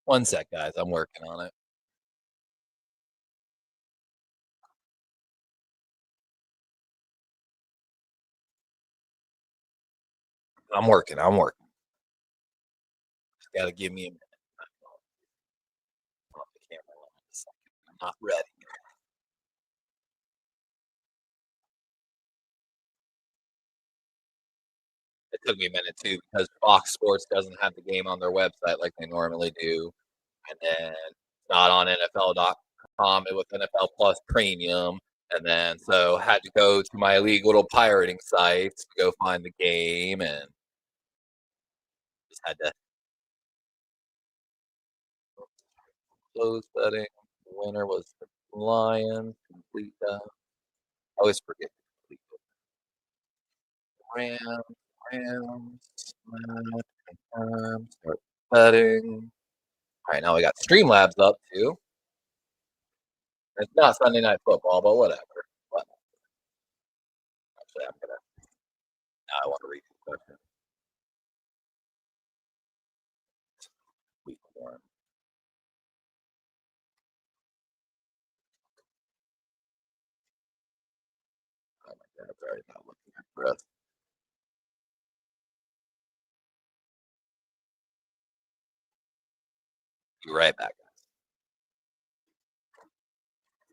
One sec, guys. I'm working on it. I'm working. Just gotta give me a minute. Off the camera line in a second. I'm not ready. It took me a minute too because Fox Sports doesn't have the game on their website like they normally do, and then it's not on NFL.com with NFL Plus Premium, and then so had to go to my illegal little pirating sites to go find the game, and just had to close betting. The winner was the Lions. Complete that. I always forget to complete it. Rams, start betting. All right, now we got Streamlabs up too. It's not Sunday Night Football, but whatever. Actually, now I want to read the question. Week one. Oh my God, I'm already not looking at the rest. Be right back, guys.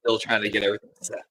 Still trying to get everything set.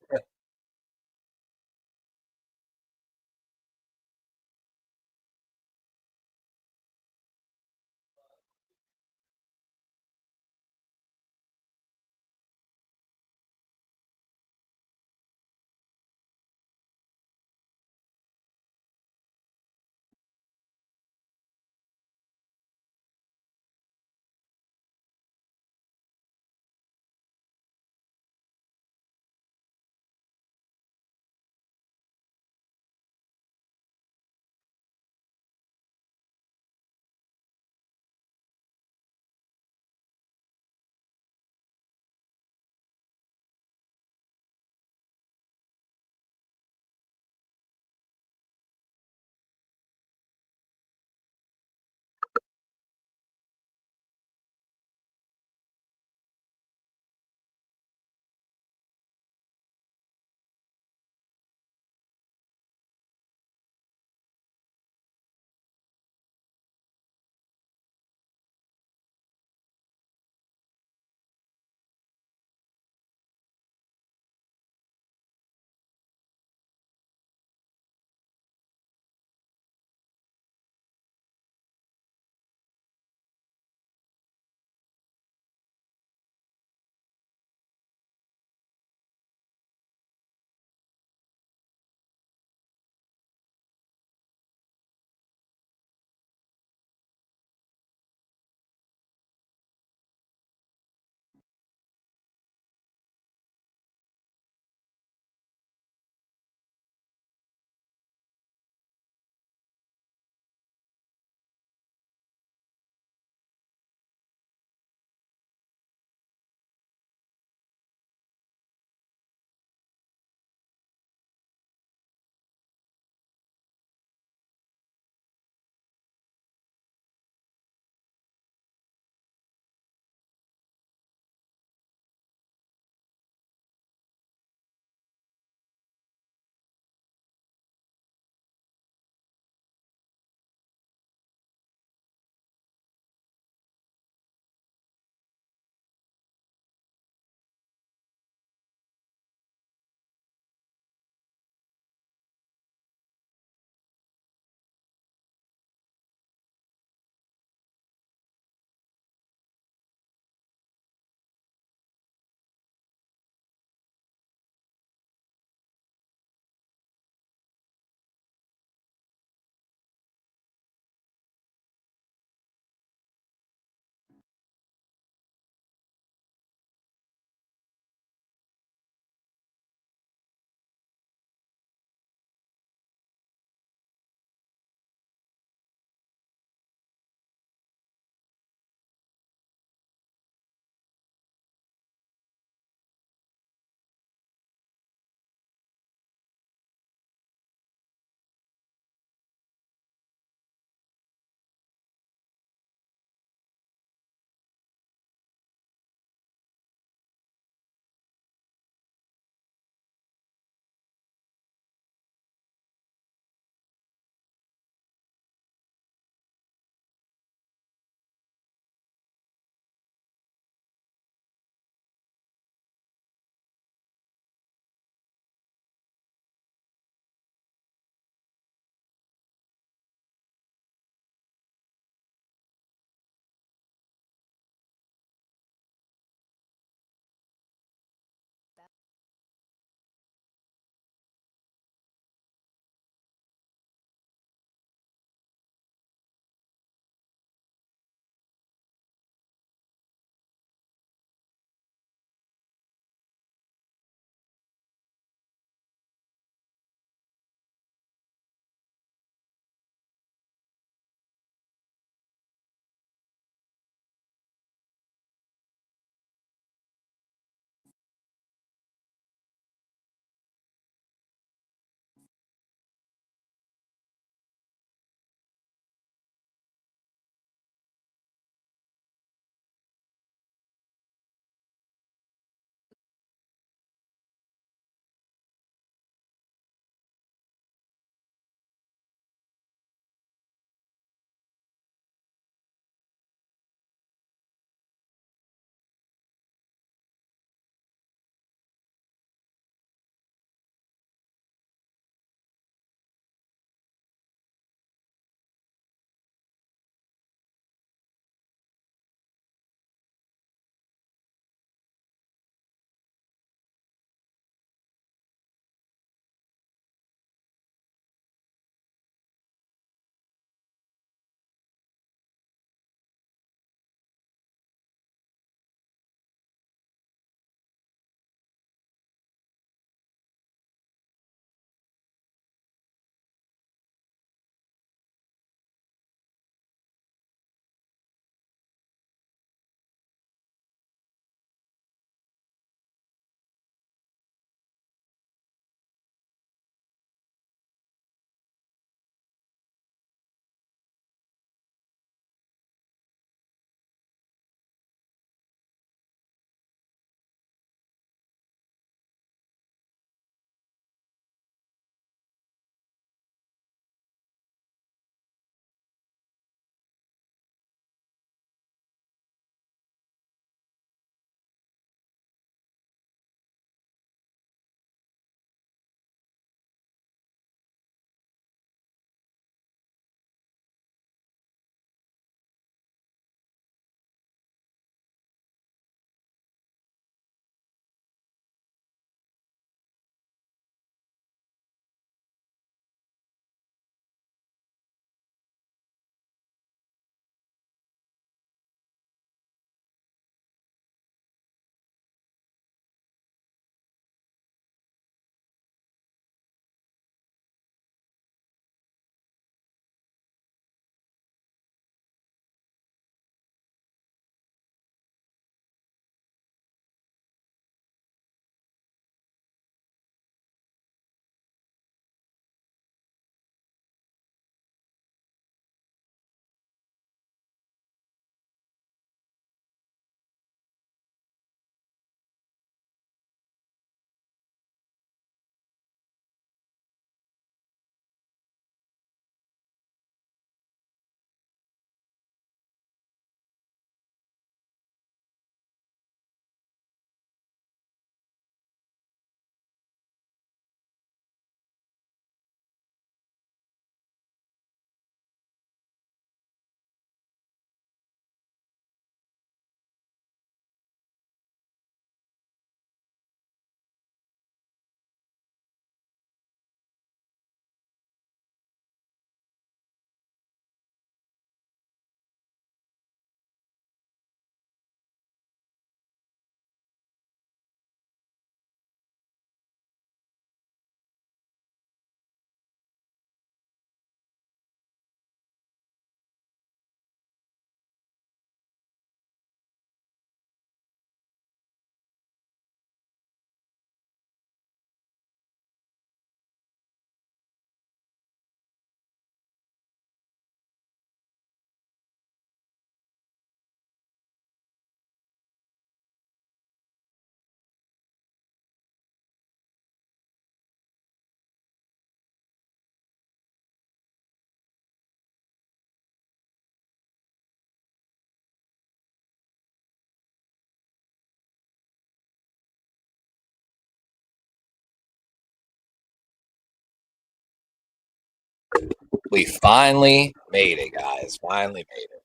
We finally made it, guys. Finally made it.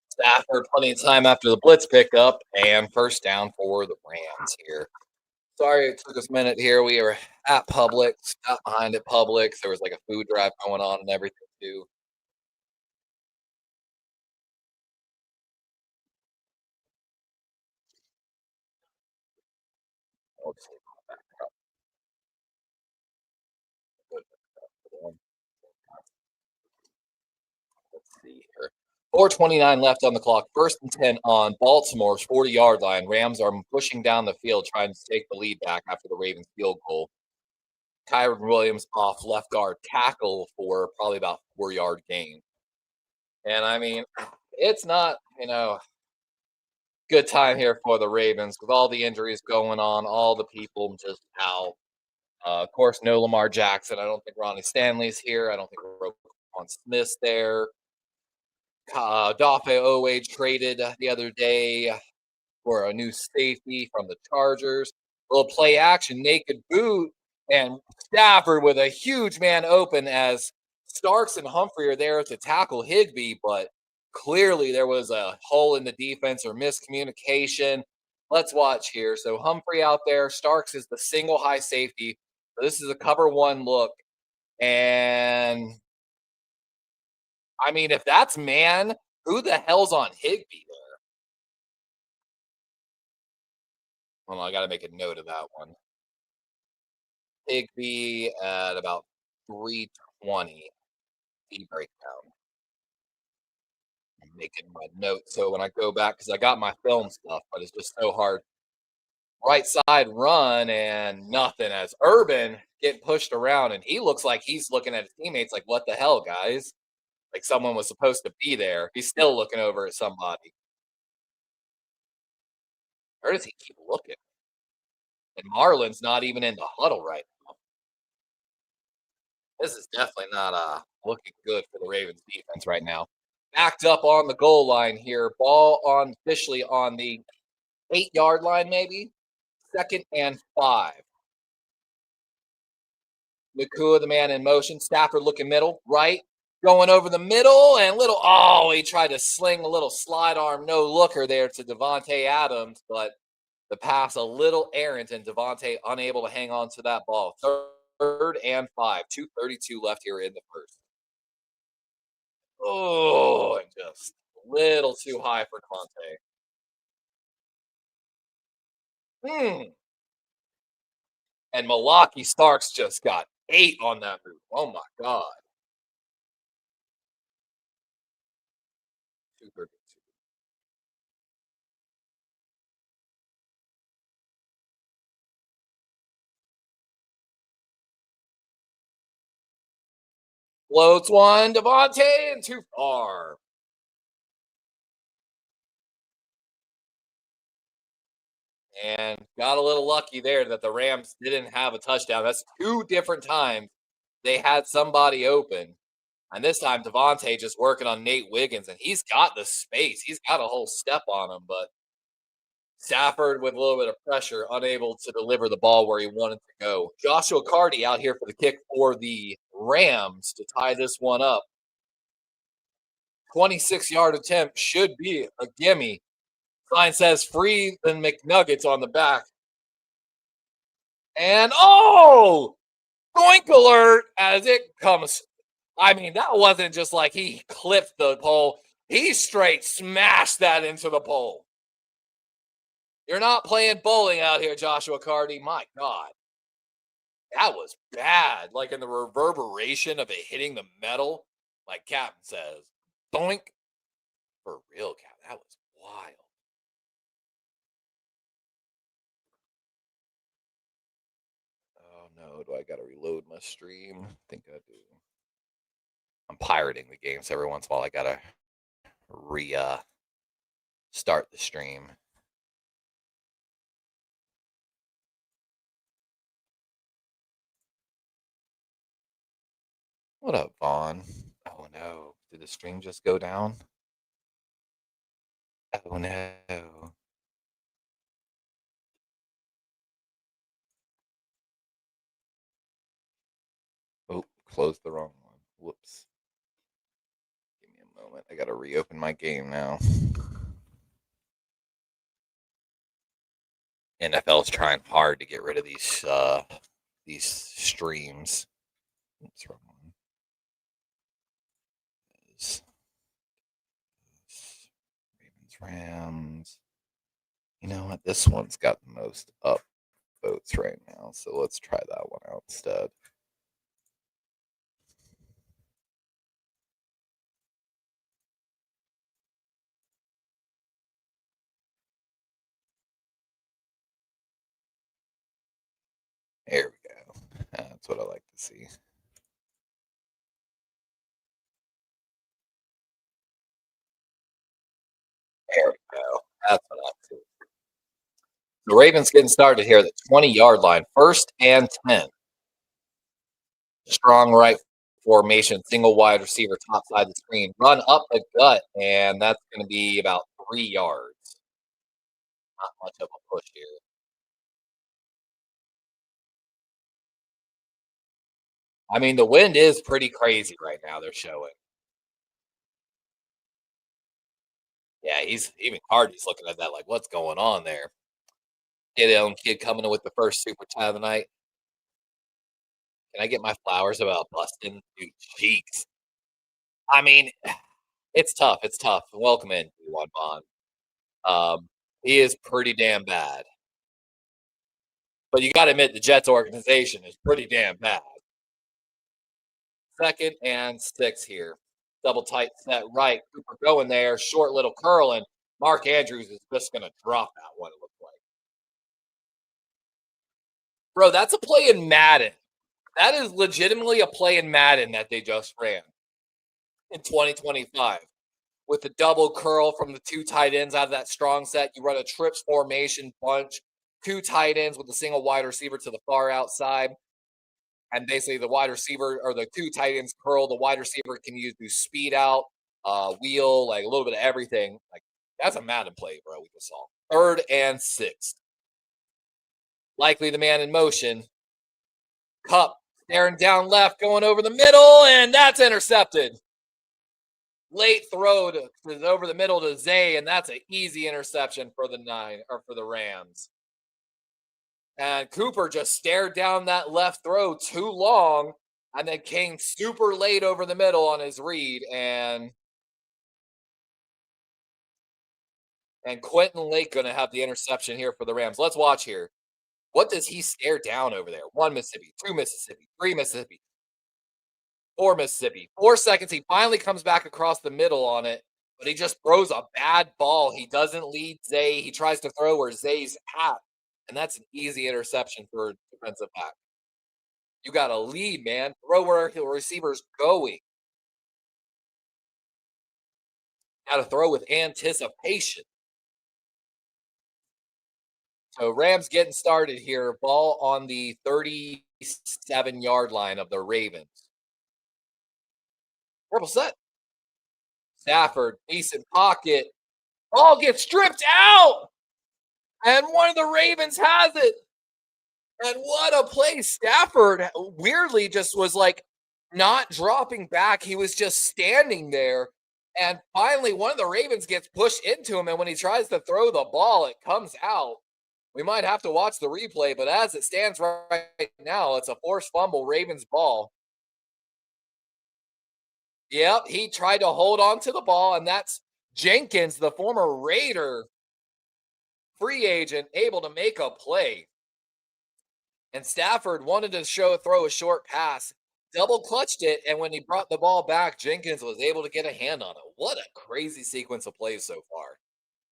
Stafford, plenty of time after the blitz pickup, and first down for the Rams here. Sorry it took us a minute here. We were at Publix, got behind at Publix. There was like a food drive going on and everything too. Let's see here. 4:29 left on the clock. First and 10 on Baltimore's 40-yard line. Rams are pushing down the field, trying to take the lead back after the Ravens field goal. Kyron Williams off left guard tackle for probably about 4-yard gain. And I mean, it's not, good time here for the Ravens with all the injuries going on, all the people just out. Of course, no Lamar Jackson. I don't think Ronnie Stanley's here. I don't think Roquan Smith's there. Dafe Owe traded the other day for a new safety from the Chargers. Little play action, naked boot, and Stafford with a huge man open as Starks and Humphrey are there to tackle Higbee, but clearly there was a hole in the defense or miscommunication. Let's watch here. So Humphrey out there, Starks is the single high safety. So this is a cover one look. And I mean, if that's man, who the hell's on Higbee there? Hold on, I got to make a note of that one. Higbee at about 320. The breakdown. I'm making my notes so when I go back, because I got my film stuff, but it's just so hard. Right side run and nothing as Urban getting pushed around, and he looks like he's looking at his teammates like, what the hell, guys? Like someone was supposed to be there. He's still looking over at somebody. Where does he keep looking? And Marlon's not even in the huddle right now. This is definitely not looking good for the Ravens defense right now. Backed up on the goal line here. Ball on officially on the 8-yard line, maybe. 2nd and 5. Nacua, the man in motion. Stafford looking middle, right. Going over the middle and he tried to sling a little slide arm, no looker there to Davante Adams, but the pass a little errant and Davante unable to hang on to that ball. 3rd and 5. 2:32 left here in the first. Oh, and just a little too high for Conte. And Milwaukee Starks just got 8 on that move. Oh my God. 232. Floats one, Davante, and too far. And got a little lucky there that the Rams didn't have a touchdown. That's 2 different times they had somebody open. And this time, Davante just working on Nate Wiggins, and he's got the space. He's got a whole step on him, but Stafford with a little bit of pressure, unable to deliver the ball where he wanted to go. Joshua Cardi out here for the kick for the Rams to tie this one up. 26-yard attempt should be a gimme. Sign says free the McNuggets on the back. And doink alert as it comes. I mean, that wasn't just like he clipped the pole. He straight smashed that into the pole. You're not playing bowling out here, Joshua Cardi. My God. That was bad. Like in the reverberation of it hitting the metal, like Captain says. Doink. For real, Cap. That was wild. Oh no, do I gotta reload my stream? I think I do. I'm pirating the game, so every once in a while I gotta start the stream. What up, Vaughn? Oh no. Did the stream just go down? Oh no. Oh, closed the wrong one. Whoops. Give me a moment. I got to reopen my game now. NFL is trying hard to get rid of these streams. Oops, wrong one. Ravens, Rams. You know what? This one's got the most up votes right now, so let's try that one out instead. There we go. That's what I like to see. There we go. That's what I like to see. The Ravens getting started here at the 20-yard line. 1st and 10. Strong right formation, single wide receiver, top side of the screen. Run up the gut, and that's going to be about 3 yards. Not much of a push here. I mean, the wind is pretty crazy right now, they're showing. Yeah, even Hardy's looking at that like, what's going on there? Kid coming in with the first super tie of the night. Can I get my flowers about busting? Dude, cheeks. I mean, it's tough. It's tough. Welcome in, D1 Bond. He is pretty damn bad. But you got to admit, the Jets organization is pretty damn bad. 2nd and 6 here. Double tight set right. Cooper going there. Short little curl, and Mark Andrews is just going to drop that one, it looks like. Bro, that's a play in Madden. That is legitimately a play in Madden that they just ran in 2025. With the double curl from the 2 tight ends out of that strong set. You run a trips formation bunch, 2 tight ends with a single wide receiver to the far outside. And basically the wide receiver or the 2 tight ends curl. The wide receiver can do speed out, wheel, like a little bit of everything. Like that's a Madden play, bro. We just saw 3rd and 6. Likely the man in motion. Cup staring down left, going over the middle, and that's intercepted. Late throw over the middle to Zay, and that's an easy interception for the Rams. And Cooper just stared down that left throw too long, and then came super late over the middle on his read, and Quentin Lake going to have the interception here for the Rams. Let's watch here. What does he stare down over there? 1 Mississippi, 2 Mississippi, 3 Mississippi, 4 Mississippi. 4 seconds. He finally comes back across the middle on it, but he just throws a bad ball. He doesn't lead Zay. He tries to throw where Zay's at, and that's an easy interception for a defensive back. You got a lead, man. Throw where the receiver's going. Got to throw with anticipation. So Rams getting started here. Ball on the 37-yard line of the Ravens. Purple set. Stafford, decent pocket. Ball gets stripped out. And one of the Ravens has it. And what a play. Stafford weirdly just was like not dropping back. He was just standing there. And finally, one of the Ravens gets pushed into him. And when he tries to throw the ball, it comes out. We might have to watch the replay, but as it stands right now, it's a forced fumble, Ravens ball. Yep, he tried to hold on to the ball, and that's Jenkins, the former Raider free agent, able to make a play. And Stafford wanted to throw a short pass, double clutched it, and when he brought the ball back, Jenkins was able to get a hand on it. What a crazy sequence of plays so far.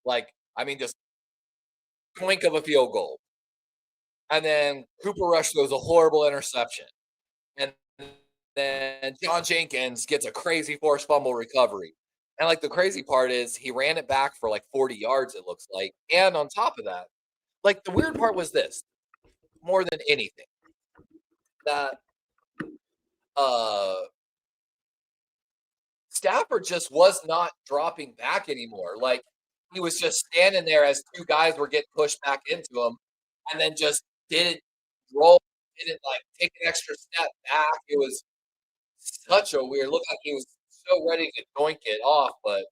Like, I mean, just blink of a field goal. And then Cooper Rush throws a horrible interception. And then John Jenkins gets a crazy forced fumble recovery. And like the crazy part is he ran it back for like 40 yards, it looks like. And on top of that, like the weird part was this, more than anything, that Stafford just was not dropping back anymore. Like he was just standing there as 2 guys were getting pushed back into him, and then just didn't roll, didn't like take an extra step back. It was Such a weird look like he was so ready to doink it off, but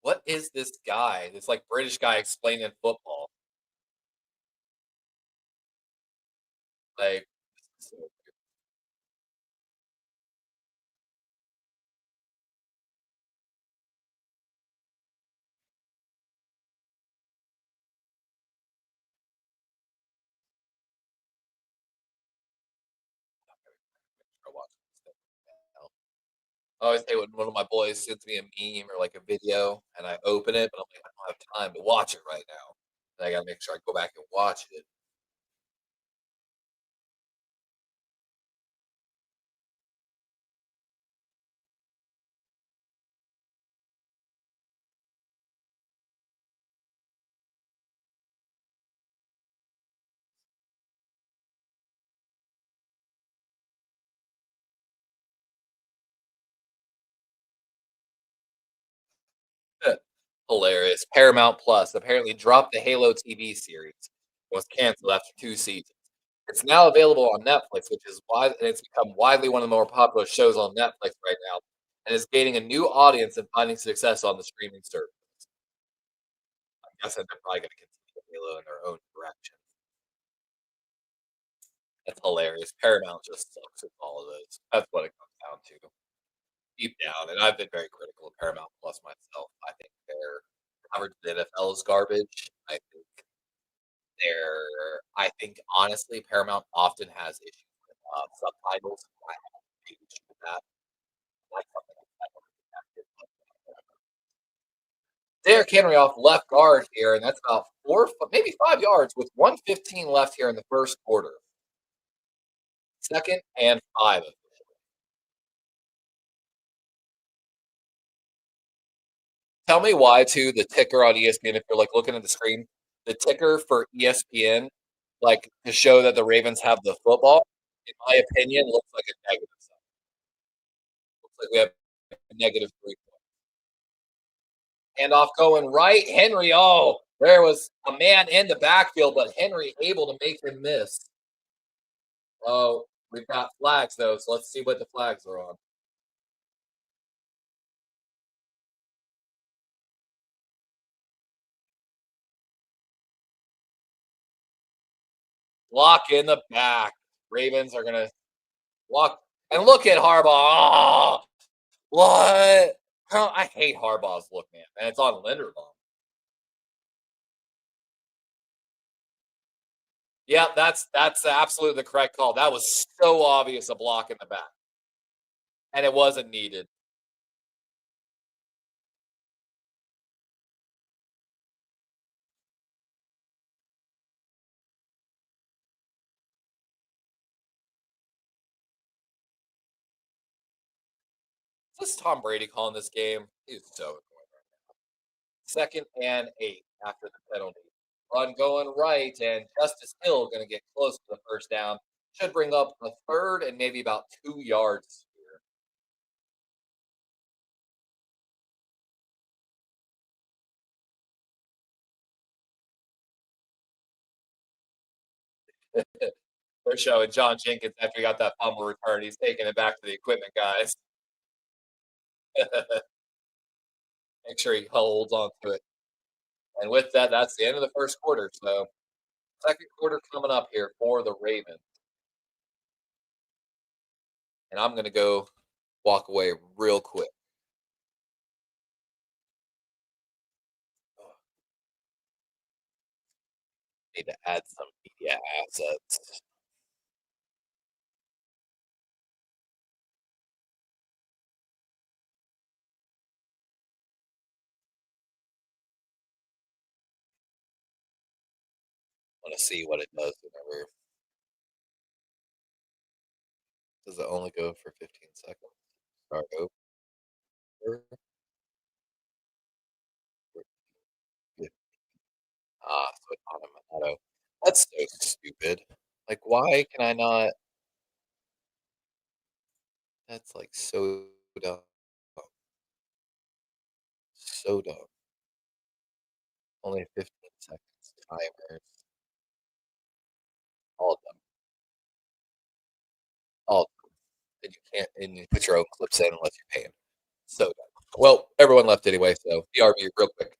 what is this guy? This, like, British guy explaining football. Like, so I watch this stuff now. I always say when one of my boys sends me a meme or, like, a video, and I open it, but I'm like, "I don't have time to watch it right now." And I gotta make sure I go back and watch it. Hilarious. Paramount Plus apparently dropped the Halo TV series. It was canceled after 2 seasons. It's now available on Netflix, which is why and it's become widely one of the more popular shows on Netflix right now, and is gaining a new audience and finding success on the streaming service. I'm guessing they're probably gonna continue Halo in their own direction. That's hilarious. Paramount just sucks at all of those. That's what it comes down to, deep down, and I've been very critical of Paramount Plus myself. I think their coverage of the NFL is garbage. I think honestly, Paramount often has issues with, subtitles. I have a big issue with that. Like something like that. Derrick Henry off left guard here, and that's about 4, maybe 5 yards with 1:15 left here in the first quarter. 2nd and 5. Tell me why too, the ticker on ESPN, if you're, like, looking at the screen, the ticker for ESPN, like, to show that the Ravens have the football, in my opinion, looks like a negative sign. Looks like we have negative 3. Handoff going right. Henry, oh, there was a man in the backfield, but Henry able to make him miss. Oh, we've got flags though, so let's see what the flags are on. Block in the back. Ravens are gonna walk and look at Harbaugh. Oh, what? I hate Harbaugh's look, man. And it's on Linderbaum. Yeah, that's absolutely the correct call. That was so obvious a block in the back, and it wasn't needed. Is this Tom Brady calling this game? He's so annoying. 2nd and 8 after the penalty. Run going right, and Justice Hill going to get close to the first down. Should bring up a 3rd and maybe about 2 yards here. They're showing John Jenkins after he got that fumble return. He's taking it back to the equipment guys. Make sure he holds on to it. And with that, that's the end of the first quarter. So, 2nd quarter coming up here for the Ravens. And I'm going to go walk away real quick. Need to add some media assets. Want to see what it does whenever. Does it only go for 15 seconds? Start over. So it's auto. That's so stupid. Like, why can I not? That's like so dumb. So dumb. Only 15 seconds. Timers. All dumb. All dumb. And you can't and you put your own clips in unless you're paying. So dumb. Well, everyone left anyway, so BRB real quick.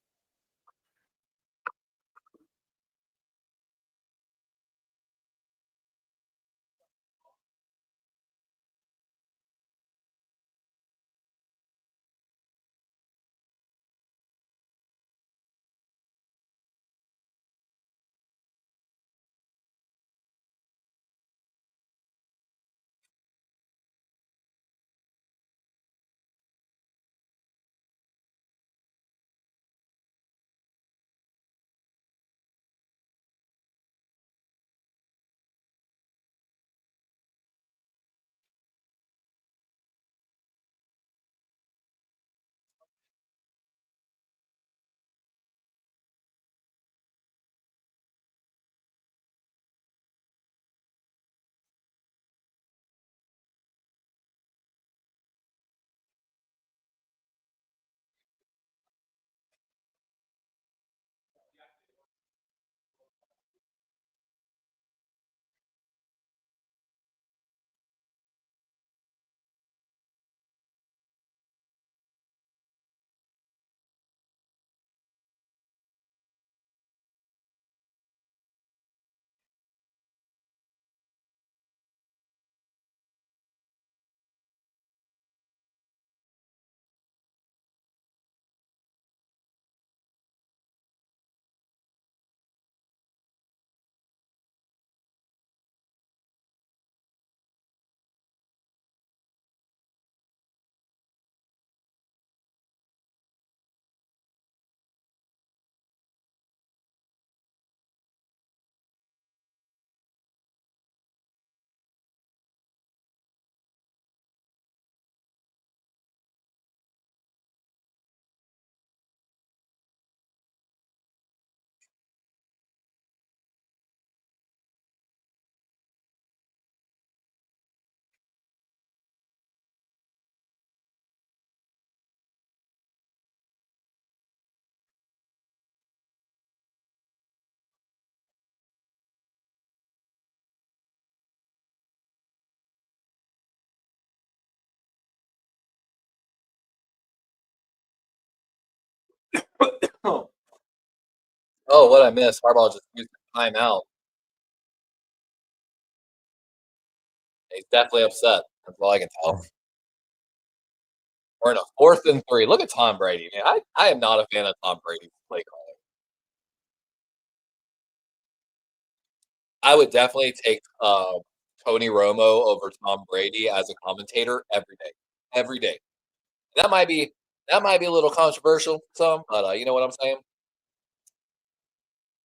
Oh, what I missed. Harbaugh just used the timeout. He's definitely upset. That's all I can tell. We're in a 4th and 3. Look at Tom Brady, man. I am not a fan of Tom Brady's play calling. I would definitely take Tony Romo over Tom Brady as a commentator every day. Every day. That might be that might be a little controversial, some, but you know what I'm saying.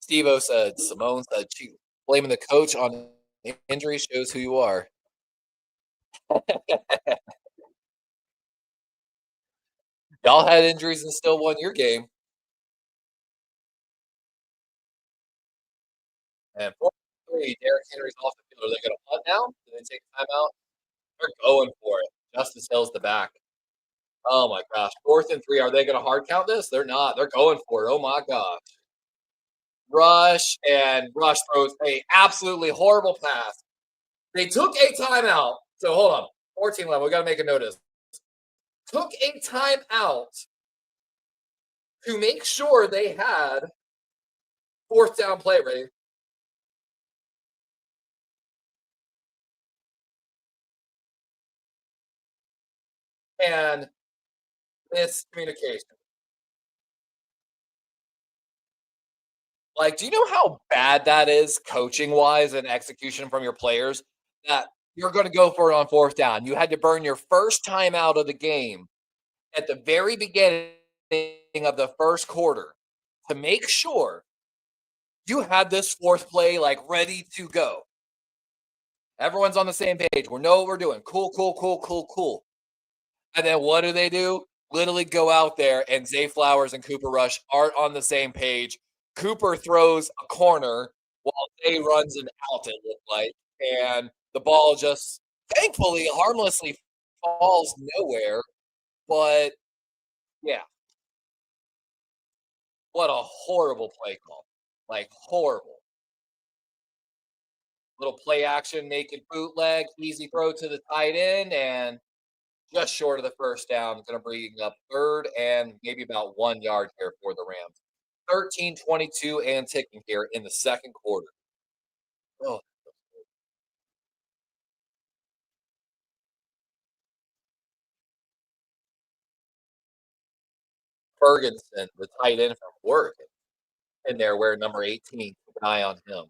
Steve-O said, Simone said, she blaming the coach on injury shows who you are. Y'all had injuries and still won your game. And 4-3, Derrick Henry's off the field. Are they going to punt now? Do they take a timeout? They're going for it. Justice Hill's the back. Oh my gosh. 4th and 3. Are they going to hard count this? They're not. They're going for it. Oh my gosh. Rush throws a absolutely horrible pass. They took a timeout. So hold on. 14 left. We got to make a notice. Took a timeout to make sure they had 4th down play ready. And miscommunication. Like, do you know how bad that is coaching wise and execution from your players? That you're going to go for it on 4th down. You had to burn your first time out of the game at the very beginning of the first quarter to make sure you had this 4th play like ready to go. Everyone's on the same page. We know what we're doing. Cool, cool, cool, cool, cool. And then what do? Literally go out there and Zay Flowers and Cooper Rush aren't on the same page. Cooper throws a corner while Zay runs an out, it looked like. And the ball just thankfully harmlessly falls nowhere. But yeah, What a horrible play call. Like, horrible. Little play action, naked bootleg, easy throw to the tight end, and just short of the first down. Going to bring up third and maybe about 1 yard here for the Rams. 13-22 and ticking here in the second quarter. Oh, Ferguson, the tight end from Oregon, in there wearing number 18. Keep an eye on him.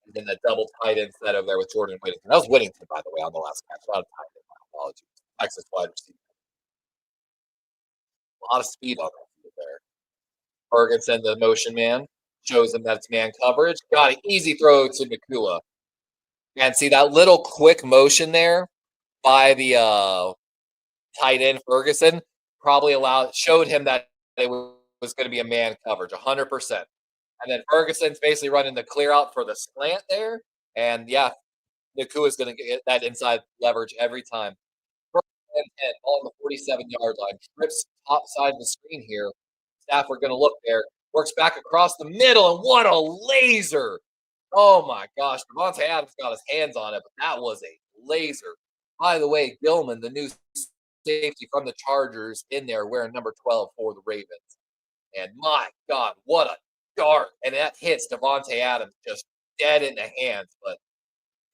And then the double tight end set over there with Jordan Whittington. That was Whittington, by the way, on the last catch. Not a tight end. My apologies. Texas wide receiver. A lot of speed on that field there. Ferguson, the motion man, shows him that it's man coverage. Got an easy throw to Nacua. And see that little quick motion there by the tight end Ferguson probably showed him that it was going to be a man coverage, 100%. And then Ferguson's basically running the clear out for the slant there. And yeah, Nakua is going to get that inside leverage every time. First and 10, on the 47-yard line. Trips top side of the screen here. Stafford going to look there. Works back across the middle, and what a laser. Oh my gosh. Davante Adams got his hands on it, but that was a laser. By the way, Gilman, the new safety from the Chargers, in there wearing number 12 for the Ravens. And my God, what a dart. And that hits Davante Adams just dead in the hands. But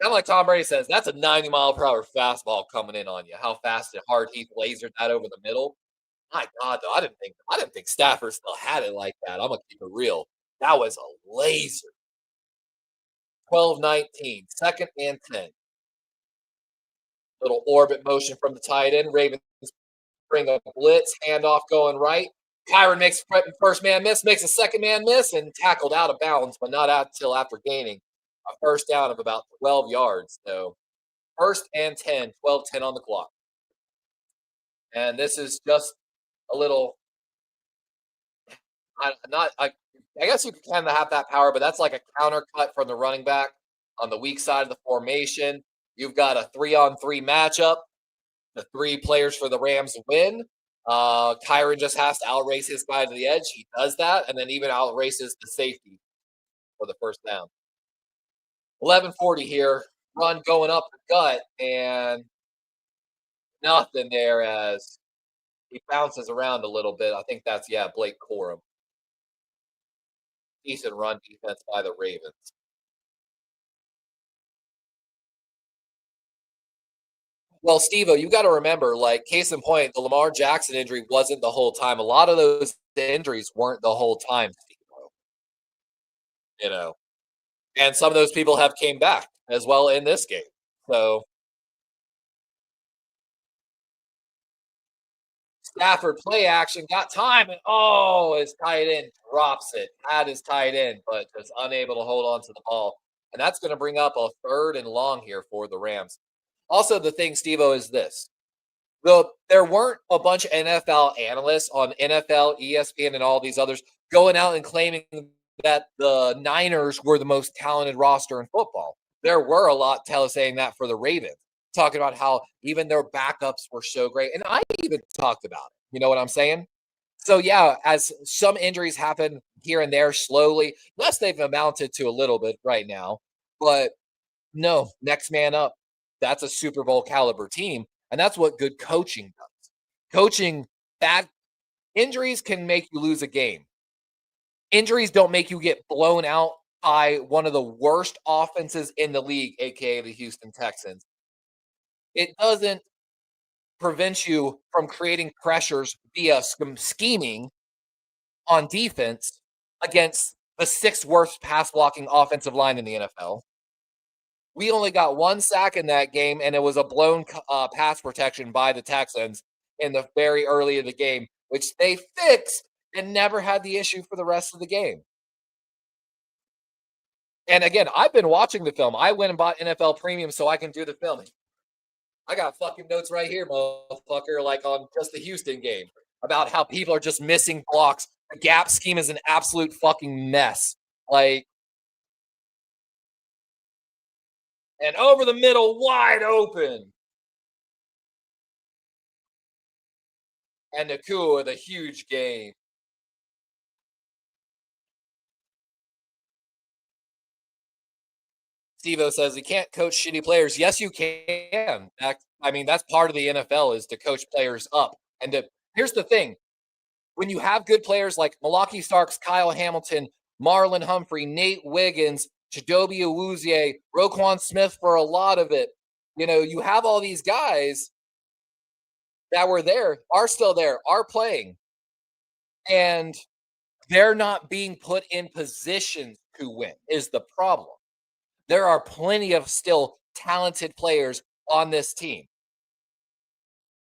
kind of like Tom Brady says, that's a 90-mile-per-hour fastball coming in on you. How fast and hard he lasered that over the middle. My God, though, I didn't think Stafford still had it like that. I'm gonna keep it real. That was a laser. 12-19, second and 10. Little orbit motion from the tight end. Ravens bring a blitz, handoff going right. Kyron makes first man miss, makes a second man miss, and tackled out of bounds, but not out until after gaining a first down of about 12 yards. So first and 10, 12-10 on the clock. And this is just a little, I guess you could kind of have that power, but that's like a counter cut from the running back on the weak side of the formation. You've got a 3-on-3 matchup. The three players for the Rams win. Kyron just has to outrace his guy to the edge. He does that, and then even outraces the safety for the first down. 11:40 here. Run going up the gut, and nothing there as he bounces around a little bit. I think that's, Blake Corum. Decent run defense by the Ravens. Well, Steve, you got to remember, like, case in point, the Lamar Jackson injury wasn't the whole time. A lot of those injuries weren't the whole time, Steve. You know, and some of those people have came back as well in this game. So Stafford play action, got time, and his tight end drops it. Had his tight end, but just unable to hold on to the ball. And that's going to bring up a third and long here for the Rams. Also, the thing, Steve-O, is this. There weren't a bunch of NFL analysts on NFL, ESPN, and all these others going out and claiming that the Niners were the most talented roster in football. There were a lot saying that for the Ravens, talking about how even their backups were so great. And I even talked about it. You know what I'm saying? So, yeah, as some injuries happen here and there slowly, less they've amounted to a little bit right now. But no, next man up. That's a Super Bowl caliber team. And that's what good coaching does. Coaching, bad injuries can make you lose a game. Injuries don't make you get blown out by one of the worst offenses in the league, aka the Houston Texans. It doesn't prevent you from creating pressures via scheming on defense against the sixth worst pass blocking offensive line in the NFL. We only got one sack in that game, and it was a blown pass protection by the Texans in the very early of the game, which they fixed and never had the issue for the rest of the game. And again, I've been watching the film. I went and bought NFL Premium so I can do the filming. I got fucking notes right here, motherfucker, like on just the Houston game about how people are just missing blocks. The gap scheme is an absolute fucking mess. Like, and over the middle, wide open. And Nacua, the huge game. Stevo says, "You can't coach shitty players." Yes, you can. I mean, that's part of the NFL is to coach players up. And here's the thing: when you have good players like Malaki Starks, Kyle Hamilton, Marlon Humphrey, Nate Wiggins, Chidobe Awuzie, Roquan Smith for a lot of it, you have all these guys that were there, are still there, are playing, and they're not being put in positions to win. Is the problem? There are plenty of still talented players on this team.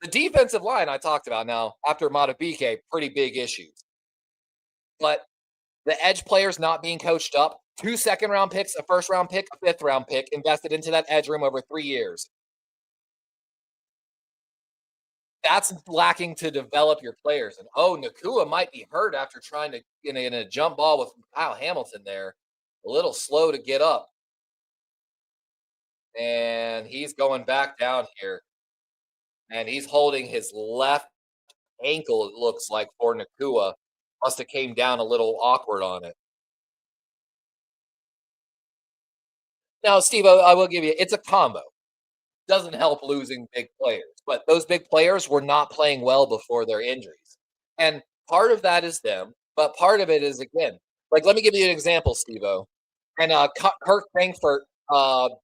The defensive line I talked about now after Matabike, pretty big issues. But the edge players not being coached up, 2 second-round picks, a first-round pick, a fifth-round pick invested into that edge room over 3 years. That's lacking to develop your players. And Nacua might be hurt after trying to in a jump ball with Kyle Hamilton there. A little slow to get up. And he's going back down here. And he's holding his left ankle, it looks like, for Nacua. Must have came down a little awkward on it. Now, Steve, I will give you, it's a combo. Doesn't help losing big players, but those big players were not playing well before their injuries. And part of that is them, but part of it is, again, like, let me give you an example, Steve-O. And Kirk Frankfurt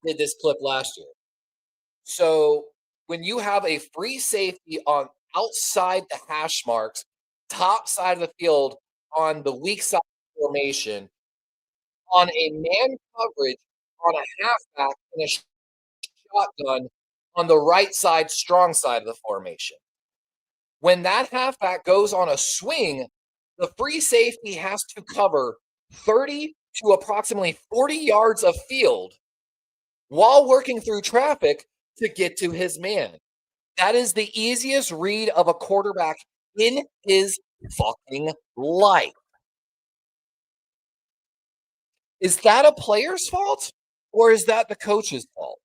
did this clip last year. So when you have a free safety on outside the hash marks, top side of the field on the weak side formation, on a man coverage on a halfback in a shotgun on the right side, strong side of the formation. When that halfback goes on a swing, the free safety has to cover 30 to approximately 40 yards of field while working through traffic to get to his man. That is the easiest read of a quarterback in his fucking life. Is that a player's fault or is that the coach's fault?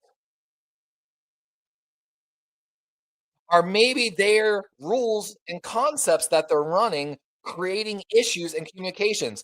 Are maybe their rules and concepts that they're running creating issues in communications?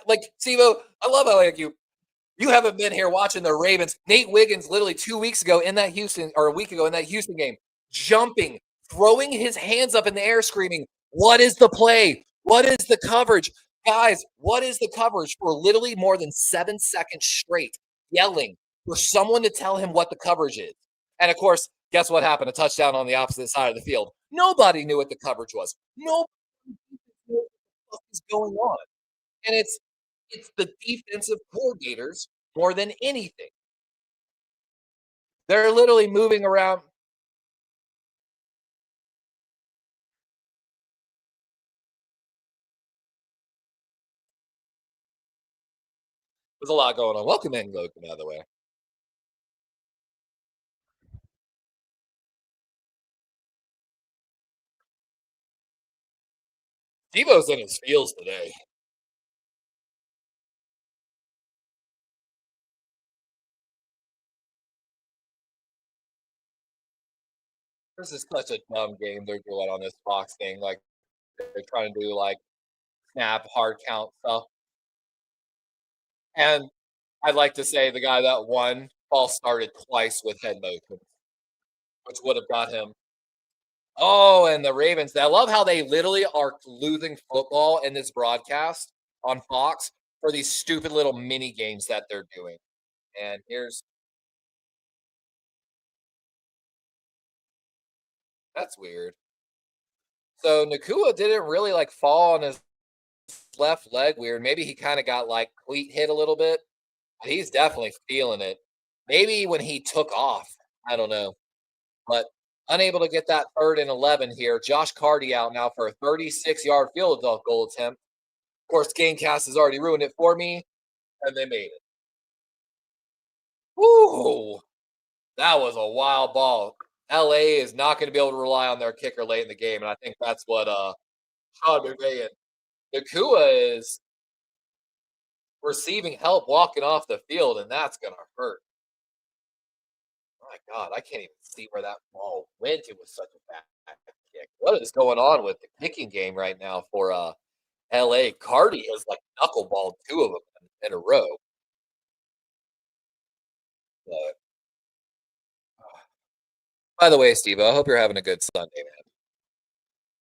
Like, Steve-O, I love how you haven't been here watching the Ravens. Nate Wiggins literally 2 weeks ago in that Houston, or a week ago in that Houston game, jumping, throwing his hands up in the air, screaming, "What is the play? What is the coverage? Guys, what is the coverage?" For literally more than 7 seconds straight, yelling for someone to tell him what the coverage is. And of course, guess what happened? A touchdown on the opposite side of the field. Nobody knew what the coverage was. Nobody knew what was going on. And it's the defensive coordinators more than anything. They're literally moving around. There's a lot going on. Welcome in, Logan, by the way. Devo's in his feels today. This is such a dumb game they're doing on this Fox thing. Like, they're trying to do like snap, hard count stuff. And I'd like to say the guy that won false started twice with head motion, which would have got him. Oh, and the Ravens. I love how they literally are losing football in this broadcast on Fox for these stupid little mini games that they're doing. And that's weird. So Nakua didn't really like fall on his left leg weird. Maybe he kind of got like cleat hit a little bit. But he's definitely feeling it. Maybe when he took off. I don't know. But unable to get that 3rd and 11 here. Josh Carty out now for a 36-yard field goal attempt. Of course, Gamecast has already ruined it for me, and they made it. Woo! That was a wild ball. LA is not going to be able to rely on their kicker late in the game, and I think that's what Sean McVay and Nakua is receiving help walking off the field, and that's going to hurt. My God, I can't even see where that ball went. It was such a bad kick. What is going on with the kicking game right now for LA? Cardi has like knuckleballed 2 of them in a row. But by the way, Steve, I hope you're having a good Sunday, man.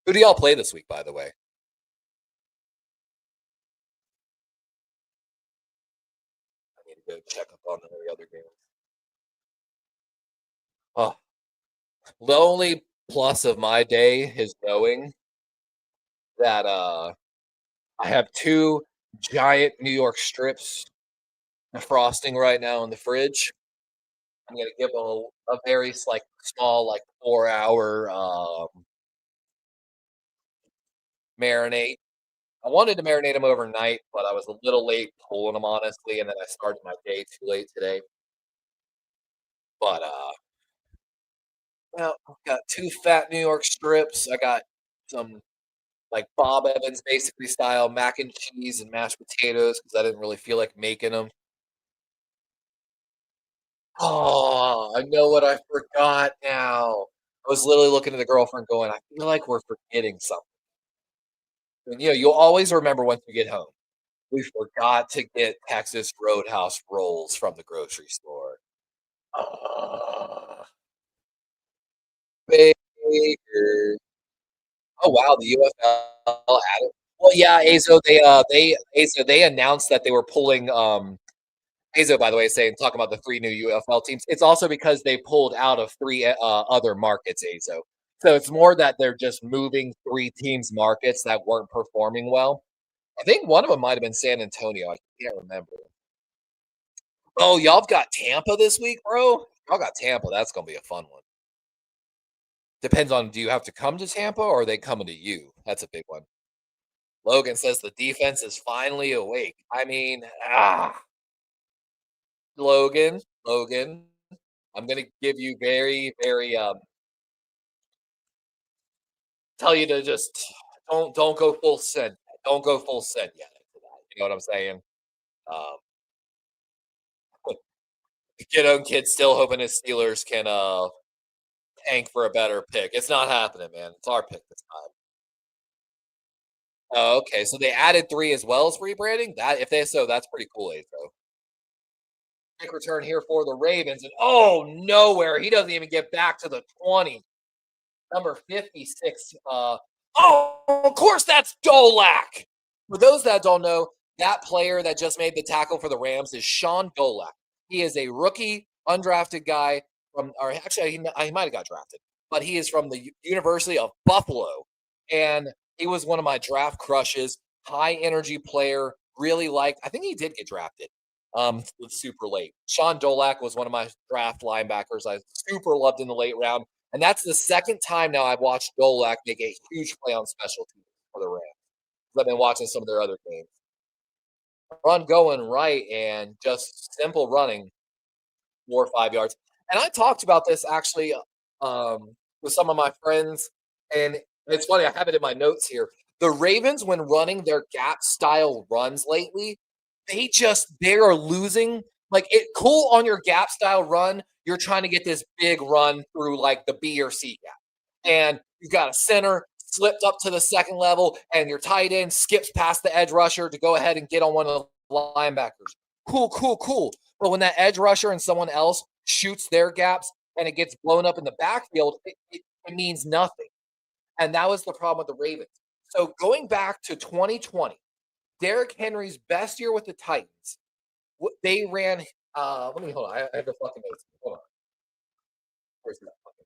Who do y'all play this week, by the way? I need to go check up on the other games. Oh, the only plus of my day is knowing that I have two giant New York strips of frosting right now in the fridge. I'm gonna give them a very like small, like 4 hour marinate. I wanted to marinate them overnight, but I was a little late pulling them honestly, and then I started my day too late today. But well, I've got two fat New York strips. I got some like Bob Evans basically style mac and cheese and mashed potatoes because I didn't really feel like making them. Oh, I know what I forgot now. I was literally looking at the girlfriend going, I feel like we're forgetting something. And, you'll always remember once you get home. We forgot to get Texas Roadhouse rolls from the grocery store. Ah, Baker. Oh wow, the UFL added. Well, yeah, Azo. They announced that they were pulling. Azo, by the way, saying talking about the three new UFL teams. It's also because they pulled out of three other markets. Azo. So it's more that they're just moving three teams markets that weren't performing well. I think one of them might have been San Antonio. I can't remember. Oh, y'all have got Tampa this week, bro? Y'all got Tampa. That's gonna be a fun one. Depends on do you have to come to Tampa or are they coming to you? That's a big one. Logan says the defense is finally awake. I mean, Logan, I'm gonna give you very, very tell you to just don't go full send. Don't go full send yet. You know what I'm saying? Um, Kid own kid still hoping his Steelers can tank for a better pick. It's not happening, man. It's our pick this time. Oh, okay. So they added three as well as rebranding. That if they so, that's pretty cool, Azo. Kick return here for the Ravens, and oh nowhere. He doesn't even get back to the 20. Number 56. Oh, of course, that's Dolak. For those that don't know, that player that just made the tackle for the Rams is Sean Dolak. He is a rookie, undrafted guy from, or actually, he might have got drafted, but he is from the University of Buffalo. And he was one of my draft crushes, high energy player, really liked, I think he did get drafted super late. Sean Dolak was one of my draft linebackers I super loved in the late round. And that's the second time now I've watched Dolak make a huge play on special teams for the Rams. I've been watching some of their other games. Run going right and just simple running, 4 or 5 yards. And I talked about this actually with some of my friends, and it's funny. I have it in my notes here. The Ravens, when running their gap style runs lately, they are losing. Like it cool on your gap style run, you're trying to get this big run through like the B or C gap. And you've got a center slipped up to the second level, and your tight end skips past the edge rusher to go ahead and get on one of the linebackers. Cool, cool, cool. But when that edge rusher and someone else shoots their gaps and it gets blown up in the backfield, it means nothing. And that was the problem with the Ravens. So going back to 2020, Derrick Henry's best year with the Titans, they ran. Let me hold on. I have the fucking notes. Hold on. Where's that fucking?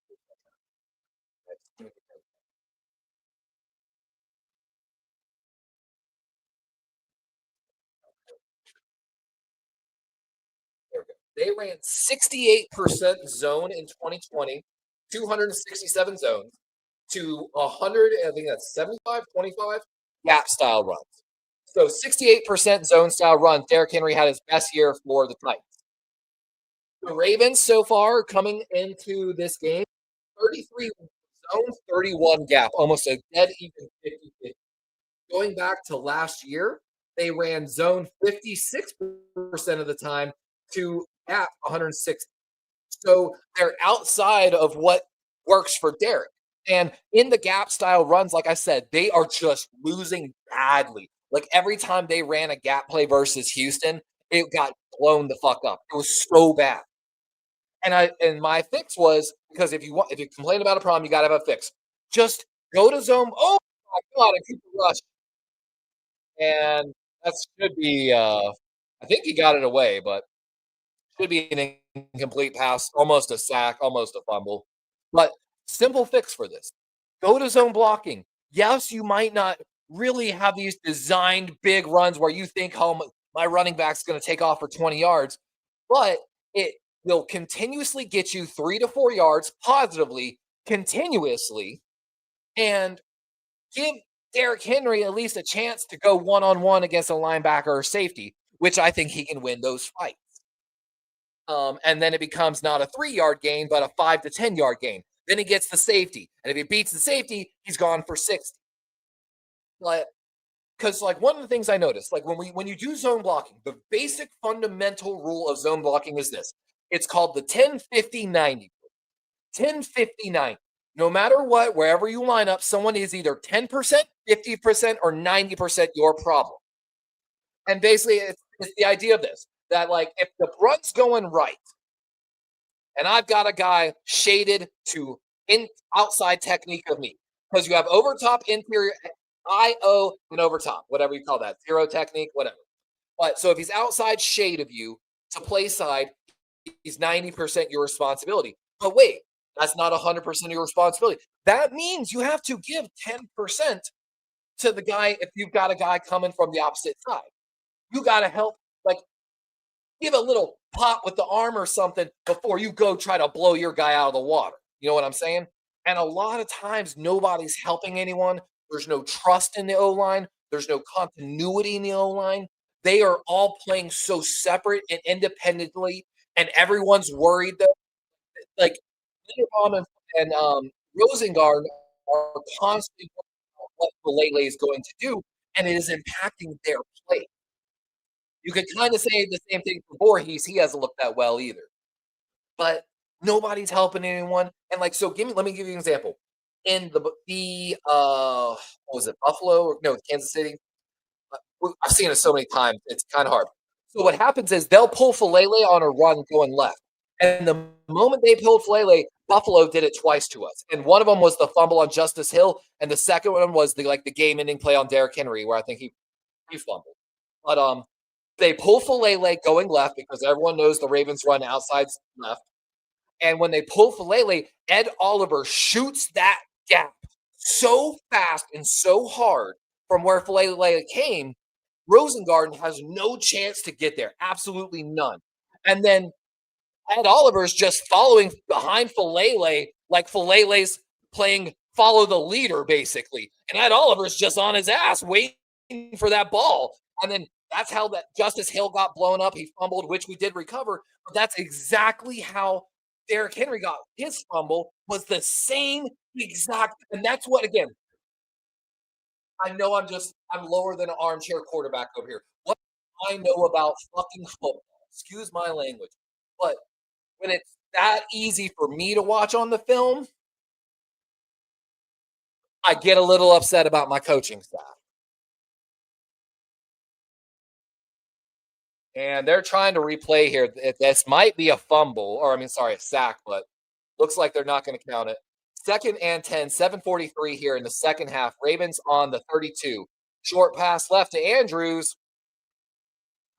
There we go. They ran 68% zone in 2020, 267 zones to 100. I think that's 75, 25 gap style runs. So 68% zone style runs. Derrick Henry had his best year for the Titans. The Ravens so far coming into this game, 33 zone, 31 gap, almost a dead even 50-50. Going back to last year, they ran zone 56% of the time to gap 106. So they're outside of what works for Derek. And in the gap style runs, like I said, they are just losing badly. Like every time they ran a gap play versus Houston, it got blown the fuck up. It was so bad. And my fix was because if you complain about a problem, you gotta have a fix. Just go to zone. Oh my god, and keep the rush. And that should be I think he got it away, but should be an incomplete pass, almost a sack, almost a fumble. But simple fix for this. Go to zone blocking. Yes, you might not really have these designed big runs where you think, "Oh, my running back's gonna take off for 20 yards," but it will continuously get you 3 to 4 yards positively, continuously, and give Derrick Henry at least a chance to go one-on-one against a linebacker or safety, which I think he can win those fights. And then it becomes not a 3-yard gain, but a 5 to 10-yard gain. Then he gets the safety. And if he beats the safety, he's gone for 60. But because like one of the things I noticed, like when you do zone blocking, the basic fundamental rule of zone blocking is this. It's called the 10-50-90. 10-50-90. No matter what, wherever you line up, someone is either 10%, 50%, or 90% your problem. And basically, it's the idea of this that, like, if the run's going right, and I've got a guy shaded to in outside technique of me, because you have over top, interior, IO, and over top, whatever you call that, zero technique, whatever. But so if he's outside shade of you to play side, he's 90% your responsibility. But wait, that's not 100% of your responsibility. That means you have to give 10% to the guy if you've got a guy coming from the opposite side. You got to help, like, give a little pop with the arm or something before you go try to blow your guy out of the water. You know what I'm saying? And a lot of times, nobody's helping anyone. There's no trust in the O line. There's no continuity in the O line. They are all playing so separate and independently, and everyone's worried that, like, Linderbaum and Rosengard are constantly worried about what Lele is going to do, and it is impacting their play. You could kind of say the same thing for Voorhees. He hasn't looked that well either. But nobody's helping anyone. And like, so let me give you an example. In what was it, Buffalo or no, Kansas City? I've seen it so many times. It's kind of hard. So what happens is they'll pull Falele on a run going left. And the moment they pulled Falele, Buffalo did it twice to us. And one of them was the fumble on Justice Hill, and the second one was the game-ending play on Derrick Henry, where I think he fumbled. But they pull Falele going left because everyone knows the Ravens run outside left. And when they pull Falele, Ed Oliver shoots that gap so fast and so hard from where Falele came, Rosengarten has no chance to get there. Absolutely none. And then Ed Oliver's just following behind Falele, like Falele's playing follow the leader, basically. And Ed Oliver's just on his ass waiting for that ball. And then that's how that Justice Hill got blown up. He fumbled, which we did recover. But that's exactly how Derrick Henry got his fumble, was the same exact. And that's what, again, I know I'm lower than an armchair quarterback over here. What do I know about fucking football? Excuse my language. But when it's that easy for me to watch on the film, I get a little upset about my coaching staff. And they're trying to replay here. This might be a fumble, or I mean, sorry, a sack, but looks like they're not going to count it. Second and 10, 7:43 here in the second half. Ravens on the 32. Short pass left to Andrews.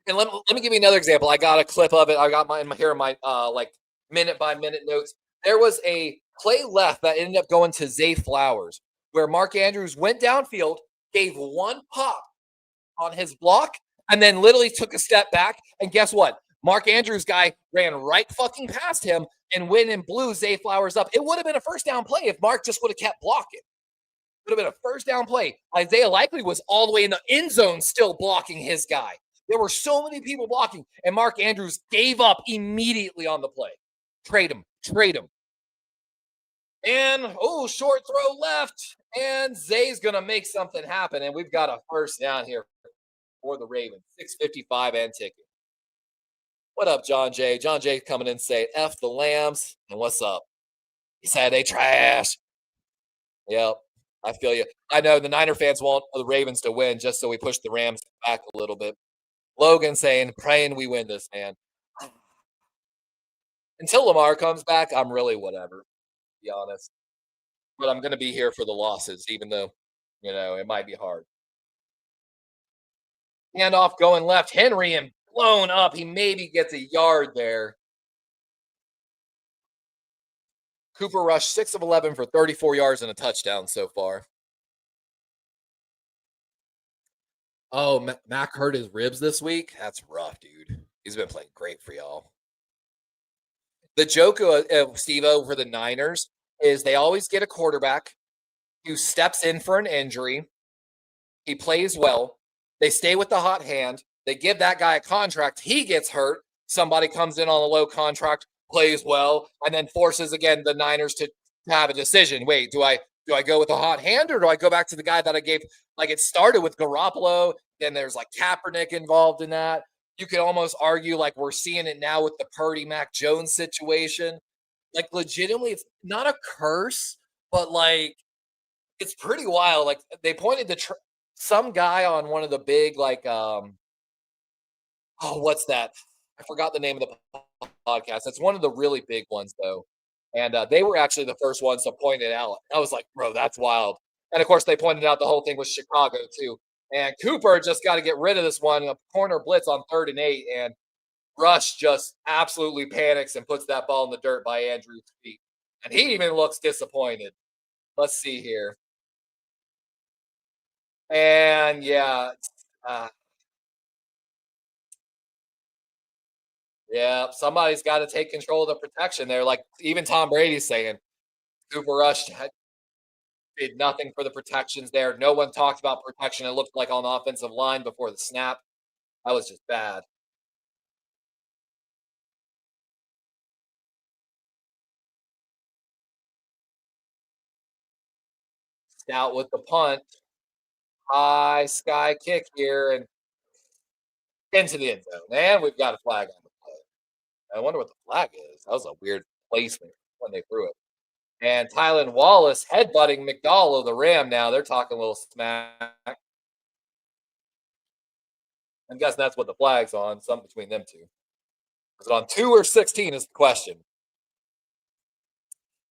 And let me give you another example. I got a clip of it. I got mine here in my like minute by minute notes. There was a play left that ended up going to Zay Flowers, where Mark Andrews went downfield, gave one pop on his block, and then literally took a step back. And guess what? Mark Andrews' guy ran right fucking past him and went and blew Zay Flowers up. It would have been a first down play if Mark just would have kept blocking. It would have been a first down play. Isaiah likely was all the way in the end zone still blocking his guy. There were so many people blocking, and Mark Andrews gave up immediately on the play. Trade him. Trade him. And, short throw left. And Zay's going to make something happen. And we've got a first down here for the Ravens. 6:55 and ticking. What up, John Jay? John Jay coming in and say, F the Lambs. And what's up? He said they trash. Yep. I feel you. I know the Niner fans want the Ravens to win just so we push the Rams back a little bit. Logan saying, praying we win this, man. Until Lamar comes back, I'm really whatever, to be honest. But I'm gonna be here for the losses, even though, it might be hard. Handoff going left. Henry and blown up. He maybe gets a yard there. Cooper Rush, 6 of 11 for 34 yards and a touchdown so far. Oh, Mac hurt his ribs this week. That's rough, dude. He's been playing great for y'all. The joke of Steve-O for the Niners is they always get a quarterback who steps in for an injury. He plays well. They stay with the hot hand. They give that guy a contract. He gets hurt. Somebody comes in on a low contract, plays well, and then forces again the Niners to have a decision. Wait, do I go with the hot hand or do I go back to the guy that I gave? Like it started with Garoppolo, then there's like Kaepernick involved in that. You could almost argue like we're seeing it now with the Purdy Mac Jones situation. Like legitimately, it's not a curse, but like it's pretty wild. Like they pointed to some guy on one of the big like oh what's that? I forgot the name of the podcast. It's one of the really big ones though, and they were actually the first ones to point it out. I was like, bro, that's wild. And of course, they pointed out the whole thing was Chicago too. And Cooper just got to get rid of this one, a corner blitz on 3rd and 8, and Rush just absolutely panics and puts that ball in the dirt by Andrew's feet. And he even looks disappointed. Let's see here. And yeah, uh, yeah, somebody's got to take control of the protection there. Like even Tom Brady's saying, Cooper Rush did nothing for the protections there. No one talked about protection. It looked like on the offensive line before the snap. That was just bad. Stout with the punt, high sky kick here and into the end zone. And we've got a flag on the play. I wonder what the flag is. That was a weird placement when they threw it. And Tylan Wallace headbutting McDowell of the Ram now. They're talking a little smack. I'm guessing that's what the flag's on, something between them two. Is it on 2 or 16 is the question.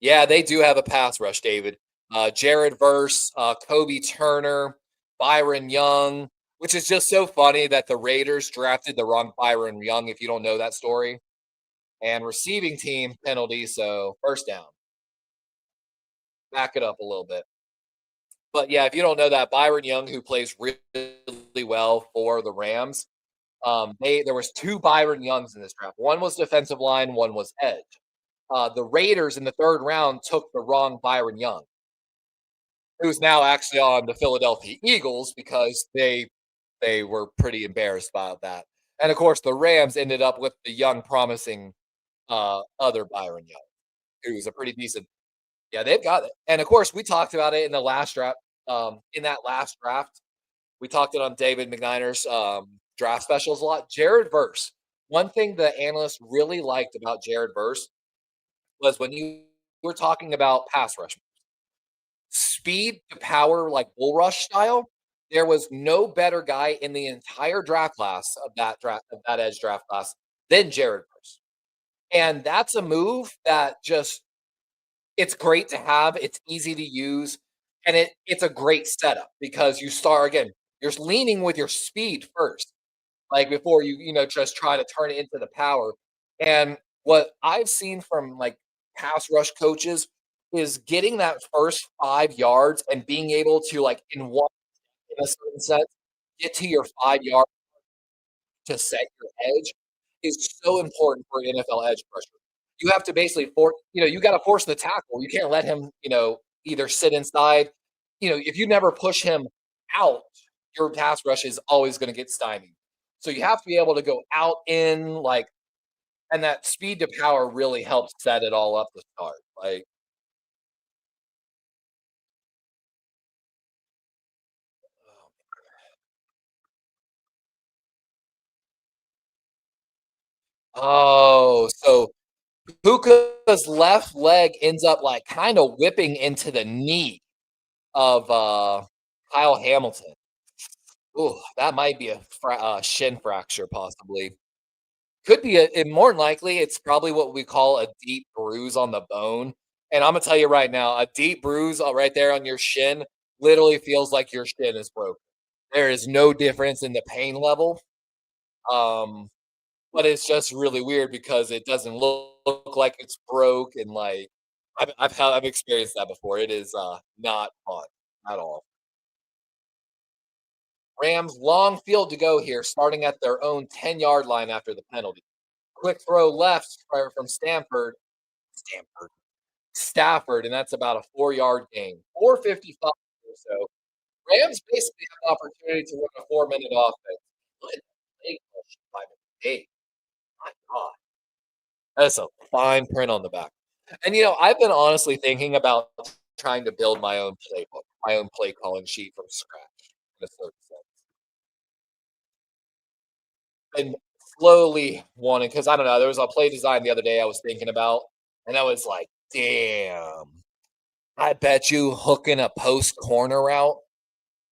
Yeah, they do have a pass rush, David. Jared Verse, Kobe Turner, Byron Young, which is just so funny that the Raiders drafted the wrong Byron Young, if you don't know that story. And receiving team penalty, so first down. Back it up a little bit. But yeah, if you don't know that, Byron Young, who plays really well for the Rams, there was 2 Byron Youngs in this draft. One was defensive line, one was edge. The Raiders in the 3rd round took the wrong Byron Young, who's now actually on the Philadelphia Eagles because they were pretty embarrassed about that. And of course, the Rams ended up with the young, promising other Byron Young, who's a pretty decent. Yeah, they've got it. And of course, we talked about it in the last draft. In that last draft, we talked it on David McNiner's draft specials a lot. Jared Verse. One thing the analysts really liked about Jared Verse was when you were talking about pass rush, speed to power, like bull rush style. There was no better guy in the entire draft class of that edge draft class than Jared Verse. And that's a move that just it's great to have. It's easy to use, and it's a great setup because you start again. You're leaning with your speed first, like before you just try to turn it into the power. And what I've seen from like pass rush coaches is getting that first 5 yards and being able to like in a certain sense get to your 5 yards to set your edge is so important for NFL edge pressure. You have to basically you got to force the tackle. You can't let him, either sit inside. If you never push him out, your pass rush is always going to get stymied. So you have to be able to go out in like, and that speed to power really helps set it all up to start. Like, oh, so Puka's left leg ends up like kind of whipping into the knee of Kyle Hamilton. Ooh, that might be a shin fracture, possibly. Could be and more than likely, it's probably what we call a deep bruise on the bone, and Imma tell you right now, a deep bruise, right there on your shin literally feels like your shin is broken. There is no difference in the pain level, um, but it's just really weird because it doesn't look like it's broke and, like, I've experienced that before. It is, not fun at all. Rams long field to go here, starting at their own 10-yard line after the penalty. Quick throw left from Stanford, Stafford, and that's about a 4-yard gain. 4:55 or so. Rams basically have an opportunity to run a 4-minute offense. What a play call by McVay. My God. That's a fine print on the back. And, I've been honestly thinking about trying to build my own playbook, my own play calling sheet from scratch in a certain sense. And slowly wanting, because I don't know, there was a play design the other day I was thinking about, and I was like, damn, I bet you hooking a post corner route,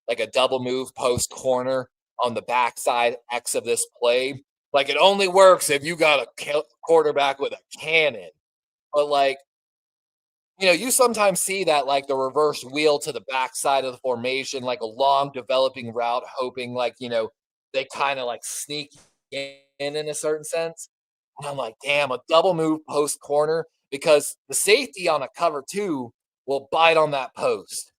like a double move post corner on the backside X of this play, like it only works if you got a quarterback with a cannon. But like, you sometimes see that like the reverse wheel to the backside of the formation, like a long developing route, hoping like, they kind of like sneak in a certain sense. And I'm like, damn, a double move post corner because the safety on a cover two will bite on that post.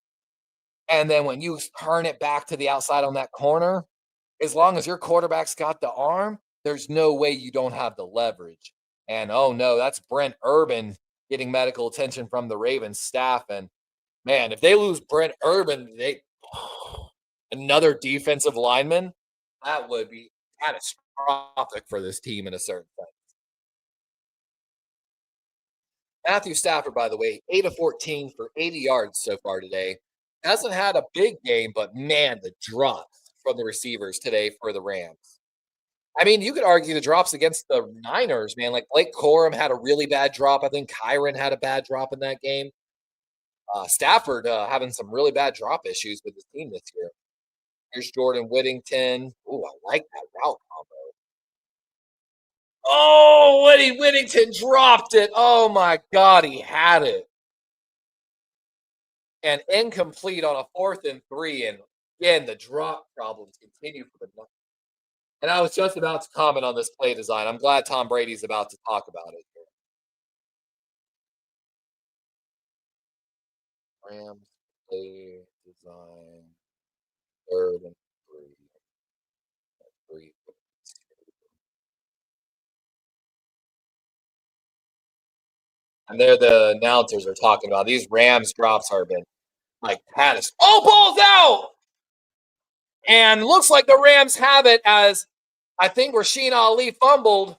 And then when you turn it back to the outside on that corner, as long as your quarterback's got the arm, there's no way you don't have the leverage. And oh no, that's Brent Urban getting medical attention from the Ravens staff. And man, if they lose Brent Urban, they another defensive lineman, that would be catastrophic for this team in a certain sense. Matthew Stafford, by the way, 8 of 14 for 80 yards so far today. Hasn't had a big game, but man, the drops from the receivers today for the Rams. I mean, you could argue the drops against the Niners, man. Like Blake Corum had a really bad drop. I think Kyron had a bad drop in that game. Stafford having some really bad drop issues with his team this year. Here's Jordan Whittington. Ooh, I like that route combo. Oh, Whittington dropped it. Oh my God, he had it. And incomplete on a 4th and 3. And again, the drop problems continue for the Niners. And I was just about to comment on this play design. I'm glad Tom Brady's about to talk about it. Rams play design 3rd and 3. 3. And there the announcers are talking about these Rams drops are been like Pattis. Oh, ball's out! And looks like the Rams have it as I think Rasheen Ali fumbled.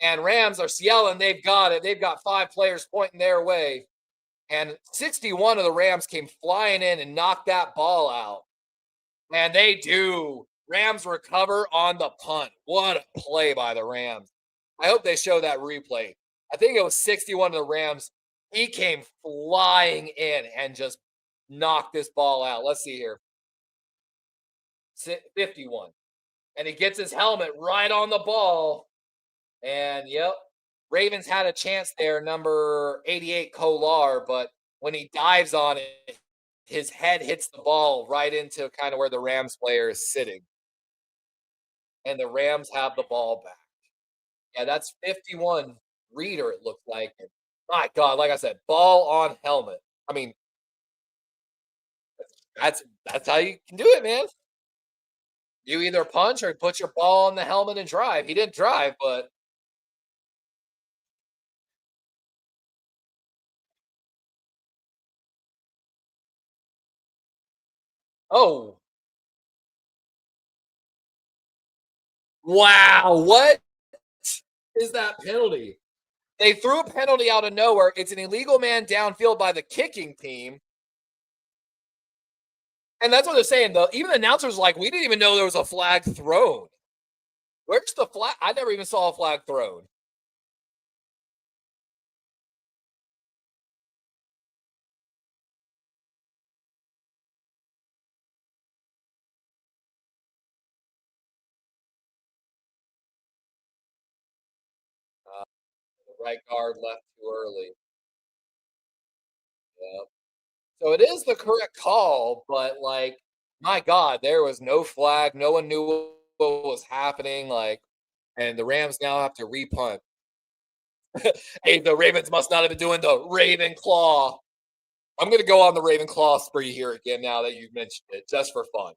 And Rams are yelling, they've got it. They've got 5 players pointing their way. And 61 of the Rams came flying in and knocked that ball out. And they do. Rams recover on the punt. What a play by the Rams. I hope they show that replay. I think it was 61 of the Rams. He came flying in and just knocked this ball out. Let's see here. 51. And he gets his helmet right on the ball. And yep, Ravens had a chance there, number 88 Kolar, but when he dives on it, his head hits the ball right into kind of where the Rams player is sitting. And the Rams have the ball back. Yeah, that's 51 Reader, it looked like. And my God, like I said, ball on helmet. I mean, that's how you can do it, man. You either punch or put your ball on the helmet and drive. He didn't drive, but oh, wow. What is that penalty? They threw a penalty out of nowhere. It's an illegal man downfield by the kicking team. And that's what they're saying, though. Even the announcers like, we didn't even know there was a flag thrown. Where's the flag? I never even saw a flag thrown. Right guard left too early. Yep. So it is the correct call, but, like, my god, there was no flag, no one knew what was happening, like, and the Rams now have to repunt. Hey, the Ravens must not have been doing the Raven Claw. I'm gonna go on the Raven Claw spree here again now that you've mentioned it, just for fun.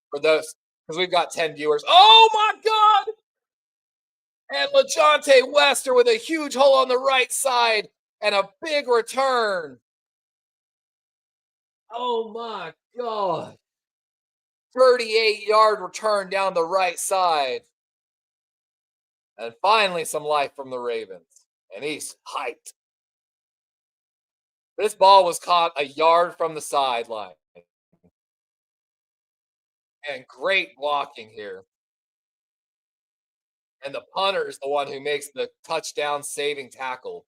For those, because we've got 10 viewers. Oh my god! And LaJohntay Wester with a huge hole on the right side and a big return. Oh my god. 38-yard return down the right side. And finally, some life from the Ravens. And he's hyped. This ball was caught a yard from the sideline. And great blocking here. And the punter is the one who makes the touchdown saving tackle,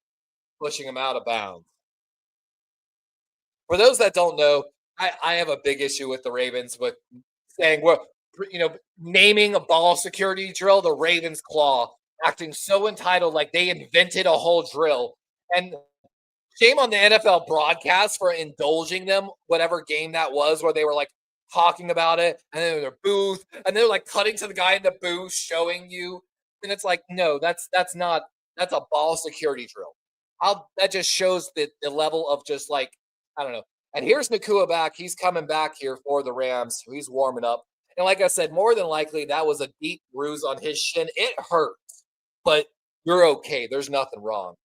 pushing him out of bounds. For those that don't know, I have a big issue with the Ravens with saying, well, naming a ball security drill the Ravens Claw, acting so entitled like they invented a whole drill. And shame on the NFL broadcast for indulging them, whatever game that was, where they were like talking about it, and then their booth, and they're like cutting to the guy in the booth showing you, and it's like, no, that's not that's a ball security drill. How that just shows the level of just like, I don't know. And here's Nacua back. He's coming back here for the Rams. He's warming up. And like I said, more than likely that was a deep bruise on his shin. It hurts, but you're okay. There's nothing wrong.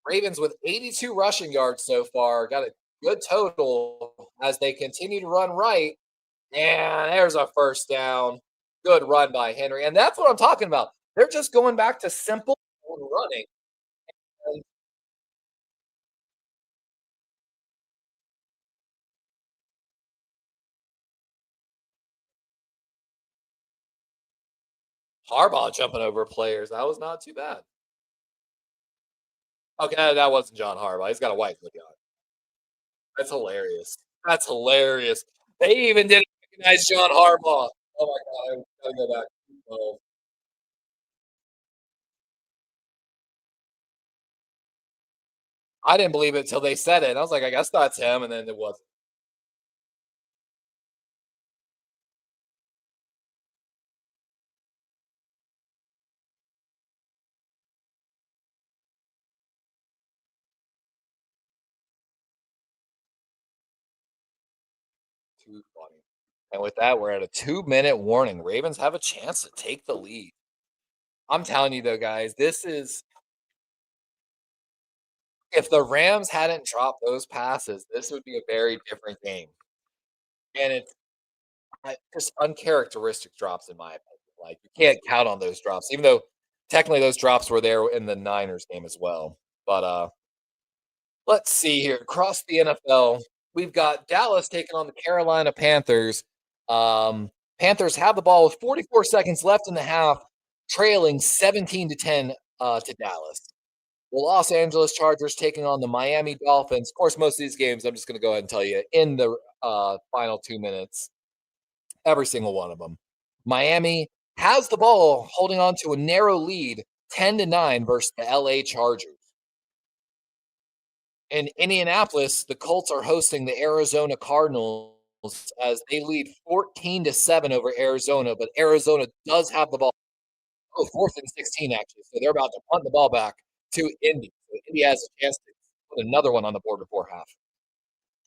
Ravens with 82 rushing yards so far, got a good total as they continue to run right. And there's a first down. Good run by Henry. And that's what I'm talking about. They're just going back to simple running. And Harbaugh jumping over players. That was not too bad. Okay, that wasn't John Harbaugh. He's got a white hoodie on. That's hilarious. That's hilarious. They even didn't recognize John Harbaugh. Oh my god, I gotta go back. Oh, I didn't believe it until they said it. I was like, I guess that's him, and then it wasn't. 2:20. And with that, we're at a 2-minute warning. Ravens have a chance to take the lead. I'm telling you though, guys, this is if the Rams hadn't dropped those passes, this would be a very different game. And it's just uncharacteristic drops, in my opinion. Like you can't count on those drops, even though technically those drops were there in the Niners game as well. But let's see here. Across the NFL, we've got Dallas taking on the Carolina Panthers. Panthers have the ball with 44 seconds left in the half, trailing 17-10 to Dallas. The Los Angeles Chargers taking on the Miami Dolphins. Of course, most of these games, I'm just going to go ahead and tell you in the final 2 minutes, every single one of them. Miami has the ball, holding on to a narrow lead, 10-9 versus the LA Chargers. In Indianapolis, the Colts are hosting the Arizona Cardinals as they lead 14-7 over Arizona, but Arizona does have the ball. Oh, 4th and 16, actually. So they're about to punt the ball back to Indy. So Indy has a chance to put another one on the board before half.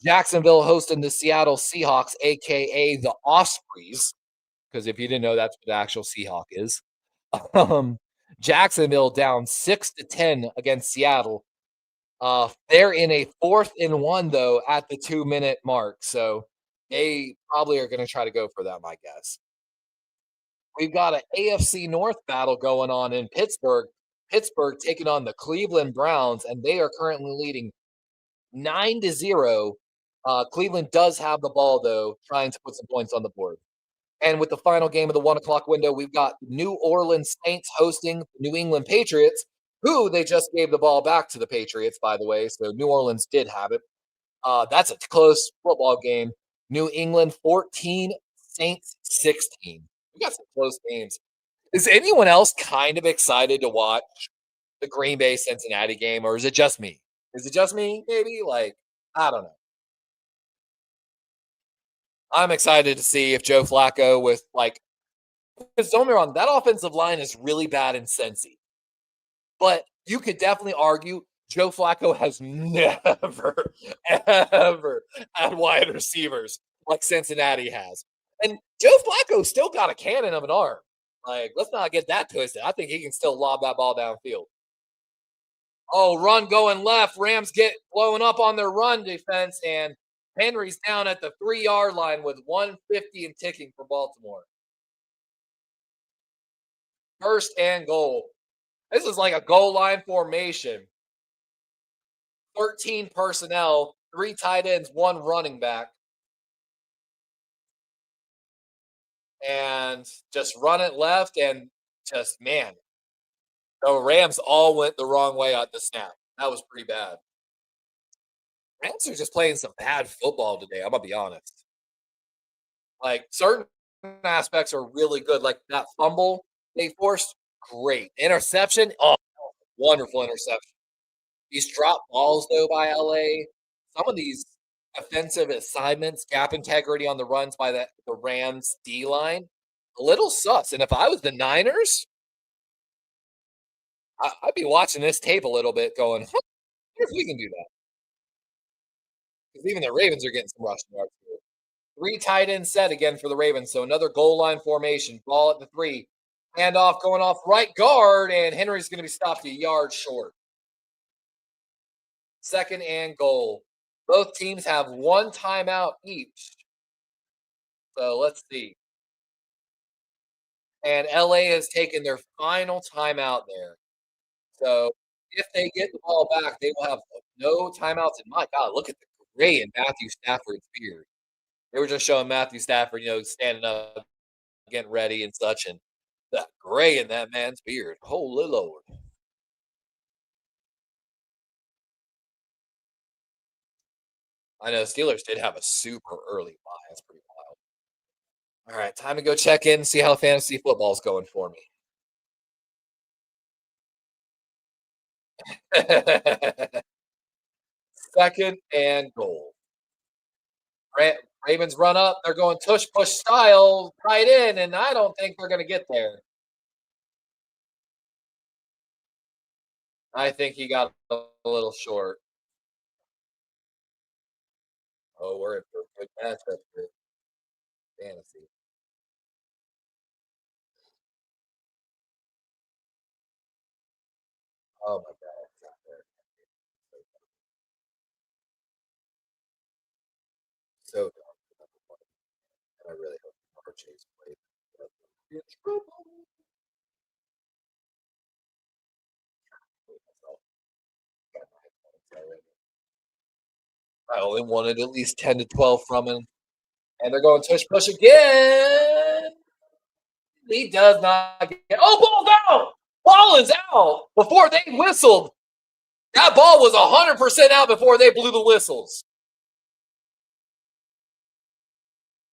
Jacksonville hosting the Seattle Seahawks, aka the Ospreys, because if you didn't know, that's what the actual Seahawk is. Um, Jacksonville down 6-10 against Seattle. They're in a 4th and 1 though at the 2-minute mark, so they probably are going to try to go for that. My guess. We've got an AFC North battle going on in Pittsburgh. Pittsburgh taking on the Cleveland Browns, and they are currently leading 9-0. Cleveland does have the ball though, trying to put some points on the board. And with the final game of the 1 o'clock window, we've got New Orleans Saints hosting the New England Patriots, who they just gave the ball back to the Patriots, by the way. So New Orleans did have it. That's a close football game. New England 14, Saints 16. We got some close games. Is anyone else kind of excited to watch the Green Bay Cincinnati game, or is it just me? Is it just me? Maybe like I don't know. I'm excited to see if Joe Flacco with like because don't get me wrong, that offensive line is really bad in Cincy. But you could definitely argue Joe Flacco has never, ever had wide receivers like Cincinnati has. And Joe Flacco still got a cannon of an arm. Like, let's not get that twisted. I think he can still lob that ball downfield. Oh, run going left. Rams get blowing up on their run defense, and Henry's down at the 3-yard line with 150 and ticking for Baltimore. First and goal. This is like a goal line formation. 13 personnel, 3 tight ends, 1 running back, and just run it left and just man, the Rams all went the wrong way at the snap. That was pretty bad. Rams are just playing some bad football today. I'm gonna be honest. Like certain aspects are really good. Like that fumble they forced, great interception. Oh, wonderful interception. These drop balls though by LA. Some of these offensive assignments, gap integrity on the runs by the Rams D line, a little sus. And if I was the Niners, I'd be watching this tape a little bit, going, huh, if we can do that. Because even the Ravens are getting some rushing yards too. 3 tight end set again for the Ravens. So another goal line formation, ball at the 3. Handoff going off right guard, and Henry's going to be stopped a yard short. Second and goal. Both teams have 1 timeout each. So let's see. And LA has taken their final timeout there. So if they get the ball back, they will have no timeouts. And my God, look at the gray in Matthew Stafford's beard. They were just showing Matthew Stafford, standing up, getting ready and such, and that gray in that man's beard. Holy Lord. I know Steelers did have a super early bye. That's pretty wild. All right, time to go check in and see how fantasy football's going for me. Second and goal. Ravens run up. They're going tush push style right in, and I don't think they're going to get there. I think he got a little short. Oh, we're in for a good matchup for fantasy. Oh my God, it's not there. So dumb. And I really hope Lamar Chase plays. In trouble. I only wanted at least 10 to 12 from him. And they're going tush push again. He does not get. Oh, ball's out. Ball is out before they whistled. That ball was 100% out before they blew the whistles.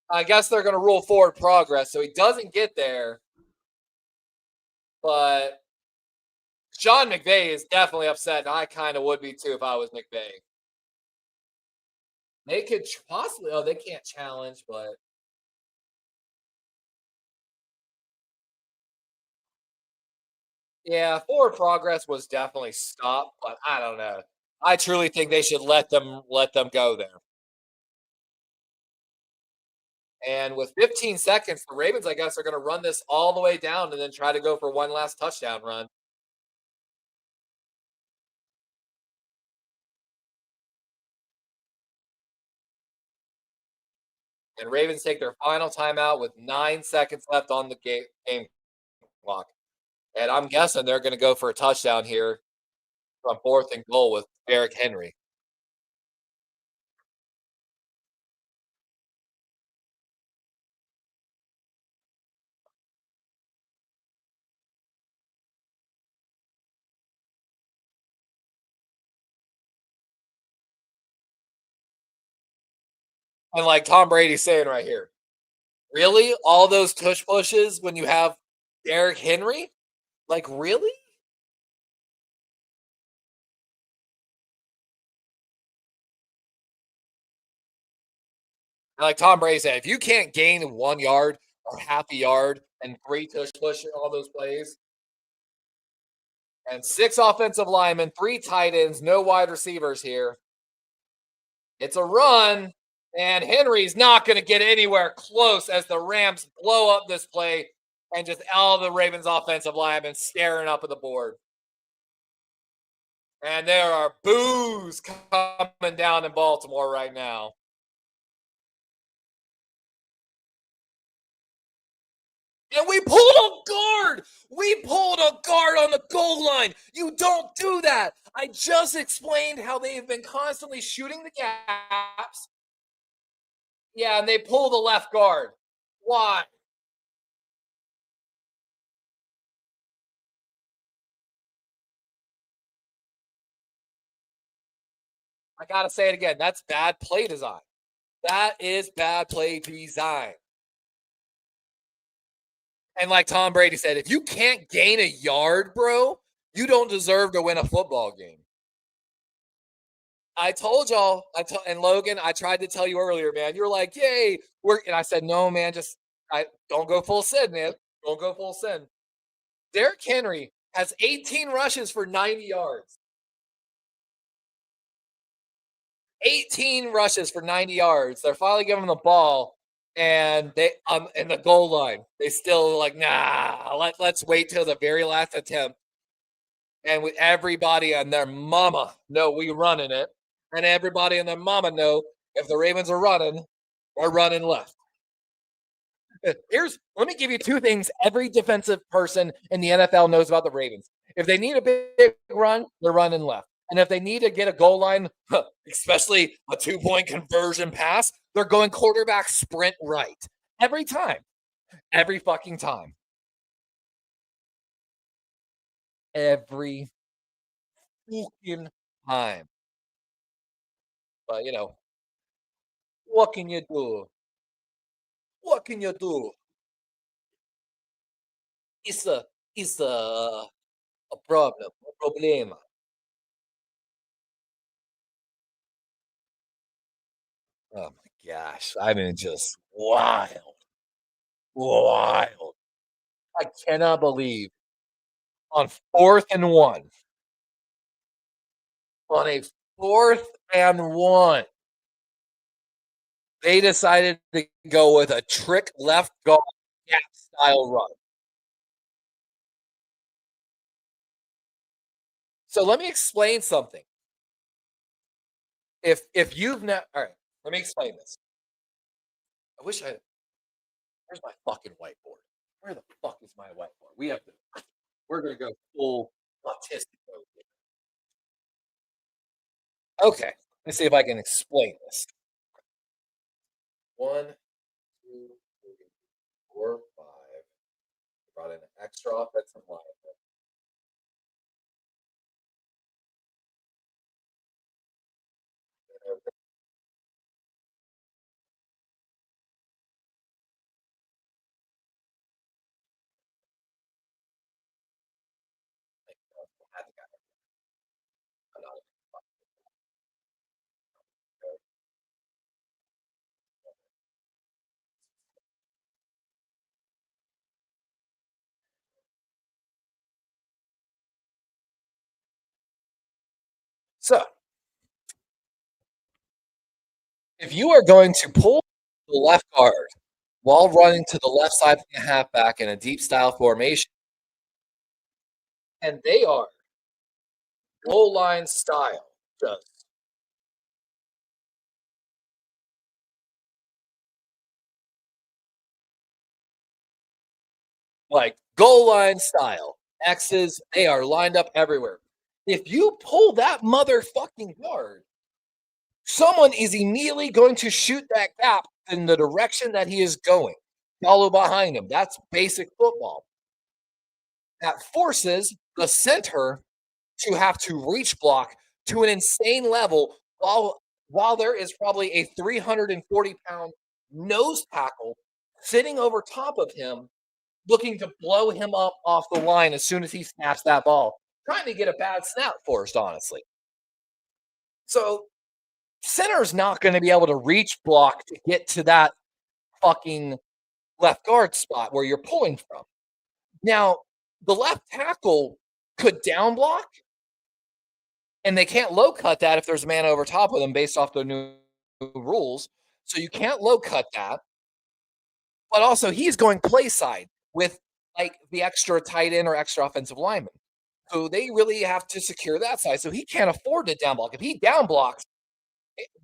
I guess they're going to rule forward progress, so he doesn't get there. But Sean McVay is definitely upset, and I kind of would be too if I was McVay. They could possibly. Oh, they can't challenge, but yeah, forward progress was definitely stopped. But I don't know. I truly think they should let them go there. And with 15 seconds, the Ravens, I guess, are going to run this all the way down and then try to go for one last touchdown run. And Ravens take their final timeout with 9 seconds left on the game clock. And I'm guessing they're going to go for a touchdown here on fourth and goal with Derrick Henry. And like Tom Brady's saying right here, really? All those tush pushes when you have Derrick Henry? Like, really? Like Tom Brady said, if you can't gain 1 yard or half a yard and 3 tush push all those plays, and 6 offensive linemen, 3 tight ends, no wide receivers here. It's a run, and Henry's not going to get anywhere close as the Rams blow up this play and just all the Ravens offensive linemen staring up at the board. And there are boos coming down in Baltimore right now. And we pulled a guard. We pulled a guard on the goal line. You don't do that. I just explained how they have been constantly shooting the gaps. Yeah, and they pull the left guard. Why? I got to say it again. That's bad play design. That is bad play design. And like Tom Brady said, if you can't gain a yard, bro, you don't deserve to win a football game. I told y'all, and Logan, I tried to tell you earlier, man. You're like, yay, and I said, no, man, I don't go full sin, man. Don't go full sin. Derrick Henry has 18 rushes for 90 yards. 18 rushes for 90 yards. They're finally giving him the ball, and they in the goal line. They still like, nah, let's wait till the very last attempt. And with everybody and their mama know we running it. And everybody and their mama know if the Ravens are running, we're running left. Let me give you 2 things every defensive person in the NFL knows about the Ravens. If they need a big run, they're running left. And if they need to get a goal line, especially a 2-point conversion pass, they're going quarterback sprint right. Every time. Every fucking time. Every fucking time. But, what can you do? What can you do? It's a it's a problem, a problema. Oh my gosh. I mean, just wild. Wild. I cannot believe on 4th and 1, on a 4th and 1, they decided to go with a trick left guard gap style run. So let me explain something. If you've not, all right, let me explain this. I wish I Where's my fucking whiteboard? Where the fuck is my whiteboard? We're gonna go full autistic mode here. Okay, let's see if I can explain this. 1, 2, 3, 4, 5. Brought in an extra offensive line. So if you are going to pull the left guard while running to the left side of the halfback in a deep style formation, and they are goal line style, just like goal line style. X's, they are lined up everywhere. If you pull that motherfucking guard, someone is immediately going to shoot that gap in the direction that he is going. Follow behind him. That's basic football. That forces the center to have to reach block to an insane level while there is probably a 340-pound nose tackle sitting over top of him looking to blow him up off the line as soon as he snaps that ball, trying to get a bad snap forced, honestly. So center's not going to be able to reach block to get to that fucking left guard spot where you're pulling from. Now, the left tackle could down block, and they can't low cut that if there's a man over top of them based off the new rules. So you can't low cut that. But also, he's going play side with like the extra tight end or extra offensive lineman. So they really have to secure that side. So he can't afford to down block. If he down blocks,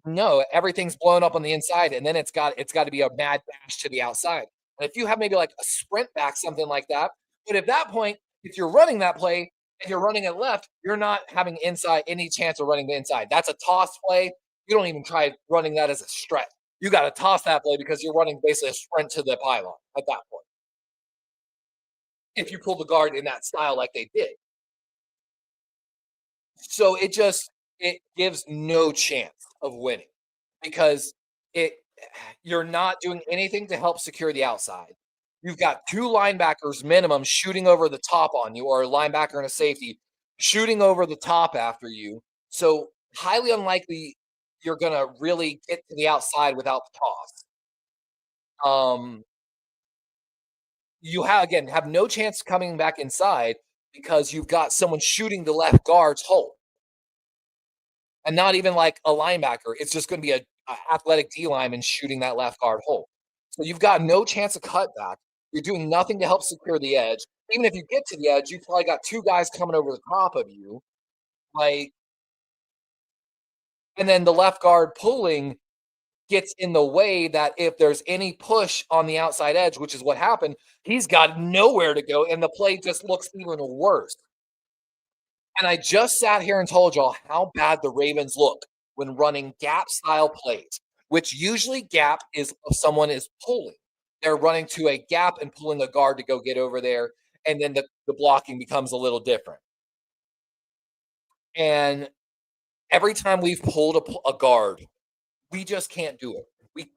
no, everything's blown up on the inside, and then it's got to be a mad dash to the outside. And if you have maybe like a sprint back, something like that, but at that point, if you're running that play and you're running it left, you're not having inside any chance of running the inside. That's a toss play. You don't even try running that as a stretch. You got to toss that play because you're running basically a sprint to the pylon at that point. If you pull the guard in that style like they did, so it gives no chance of winning because it you're not doing anything to help secure the outside. You've got two linebackers minimum shooting over the top on you, or a linebacker and a safety shooting over the top after you. So highly unlikely you're gonna really get to the outside without the toss. Um, you have no chance coming back inside because you've got someone shooting the left guard's hole. And not even like a linebacker. It's just gonna be a athletic D lineman shooting that left guard hole. So you've got no chance of cutback. You're doing nothing to help secure the edge. Even if you get to the edge, you've probably got two guys coming over the top of you. Like, and then the left guard pulling gets in the way that if there's any push on the outside edge, which is what happened, he's got nowhere to go, and the play just looks even worse. And I just sat here and told y'all how bad the Ravens look when running gap style plays, which usually gap is if someone is pulling. They're running to a gap and pulling a guard to go get over there. And then the blocking becomes a little different. And every time we've pulled a guard, we just can't do it. We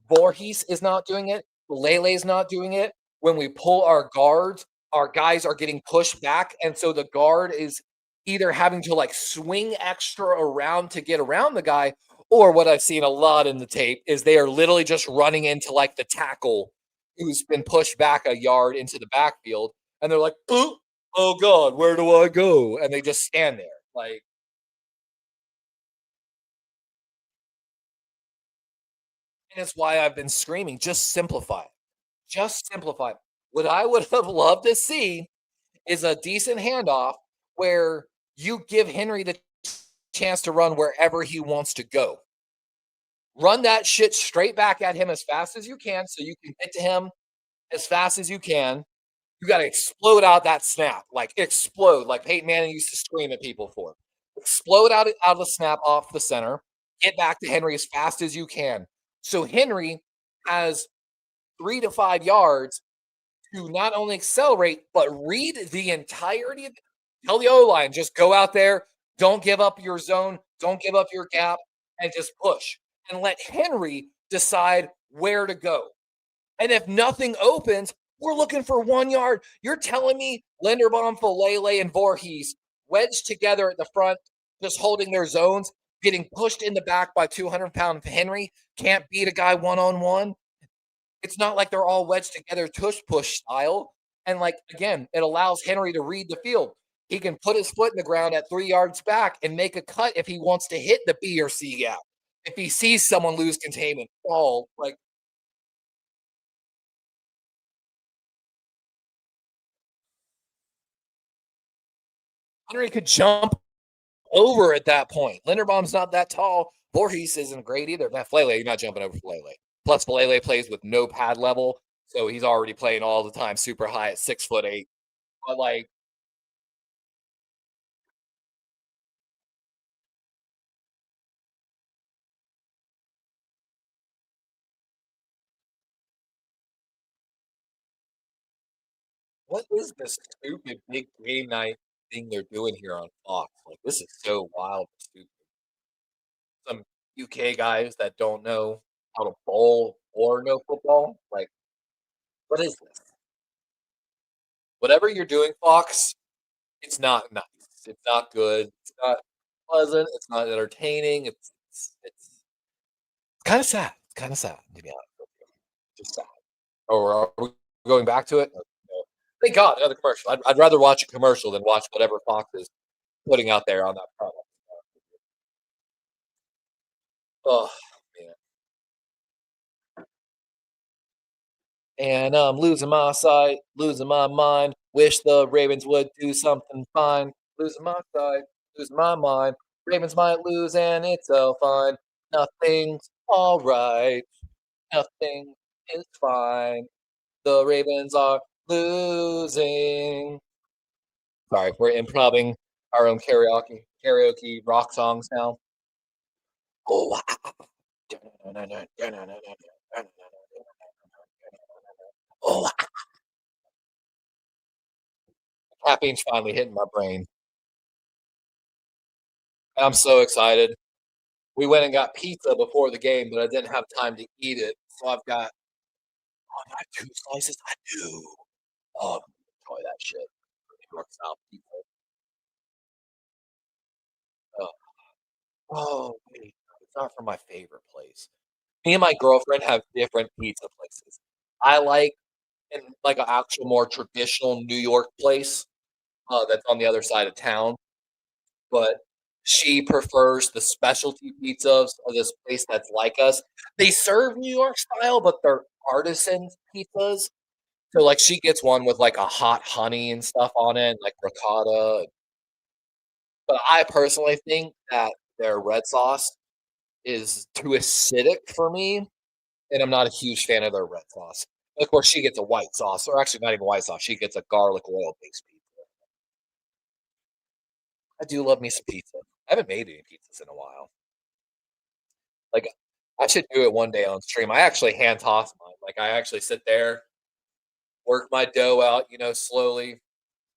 Voorhees is not doing it. Lele's not doing it. When we pull our guards, our guys are getting pushed back, and so the guard is either having to like swing extra around to get around the guy, or what I've seen a lot in the tape is they are literally just running into like the tackle who's been pushed back a yard into the backfield, and they're like, "Ooh, oh god, where do I go?" And they just stand there, like, and that's why I've been screaming, "Just simplify it. Just simplify it." What I would have loved to see is a decent handoff where you give Henry the chance to run wherever he wants to go. Run that shit straight back at him as fast as you can so you can get to him as fast as you can. You got to explode out that snap, like explode, like Peyton Manning used to scream at people for. Explode out of the snap off the center. Get back to Henry as fast as you can. So Henry has 3 to 5 yards to not only accelerate, but read the entirety of tell the O line, just go out there, don't give up your zone, don't give up your gap, and just push. And let Henry decide where to go. And if nothing opens, we're looking for 1 yard. You're telling me Linderbaum, Falele, and Voorhees wedged together at the front, just holding their zones, getting pushed in the back by 200-pound Henry, can't beat a guy one-on-one? It's not like they're all wedged together tush push style. And like again, it allows Henry to read the field. He can put his foot in the ground at 3 yards back and make a cut if he wants to hit the B or C gap. If he sees someone lose containment, fall like Henry could jump over at that point. Linderbaum's not that tall. Voorhees isn't great either. That Falele, you're not jumping over Falele. Plus, Falele plays with no pad level, so he's already playing all the time super high at 6'8". But like what is this stupid big game night thing they're doing here on Fox? Like, this is so wild and stupid. Some UK guys that don't know how to bowl or know football. Like, what is this? Whatever you're doing, Fox, it's not nice. It's not good. It's not pleasant. It's not entertaining. It's kinda sad. It's kinda sad, to be honest with you. Just sad. Or are we going back to it? No. Thank God, another commercial. I'd rather watch a commercial than watch whatever Fox is putting out there on that product. Oh, man. And I'm losing my sight, losing my mind. Wish the Ravens would do something fine. Losing my sight, losing my mind. Ravens might lose, and it's all fine. Nothing's all right. Nothing is fine. The Ravens are losing. Sorry, we're improvising our own karaoke rock songs now. Oh, oh, caffeine's finally hitting my brain. I'm so excited. We went and got pizza before the game, but I didn't have time to eat it. So I've got, oh, I have 2 slices? I do. Oh, enjoy that shit. New York style pizza. Oh, oh, wait, it's not from my favorite place. Me and my girlfriend have different pizza places. I like in like an actual more traditional New York place, that's on the other side of town, but she prefers the specialty pizzas of this place that's like us. They serve New York style, but they're artisan pizzas. So, like, she gets one with, like, a hot honey and stuff on it, like ricotta, but I personally think that their red sauce is too acidic for me, and I'm not a huge fan of their red sauce. Of course, she gets a white sauce, or actually not even white sauce, she gets a garlic oil-based pizza. I do love me some pizza. I haven't made any pizzas in a while. Like, I should do it one day on stream. I actually hand toss mine. Like, I actually sit there, work my dough out, slowly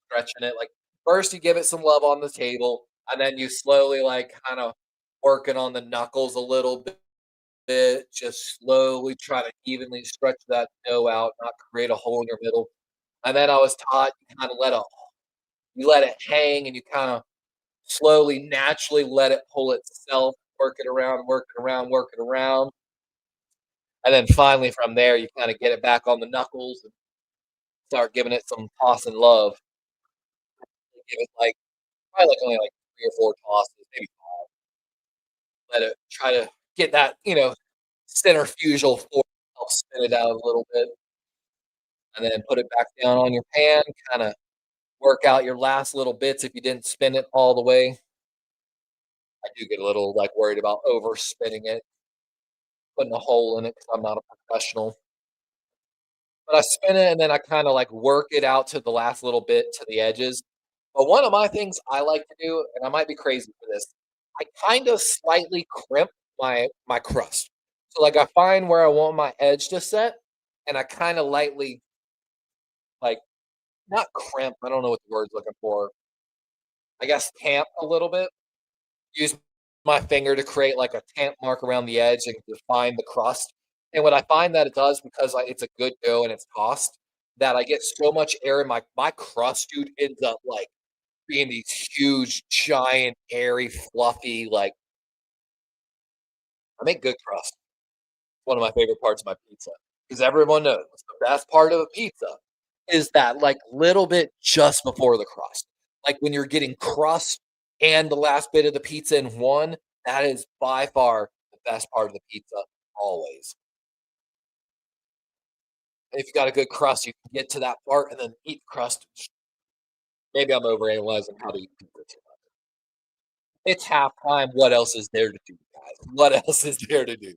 stretching it. Like, first you give it some love on the table, and then you slowly, like, kinda working on the knuckles a little bit, just slowly try to evenly stretch that dough out, not create a hole in your middle. And then I was taught you let it hang and you kinda slowly, naturally let it pull itself, work it around, work it around, work it around. And then finally from there, you kinda get it back on the knuckles and start giving it some toss and love. Give it, like, probably, like, only, like, 3 or 4 tosses, maybe 5. Let it try to get that, centrifugal force, help spin it out a little bit, and then put it back down on your pan, kinda work out your last little bits if you didn't spin it all the way. I do get a little, like, worried about overspinning it, putting a hole in it because 'cause I'm not a professional. But I spin it and then I kinda, like, work it out to the last little bit to the edges. But one of my things I like to do, and I might be crazy for this, I kind of slightly crimp my crust. So, like, I find where I want my edge to set, and I kinda lightly, like, not crimp, I don't know what the word's looking for, I guess tamp a little bit. Use my finger to create, like, a tamp mark around the edge and define the crust. And what I find that it does because, it's a good dough and it's tossed, that I get so much air in my crust, dude, ends up, like, being these huge, giant, airy, fluffy, like I make good crust. One of my favorite parts of my pizza, because everyone knows the best part of a pizza is that, like, little bit just before the crust. Like, when you're getting crust and the last bit of the pizza in one, that is by far the best part of the pizza always. If you got a good crust, you can get to that part and then eat crust. Maybe I'm overanalyzing how to eat pizza too much. It's halftime. What else is there to do, guys? What else is there to do?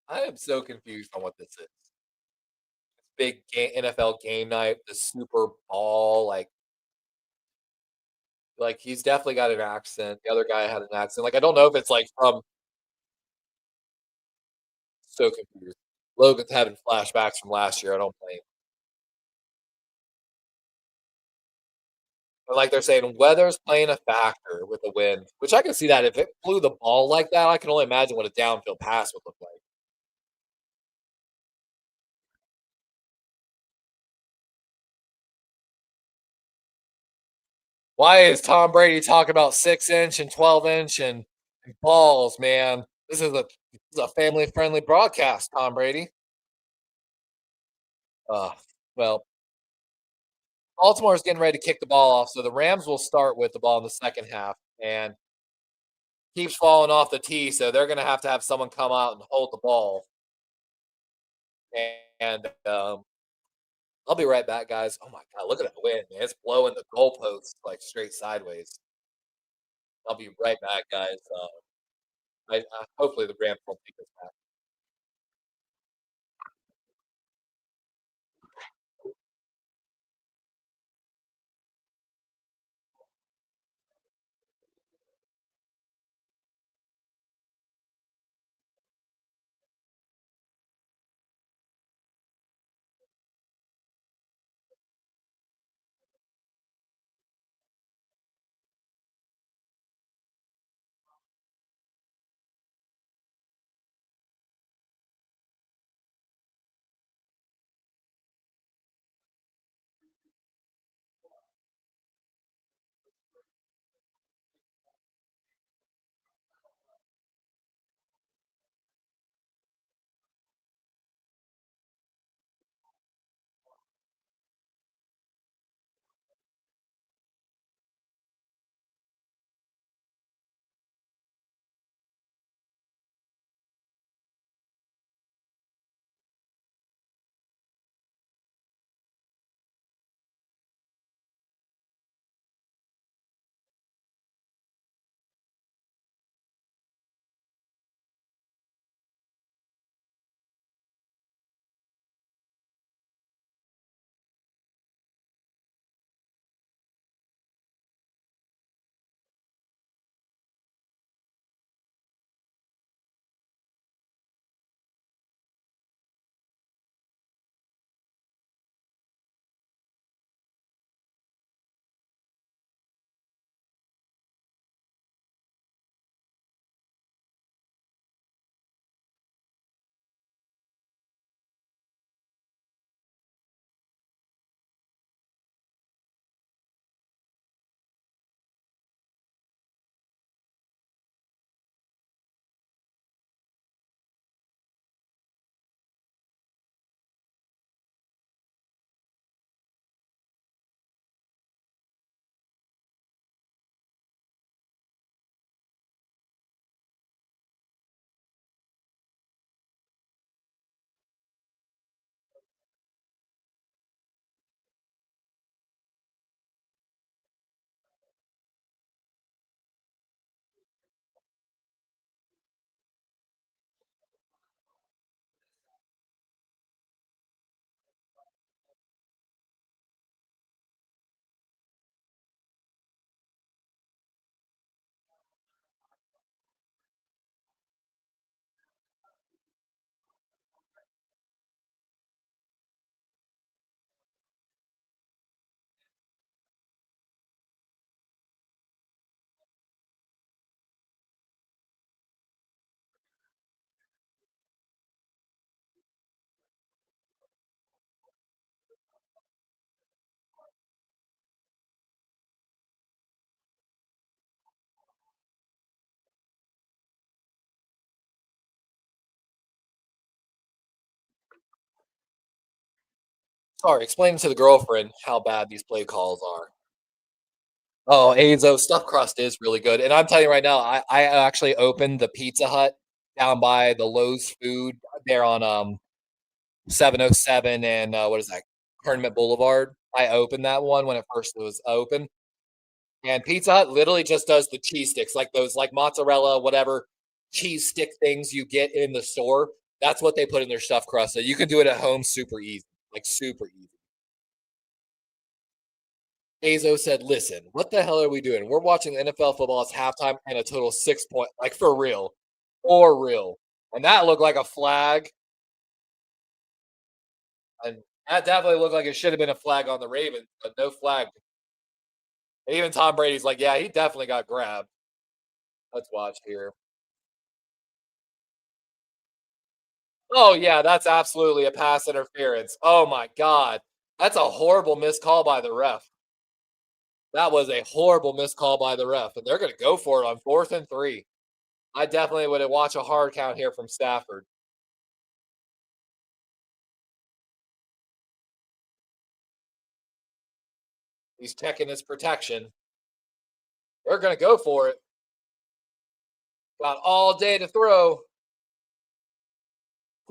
I am so confused on what this is. Big NFL game night, the Super Bowl, like he's definitely got an accent. The other guy had an accent. Like I don't know if it's like from so confused. Logan's having flashbacks from last year. I don't blame. And like they're saying, weather's playing a factor with the wind, which I can see that. If it blew the ball like that, I can only imagine what a downfield pass would look like. Why is Tom Brady talking about 6 inch and 12 inch and balls, man? This is a family friendly broadcast, Tom Brady. Uh, well, Baltimore's getting ready to kick the ball off, so the Rams will start with the ball in the second half and keeps falling off the tee, so they're going to have someone come out and hold the ball. And I'll be right back, guys. Oh my god, look at the wind, man! It's blowing the goalposts like straight sideways. I'll be right back, guys. Hopefully the Rams won't take this back. Sorry, explain to the girlfriend how bad these play calls are. Oh, Azo stuffed crust is really good, and I'm telling you right now, I actually opened the Pizza Hut down by the Lowe's food there on 707 and what is that? Tournament Boulevard. I opened that one when it first was open, and Pizza Hut literally just does the cheese sticks, like those like mozzarella, whatever cheese stick things you get in the store. That's what they put in their stuffed crust. So you can do it at home super easy, like super easy. Azo said, "Listen, what the hell are we doing? We're watching NFL football. It's halftime and a total 6 point, like for real." And that looked like a flag, and that definitely looked like it should have been a flag on the Ravens, but no flag. And even Tom Brady's like, yeah, he definitely got grabbed. Let's watch here. Oh, yeah, that's absolutely a pass interference. Oh my god. That's a horrible missed call by the ref. That was a horrible missed call by the ref, and they're gonna go for it on 4th and 3. I definitely would watch a hard count here from Stafford. He's checking his protection. They're gonna go for it. Got all day to throw.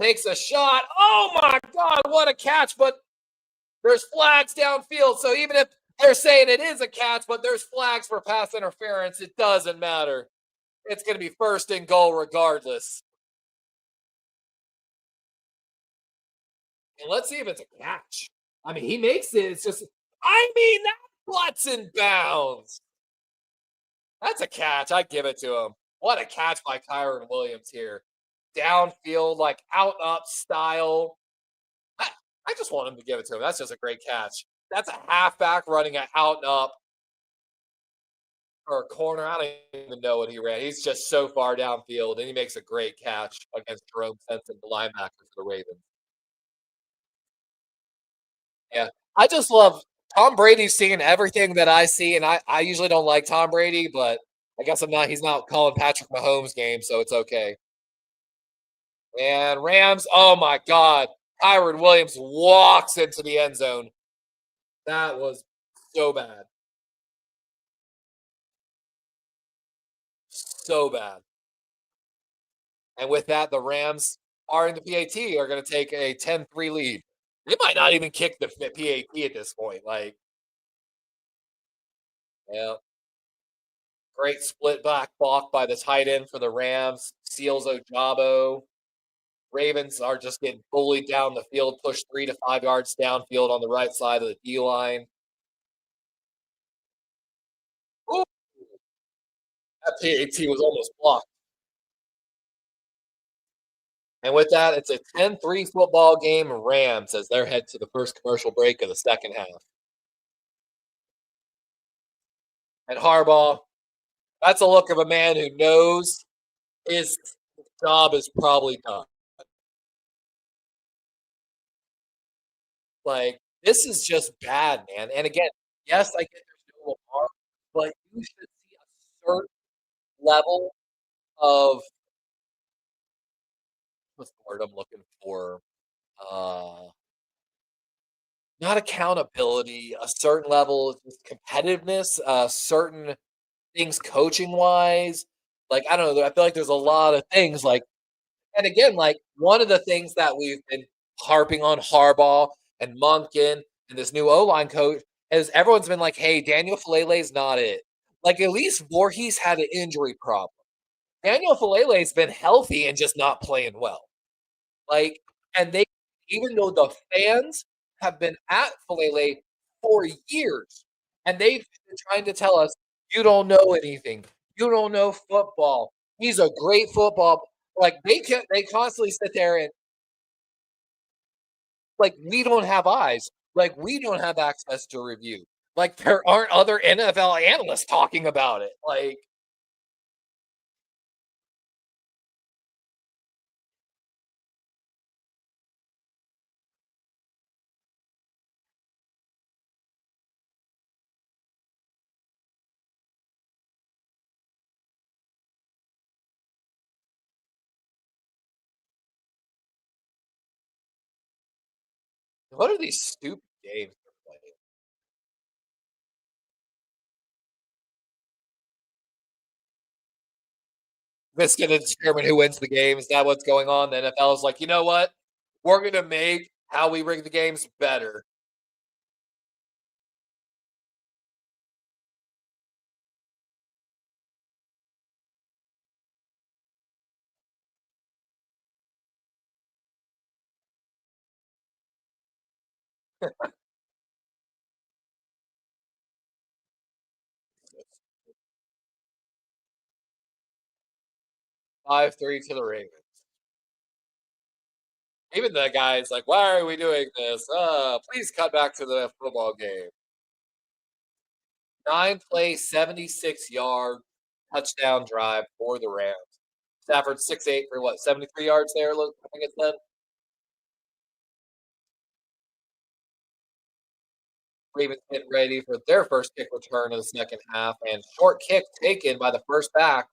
Takes a shot. Oh my god, what a catch! But there's flags downfield, so even if they're saying it is a catch, but there's flags for pass interference, it doesn't matter. It's going to be 1st and goal regardless. And let's see if it's a catch. I mean, he makes it. It's just, I mean, that butts in bounds. That's a catch. I give it to him. What a catch by Kyron Williams here. Downfield, like out up style. I, I just want him to give it to him. That's just a great catch. That's a halfback running an out and up or a corner. I don't even know what he ran. He's just so far downfield, and he makes a great catch against Jerome Sensen, the linebacker for the Ravens. Yeah, I just love Tom Brady's seeing everything that I see, and I usually don't like Tom Brady, but I guess I'm not. He's not calling Patrick Mahomes games, so it's okay. And Rams, oh my God, Kyron Williams walks into the end zone. That was so bad, so bad. And with that, the Rams are in the PAT are going to take a 10-3 lead. They might not even kick the PAT at this point. Like, yeah, great split back block by the tight end for the Rams. Seals Ojabo. Ravens are just getting bullied down the field, pushed 3 to 5 yards downfield on the right side of the D line. Ooh, that PAT was almost blocked. And with that, it's a 10-3 football game. Rams as they head to the first commercial break of the second half. And Harbaugh, that's a look of a man who knows his job is probably done. Like, this is just bad, man. And again, yes, I get there's no Lamar, but you should see a certain level of what's the word I'm looking for? Uh, not accountability, a certain level of just competitiveness, certain things coaching wise. Like, I don't know. I feel like there's a lot of things like, and again, like one of the things that we've been harping on Harbaugh and Monken and this new O line coach is everyone's been like, hey, Daniel Falele's not it. Like, at least Voorhees had an injury problem. Daniel Falele's been healthy and just not playing well. Like, and they, even though the fans have been at Falele for years, and they've been trying to tell us, you don't know anything. You don't know football. He's a great football. Like they constantly sit there and like we don't have eyes. Like we don't have access to review. Like there aren't other NFL analysts talking about it. Like what are these stupid games they're playing? This going to determine who wins the game. Is that what's going on? The NFL is like, you know what? We're going to make how we rig the games better. 5-3 to the Ravens. Even the guy's like, why are we doing this? Please cut back to the football game. 9-play, 76-yard touchdown drive for the Rams. Stafford 6'8" for what, 73 yards there? Look, I think it said. Ravens getting ready for their first kick return of the second half, and short kick taken by the first back.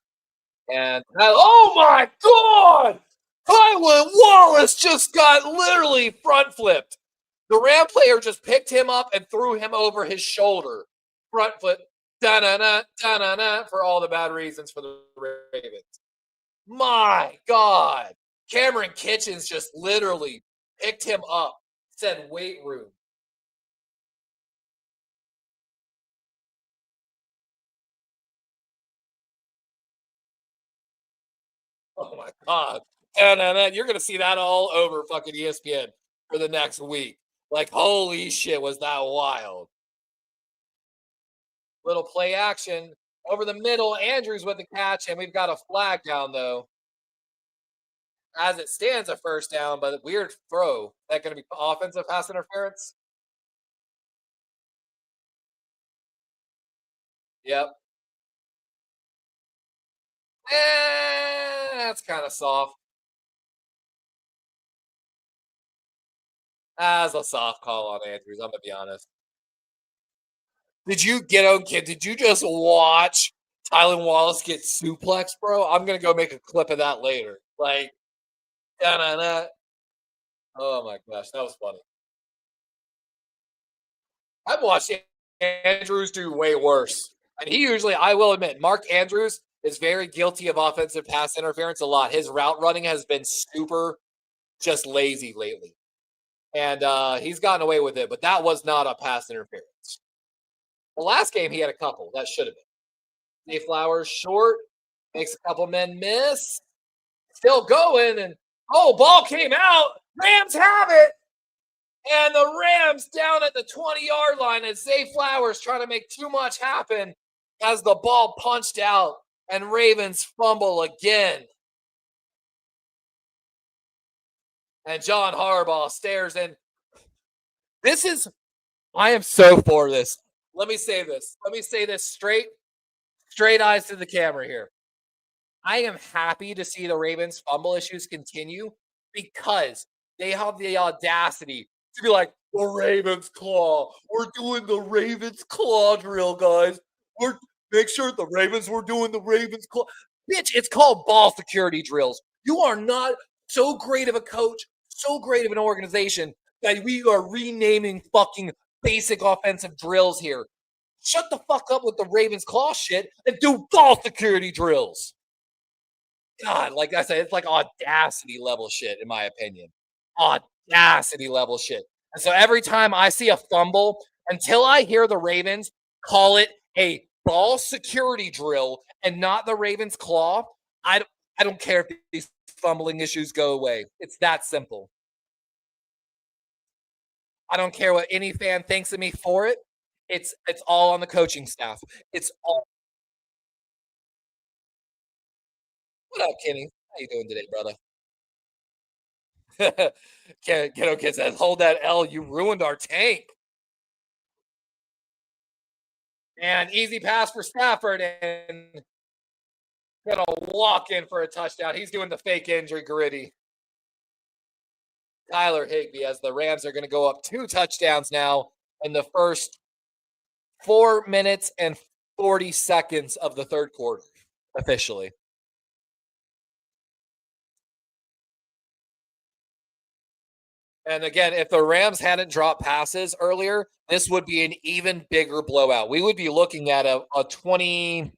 And oh my God! Tylan Wallace just got literally front flipped. The Ram player just picked him up and threw him over his shoulder. Front flip, da-na-na, da-na-na, for all the bad reasons for the Ravens. My God. Cameron Kitchens just literally picked him up, said weight room. Oh my God. And you're going to see that all over fucking ESPN for the next week. Like, holy shit, was that wild. Little play action over the middle. Andrews with the catch, and we've got a flag down, though. As it stands, a first down, but a weird throw. That going to be offensive pass interference? Yep. That's kind of soft. That's a soft call on Andrews. I'm gonna be honest. Did you get on kid? Did you just watch Tylan Wallace get suplexed, bro? I'm gonna go make a clip of that later. Like, da-na-na. Oh my gosh, that was funny. I've watched Andrews do way worse, and he usually, I will admit, Mark Andrews is very guilty of offensive pass interference a lot. His route running has been super just lazy lately, and he's gotten away with it. But that was not a pass interference. The last game he had a couple that should have been. Zay Flowers short, makes a couple men miss, still going, and oh, ball came out. Rams have it. And the Rams down at the 20-yard line as Zay Flowers trying to make too much happen as the ball punched out and Ravens fumble again. And John Harbaugh stares in. I am so for this. Let me say this. Let me say this straight eyes to the camera here. I am happy to see the Ravens fumble issues continue because they have the audacity to be like, the Ravens claw. We're doing the Ravens claw drill, guys. We're make sure the Ravens were doing the Ravens claw. Bitch, it's called ball security drills. You are not so great of a coach, so great of an organization that we are renaming fucking basic offensive drills here. Shut the fuck up with the Ravens claw shit and do ball security drills. God, like I said, it's like audacity level shit, in my opinion. Audacity level shit. And so every time I see a fumble, until I hear the Ravens call it a ball security drill and not the Ravens claw, I don't care if these fumbling issues go away. It's that simple. I don't care what any fan thinks of me for it. It's all on the coaching staff. It's all. What up, Kenny? How you doing today, brother? Ghetto Kid says, "Hold that L. You ruined our tank." And easy pass for Stafford, and gonna walk in for a touchdown. He's doing the fake injury gritty. Tyler Higbee, as the Rams are going to go up 2 touchdowns now in the first 4 minutes and 40 seconds of the third quarter, officially. And again, if the Rams hadn't dropped passes earlier, this would be an even bigger blowout. We would be looking at a 24-point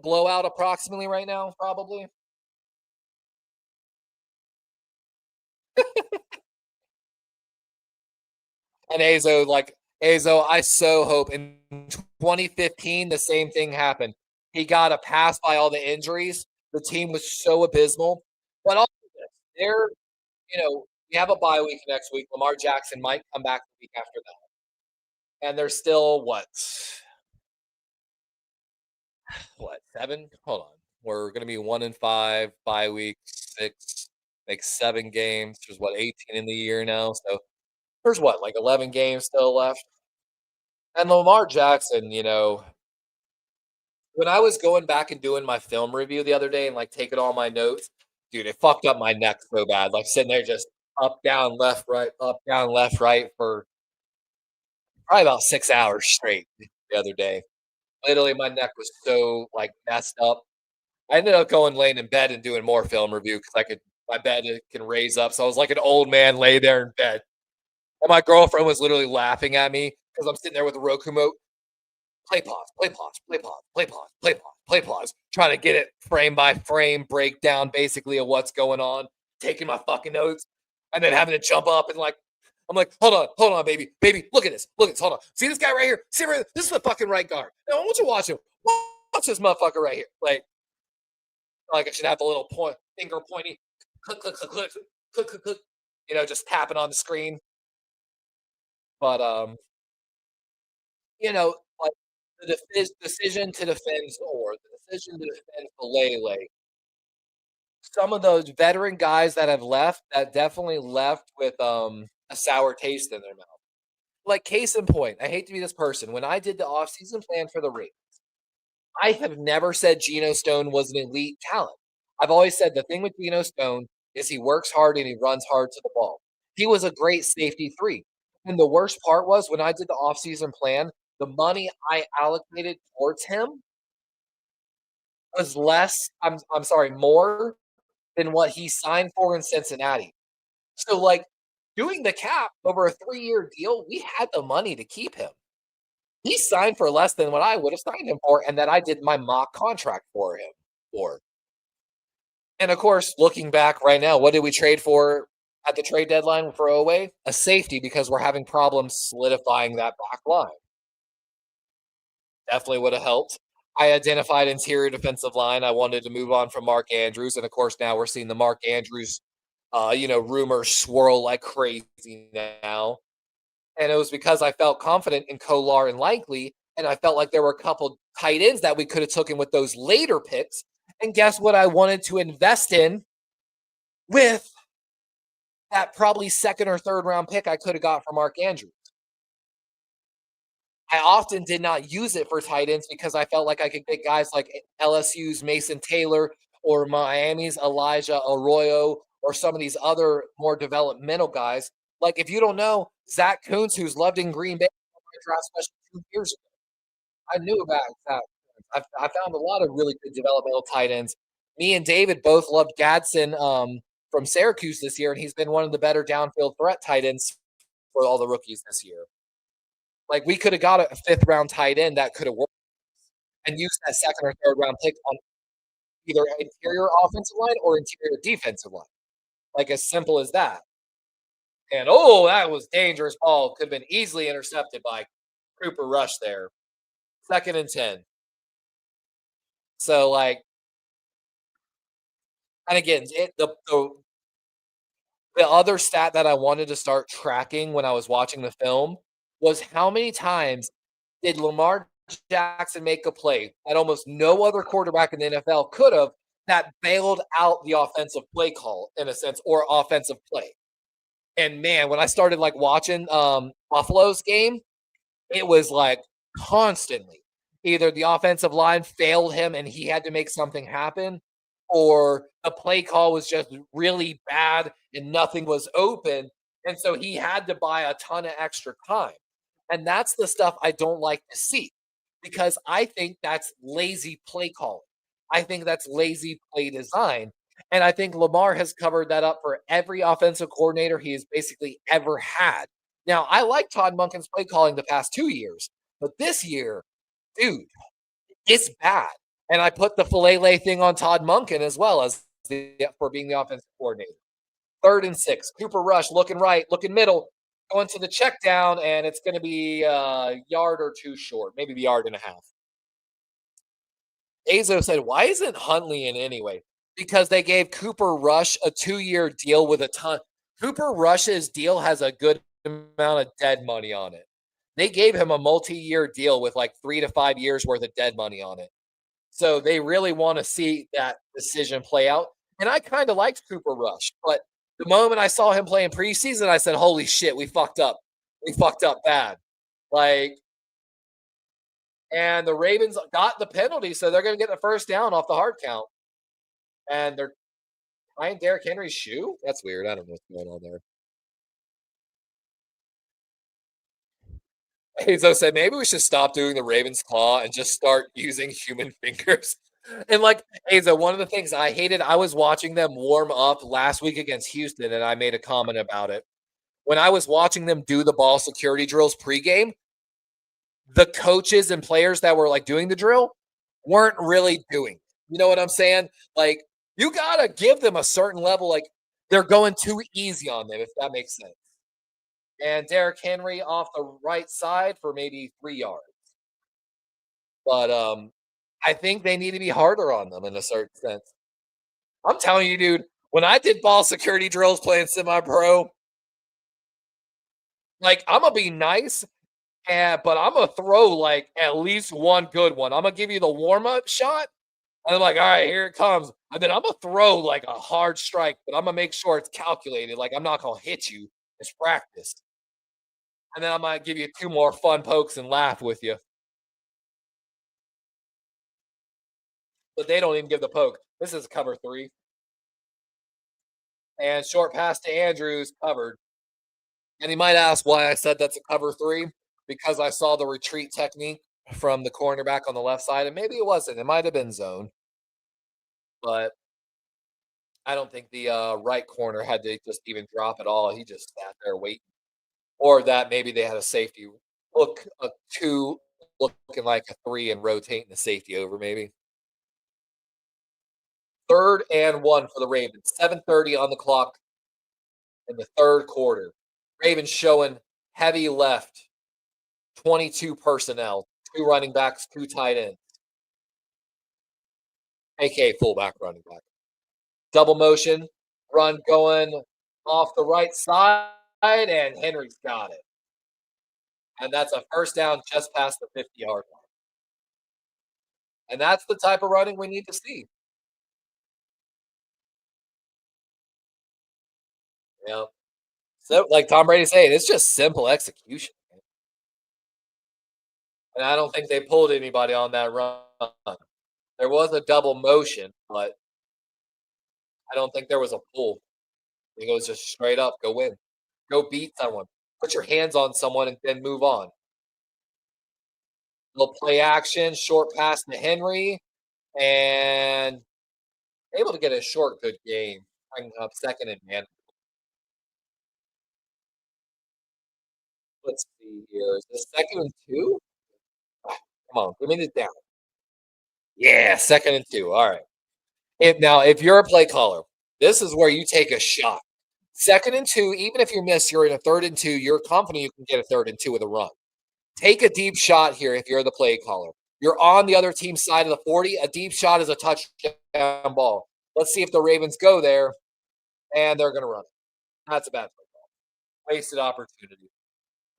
blowout approximately right now, probably. And Azo, I so hope in 2015 the same thing happened. He got a pass by all the injuries. The team was so abysmal. But also they're, we have a bye week next week. Lamar Jackson might come back the week after that. And they're still what, 7? Hold on. We're gonna be 1-5, bye week 6, make 7 games. There's 18 in the year now. So there's like 11 games still left. And Lamar Jackson, when I was going back and doing my film review the other day and like taking all my notes, dude, it fucked up my neck so bad. Like sitting there just up, down, left, right for probably about 6 hours straight the other day. Literally, my neck was so like messed up. I ended up going laying in bed and doing more film review because my bed can raise up. So I was like an old man lay there in bed. And my girlfriend was literally laughing at me because I'm sitting there with the Roku remote. Play pause, play pause, play pause, play pause, play pause, play pause, trying to get it frame by frame breakdown basically of what's going on, taking my fucking notes, and then having to jump up and like, I'm like, hold on, baby, baby, look at this, hold on, see this guy right here, see right, this is the fucking right guard. Now I want you to watch him, watch this motherfucker right here, like I should have the little finger pointy, click, click, click, click, click, click, click, just tapping on the screen, but like the decision to defend Zor, the decision to defend Falele, some of those veteran guys that have left that definitely left with a sour taste in their mouth. Like case in point, I hate to be this person. When I did the offseason plan for the Ravens, I have never said Geno Stone was an elite talent. I've always said the thing with Geno Stone is he works hard and he runs hard to the ball. He was a great safety three. And the worst part was when I did the offseason plan, the money I allocated towards him was I'm sorry, more than what he signed for in Cincinnati. So, like, doing the cap over a 3-year deal, we had the money to keep him. He signed for less than what I would have signed him for, and that I did my mock contract for him for. And of course, looking back right now, what did we trade for at the trade deadline for Oway? A safety because we're having problems solidifying that back line. Definitely would have helped. I identified interior defensive line. I wanted to move on from Mark Andrews, and of course, now we're seeing the Mark Andrews, rumors swirl like crazy now. And it was because I felt confident in Kolar and Likely, and I felt like there were a couple tight ends that we could have taken with those later picks. And guess what? I wanted to invest in with that probably second or third round pick I could have got from Mark Andrews. I often did not use it for tight ends because I felt like I could get guys like LSU's Mason Taylor or Miami's Elijah Arroyo or some of these other more developmental guys. Like, if you don't know, Zach Kuntz, who's loved in Green Bay, draft special 2 years ago. I knew about Zach. I found a lot of really good developmental tight ends. Me and David both loved Gadsden from Syracuse this year, and he's been one of the better downfield threat tight ends for all the rookies this year. Like, we could have got a fifth round tight end that could have worked and used that second or third round pick on either interior offensive line or interior defensive line. Like, as simple as that. And oh, that was dangerous ball. Could have been easily intercepted by Cooper Rush there. 2nd and 10. So, like, and again, the other stat that I wanted to start tracking when I was watching the film was how many times did Lamar Jackson make a play that almost no other quarterback in the NFL could have that bailed out the offensive play call in a sense or offensive play. And man, when I started like watching Buffalo's game, it was like constantly either the offensive line failed him and he had to make something happen, or the play call was just really bad and nothing was open. And so he had to buy a ton of extra time. And that's the stuff I don't like to see because I think that's lazy play calling. I think that's lazy play design. And I think Lamar has covered that up for every offensive coordinator he has basically ever had. Now, I like Todd Monken's play calling the past 2 years, but this year, dude, it's bad. And I put the Falele thing on Todd Monken as well as for being the offensive coordinator. 3rd and 6. Cooper Rush looking right, looking middle, going to the check down, and it's going to be a yard or two short, maybe a yard and a half. Azo said, why isn't Huntley in anyway? Because they gave Cooper Rush a 2-year deal with a ton. Cooper Rush's deal has a good amount of dead money on it. They gave him a multi-year deal with like 3 to 5 years worth of dead money on it. So they really want to see that decision play out. And I kind of liked Cooper Rush, but the moment I saw him play in preseason, I said, holy shit, we fucked up. We fucked up bad. Like, And the Ravens got the penalty, so they're going to get the first down off the hard count. And they're tying Derrick Henry's shoe. That's weird. I don't know what's going on there. Hazo said maybe we should stop doing the Ravens claw and just start using human fingers. And like Hazo, one of the things I hated, I was watching them warm up last week against Houston, and I made a comment about it. When I was watching them do the ball security drills pregame, the coaches and players that were like doing the drill weren't really doing. You know what I'm saying? Like you gotta give them a certain level. Like they're going too easy on them, if that makes sense. And Derrick Henry off the right side for maybe 3 yards. But I think they need to be harder on them in a certain sense. I'm telling you, dude, when I did ball security drills playing semi-pro, like I'm gonna be nice, but I'm gonna throw like at least one good one. I'm gonna give you the warm-up shot, and I'm like, all right, here it comes. And then I'm gonna throw like a hard strike, but I'm gonna make sure it's calculated. Like I'm not gonna hit you. It's practice. And then I might give you two more fun pokes and laugh with you. But they don't even give the poke. This is cover three. And short pass to Andrews covered. And he might ask why I said that's a cover three, because I saw the retreat technique from the cornerback on the left side, and maybe it wasn't. It might have been zone, but I don't think the right corner had to just even drop at all. He just sat there waiting, or that maybe they had a safety look a two looking like a three and rotating the safety over maybe. 3rd and 1 for the Ravens. 7:30 on the clock in the third quarter. Ravens showing heavy left, 22 personnel, two running backs, two tight ends, aka fullback running back. Double motion, run going off the right side, and Henry's got it. And that's a first down just past the 50-yard line. And that's the type of running we need to see. Yeah. So, like Tom Brady saying, it's just simple execution. And I don't think they pulled anybody on that run. There was a double motion, but I don't think there was a pull. I think it was just straight up, go win. Go beat someone. Put your hands on someone and then move on. Little play action, short pass to Henry, and able to get a short, good game. Bring up second and man. Let's see here. Is this 2nd and 2? Come on, give me this down. Yeah, 2nd and 2. All right. If you're a play caller, this is where you take a shot. 2nd and 2, even if you miss, you're in a 3rd and 2. You're confident you can get a 3rd and 2 with a run. Take a deep shot here if you're the play caller. You're on the other team's side of the 40. A deep shot is a touchdown ball. Let's see if the Ravens go there, and they're going to run it. That's a bad play call. Wasted opportunity.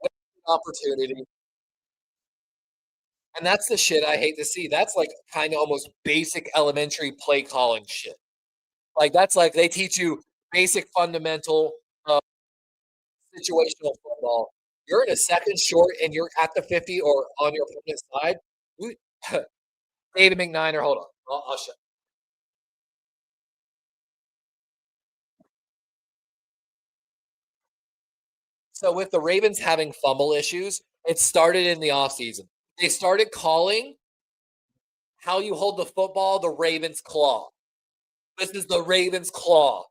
Wasted opportunity. And that's the shit I hate to see. That's like kind of almost basic elementary play calling shit. Like that's like they teach you basic fundamental situational football. You're in a second short and you're at the 50 or on your opponent's side. You, David McNiner, hold on. I'll show. So with the Ravens having fumble issues, it started in the offseason. They started calling how you hold the football the Ravens claw. This is the Ravens claw.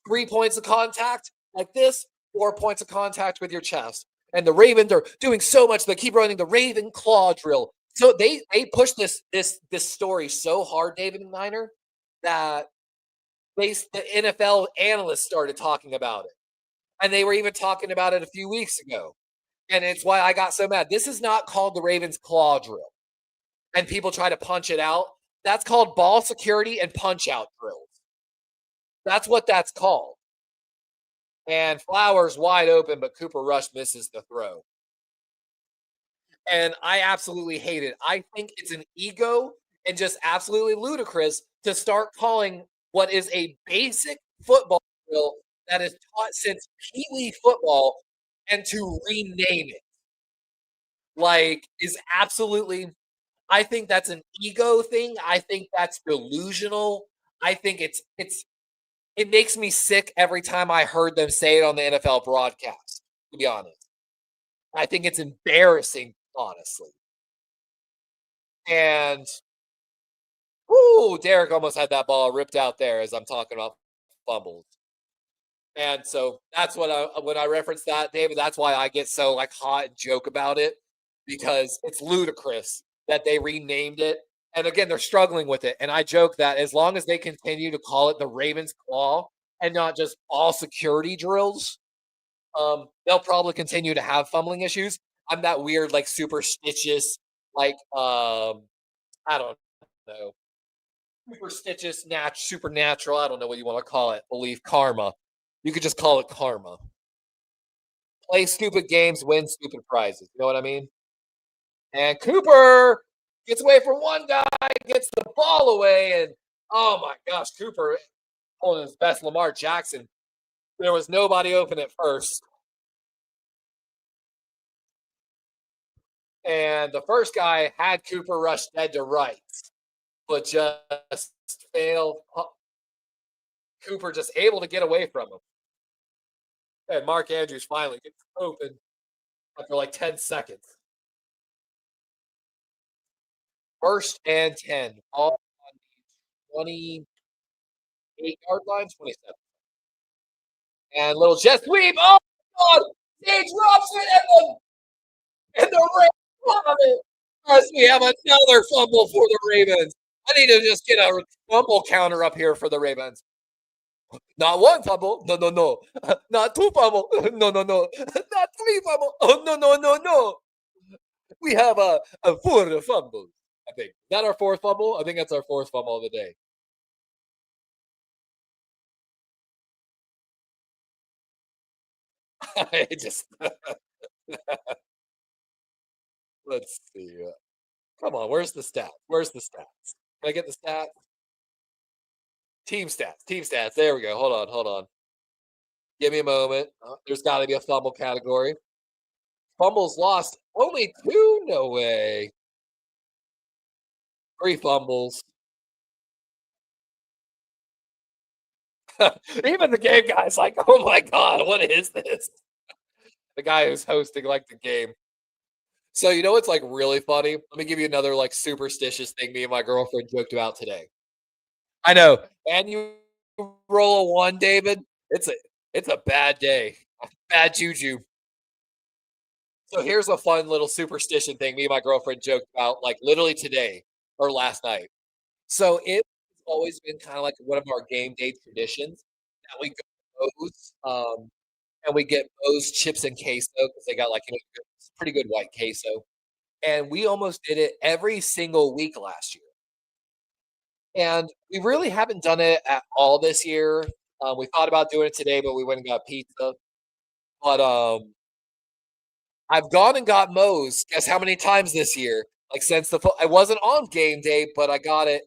3 points of contact like this, 4 points of contact with your chest. And the Ravens are doing so much. They keep running the Raven claw drill. So they push this story so hard, David Niner, that the NFL analysts started talking about it. And they were even talking about it a few weeks ago. And it's why I got so mad. This is not called the Ravens claw drill. And people try to punch it out. That's called ball security and punch out drills. That's what that's called. And Flowers wide open, but Cooper Rush misses the throw. And I absolutely hate it. I think it's an ego and just absolutely ludicrous to start calling what is a basic football drill that is taught since Pee Wee football and to rename it. Like, is absolutely I think that's an ego thing. I think that's delusional. I think it makes me sick every time I heard them say it on the NFL broadcast, to be honest. I think it's embarrassing, honestly. And ooh, Derek almost had that ball ripped out there as I'm talking about fumbles. And so that's what when I reference that, David, that's why I get so like hot and joke about it because it's ludicrous that they renamed it. And again, they're struggling with it. And I joke that as long as they continue to call it the Ravens Claw and not just all security drills, they'll probably continue to have fumbling issues. I'm that weird, like superstitious, like I don't know, superstitious, supernatural. I don't know what you want to call it. Belief, karma. You could just call it karma. Play stupid games, win stupid prizes. You know what I mean? And Cooper gets away from one guy, gets the ball away, and oh my gosh, Cooper pulling his best Lamar Jackson. There was nobody open at first. And the first guy had Cooper rush dead to rights, but just failed. Cooper just able to get away from him. And Mark Andrews finally gets open after like 10 seconds. First and 10. All on the 28-yard line, 27. And little jet sweep. Oh, God. He drops it and the Ravens love it. As we have another fumble for the Ravens. I need to just get a fumble counter up here for the Ravens. Not one fumble. No, no, no. Not two fumble. No, no, no. Not three fumble. Oh, no, no, no, no. We have a four fumble. I think. Is that our fourth fumble? I think that's our fourth fumble of the day. I just let's see. Come on, where's the stats? Where's the stats? Can I get the stats? Team stats. Team stats. There we go. Hold on. Hold on. Give me a moment. There's got to be a fumble category. Fumbles lost. Only two? No way. Three fumbles. Even the game guy's like, oh my God, what is this? The guy who's hosting like the game. So you know what's like really funny? Let me give you another like superstitious thing me and my girlfriend joked about today. I know. And you roll a one, David. It's a bad day. Bad juju. So here's a fun little superstition thing me and my girlfriend joked about like literally today or last night. So it's always been kind of like one of our game day traditions that we go to Moe's, and we get Moe's chips and queso because they got like pretty good white queso. And we almost did it every single week last year. And we really haven't done it at all this year. We thought about doing it today, but we went and got pizza. But I've gone and got Moe's. Guess how many times this year? Like since I wasn't on game day, but I got it.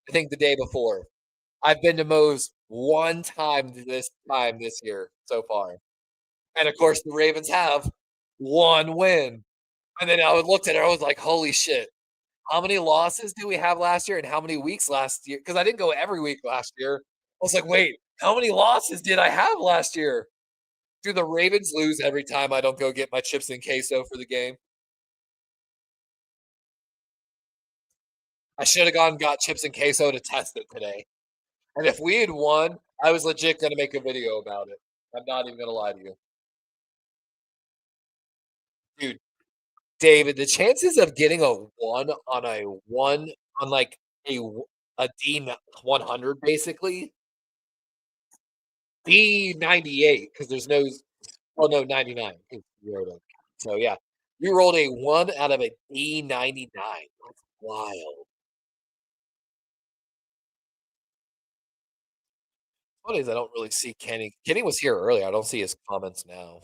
I think the day before. I've been to Moe's one time this year so far, and of course the Ravens have one win. And then I looked at it, I was like, "Holy shit! How many losses do we have last year, and how many weeks last year?" Because I didn't go every week last year. I was like, "Wait, how many losses did I have last year?" Do the Ravens lose every time I don't go get my chips and queso for the game? I should have gone and got chips and queso to test it today. And if we had won, I was legit gonna make a video about it. I'm not even gonna lie to you. Dude, David, the chances of getting a 1 on like a D100 basically, D98 because there's no well, no, 99 'cause you rolled a so yeah, you rolled a 1 out of a D99. That's wild. Funny is I don't really see Kenny. Kenny was here earlier. I don't see his comments now.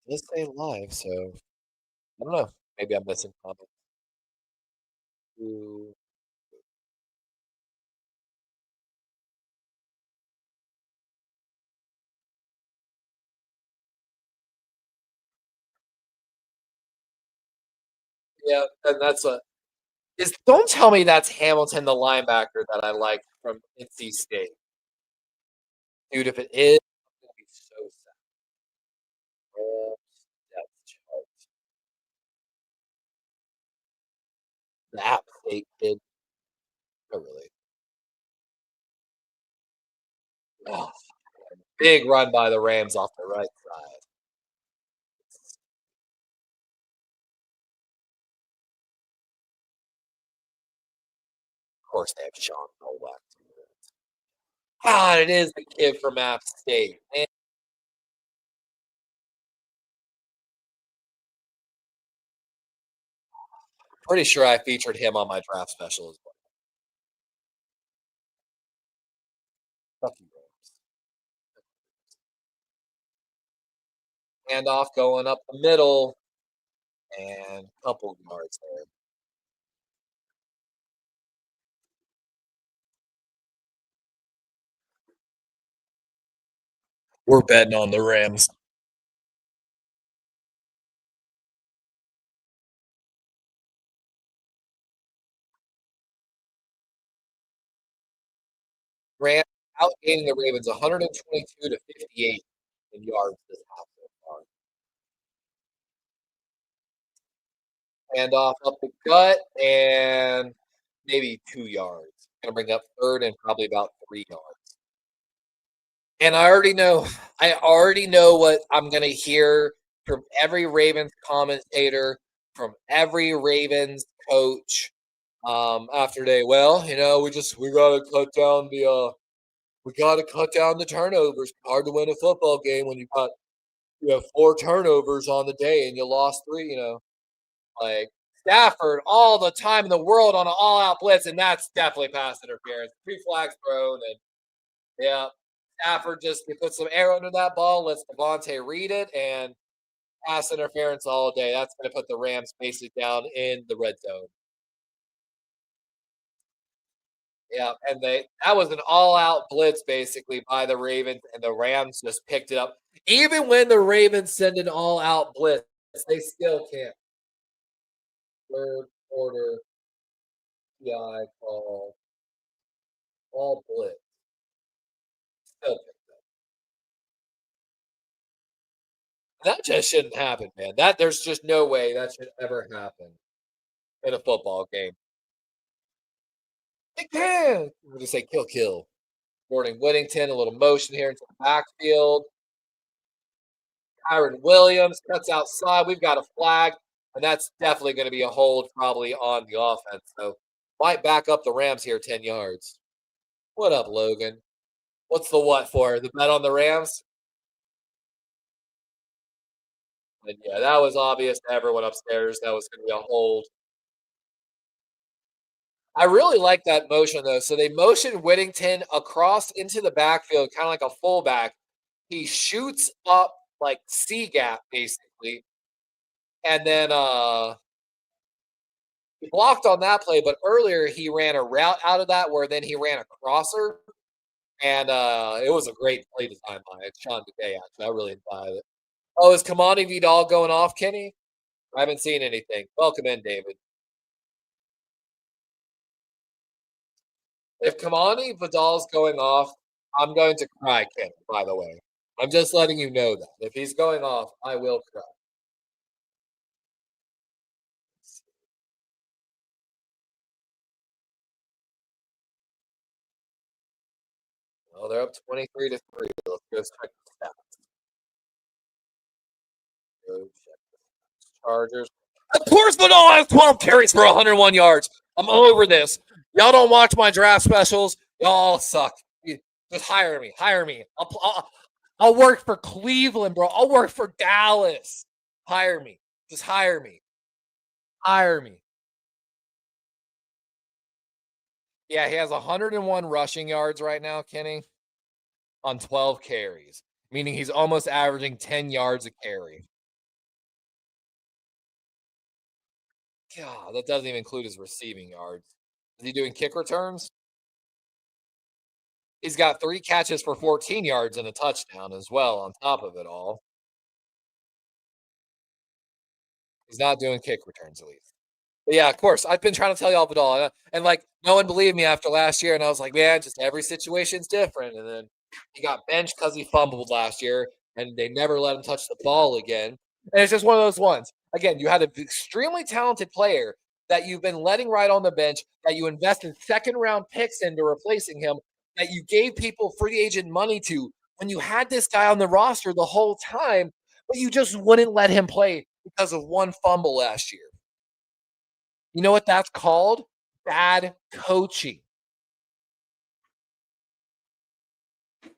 Let's say live, so I don't know. Maybe I'm missing comments. Ooh. Yeah, and that's a is don't tell me that's Hamilton, the linebacker that I like from NC State. Dude, if it is, I'm gonna be so sad. Rams depth chart. The App State kid. Oh, really? Oh, big run by the Rams off the right side. Of course, they have Sean Nowak. God, it is the kid from App State. Man, pretty sure I featured him on my draft special as well. Fuck you, Rams. Handoff going up the middle and a couple yards there. We're betting on the Rams. Rams outgaining the Ravens 122 to 58 in yards this half so far. Handoff up the gut and maybe 2 yards. Gonna bring up third and probably about 3 yards. And I already know what I'm gonna hear from every Ravens commentator, from every Ravens coach. After today, well, we gotta cut down the turnovers. Hard to win a football game when you have 4 turnovers on the day and you lost three. Like Stafford all the time in the world on an all-out blitz, and that's definitely pass interference. 2 flags thrown, and yeah, Stafford just he puts some air under that ball, lets Davante read it, and pass interference all day. That's going to put the Rams basically down in the red zone. Yeah, and that was an all-out blitz basically by the Ravens, and the Rams just picked it up. Even when the Ravens send an all-out blitz, they still can't. Third quarter PI call, all blitz. Still that just shouldn't happen, man. There's just no way that should ever happen in a football game. It can. We're gonna say kill, kill. Gordon Whittington, a little motion here into the backfield. Kyron Williams cuts outside. We've got a flag, and that's definitely going to be a hold probably on the offense. So might back up the Rams here 10 yards. What up, Logan? What's the what for? The bet on the Rams? And yeah, that was obvious to everyone upstairs. That was going to be a hold. I really like that motion though. So they motioned Whittington across into the backfield, kind of like a fullback. He shoots up like C gap basically, and then he blocked on that play. But earlier he ran a route out of that where then he ran a crosser, and it was a great play design by Sean McVay. Actually, I really enjoyed it. Oh, is Kamani Vidal going off, Kenny? I haven't seen anything. Welcome in, David. If Kamani Vidal's going off, I'm going to cry, Kenny, by the way. I'm just letting you know that. If he's going off, I will cry. Well, they're up 23 to 3. Let's go check the stats. Go check the Chargers. Of course, Vidal has 12 carries for 101 yards. I'm over this. Y'all don't watch my draft specials. Y'all suck. Just hire me. Hire me. I'll work for Cleveland, bro. I'll work for Dallas. Hire me. Just hire me. Hire me. Yeah, he has 101 rushing yards right now, Kenny, on 12 carries, meaning he's almost averaging 10 yards a carry. God, that doesn't even include his receiving yards. Is he doing kick returns? He's got 3 catches for 14 yards and a touchdown as well on top of it all. He's not doing kick returns, at least. But yeah, of course. I've been trying to tell y'all but all, and like no one believed me after last year, and I was like, man, just every situation's different. And then he got benched because he fumbled last year, and they never let him touch the ball again. And it's just one of those ones. Again, you had an extremely talented player that you've been letting right on the bench, that you invested second round picks into replacing him, that you gave people free agent money to when you had this guy on the roster the whole time, but you just wouldn't let him play because of one fumble last year. You know what that's called? Bad coaching. You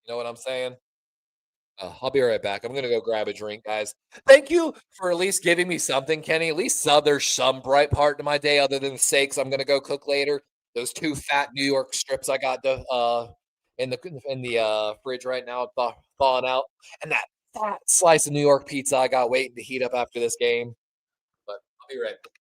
know what I'm saying? I'll be right back. I'm gonna go grab a drink, guys. Thank you for at least giving me something, Kenny. At least there's some bright part to my day other than the steaks I'm gonna go cook later. Those two fat New York strips I got in the fridge right now, thawing out, and that fat slice of New York pizza I got waiting to heat up after this game. But I'll be right back.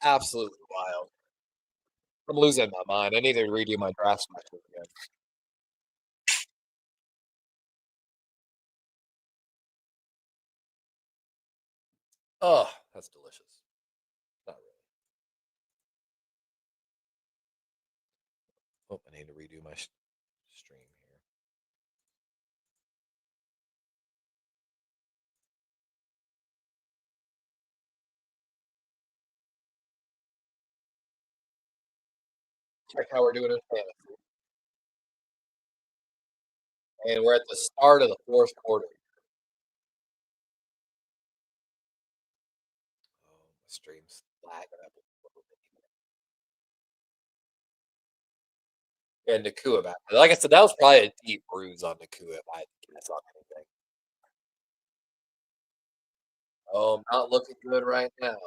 Absolutely wild. I'm losing my mind. I need to redo my draft special again. Oh, that's delicious. Not really. Oh, I need to redo my stream here. Check how we're doing in fantasy. And we're at the start of the fourth quarter. Oh, my stream's lagging up a little bit. And Nakua back. Like I said, that was probably a deep bruise on Nakua if I had to guess on anything. Oh, not looking good right now. At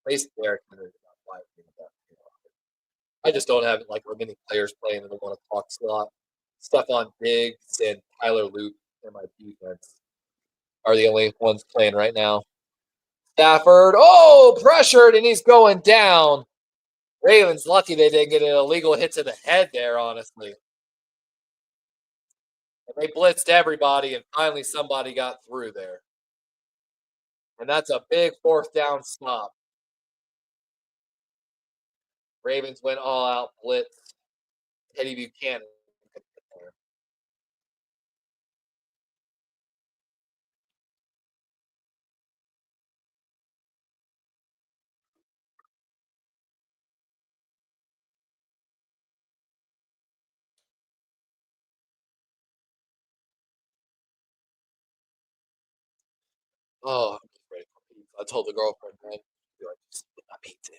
least Derek Henry's not playing. I just don't have like many players playing in the 1 o'clock slot. Stephon Diggs and Tyler Luke in my defense are the only ones playing right now. Stafford, oh, pressured, and he's going down. Ravens lucky they didn't get an illegal hit to the head there, honestly. And they blitzed everybody, and finally somebody got through there. And that's a big fourth down stop. Ravens went all out blitz. Teddy Buchanan. Oh, I'm just ready for pizza. I told the girlfriend, man, just put my pizza in.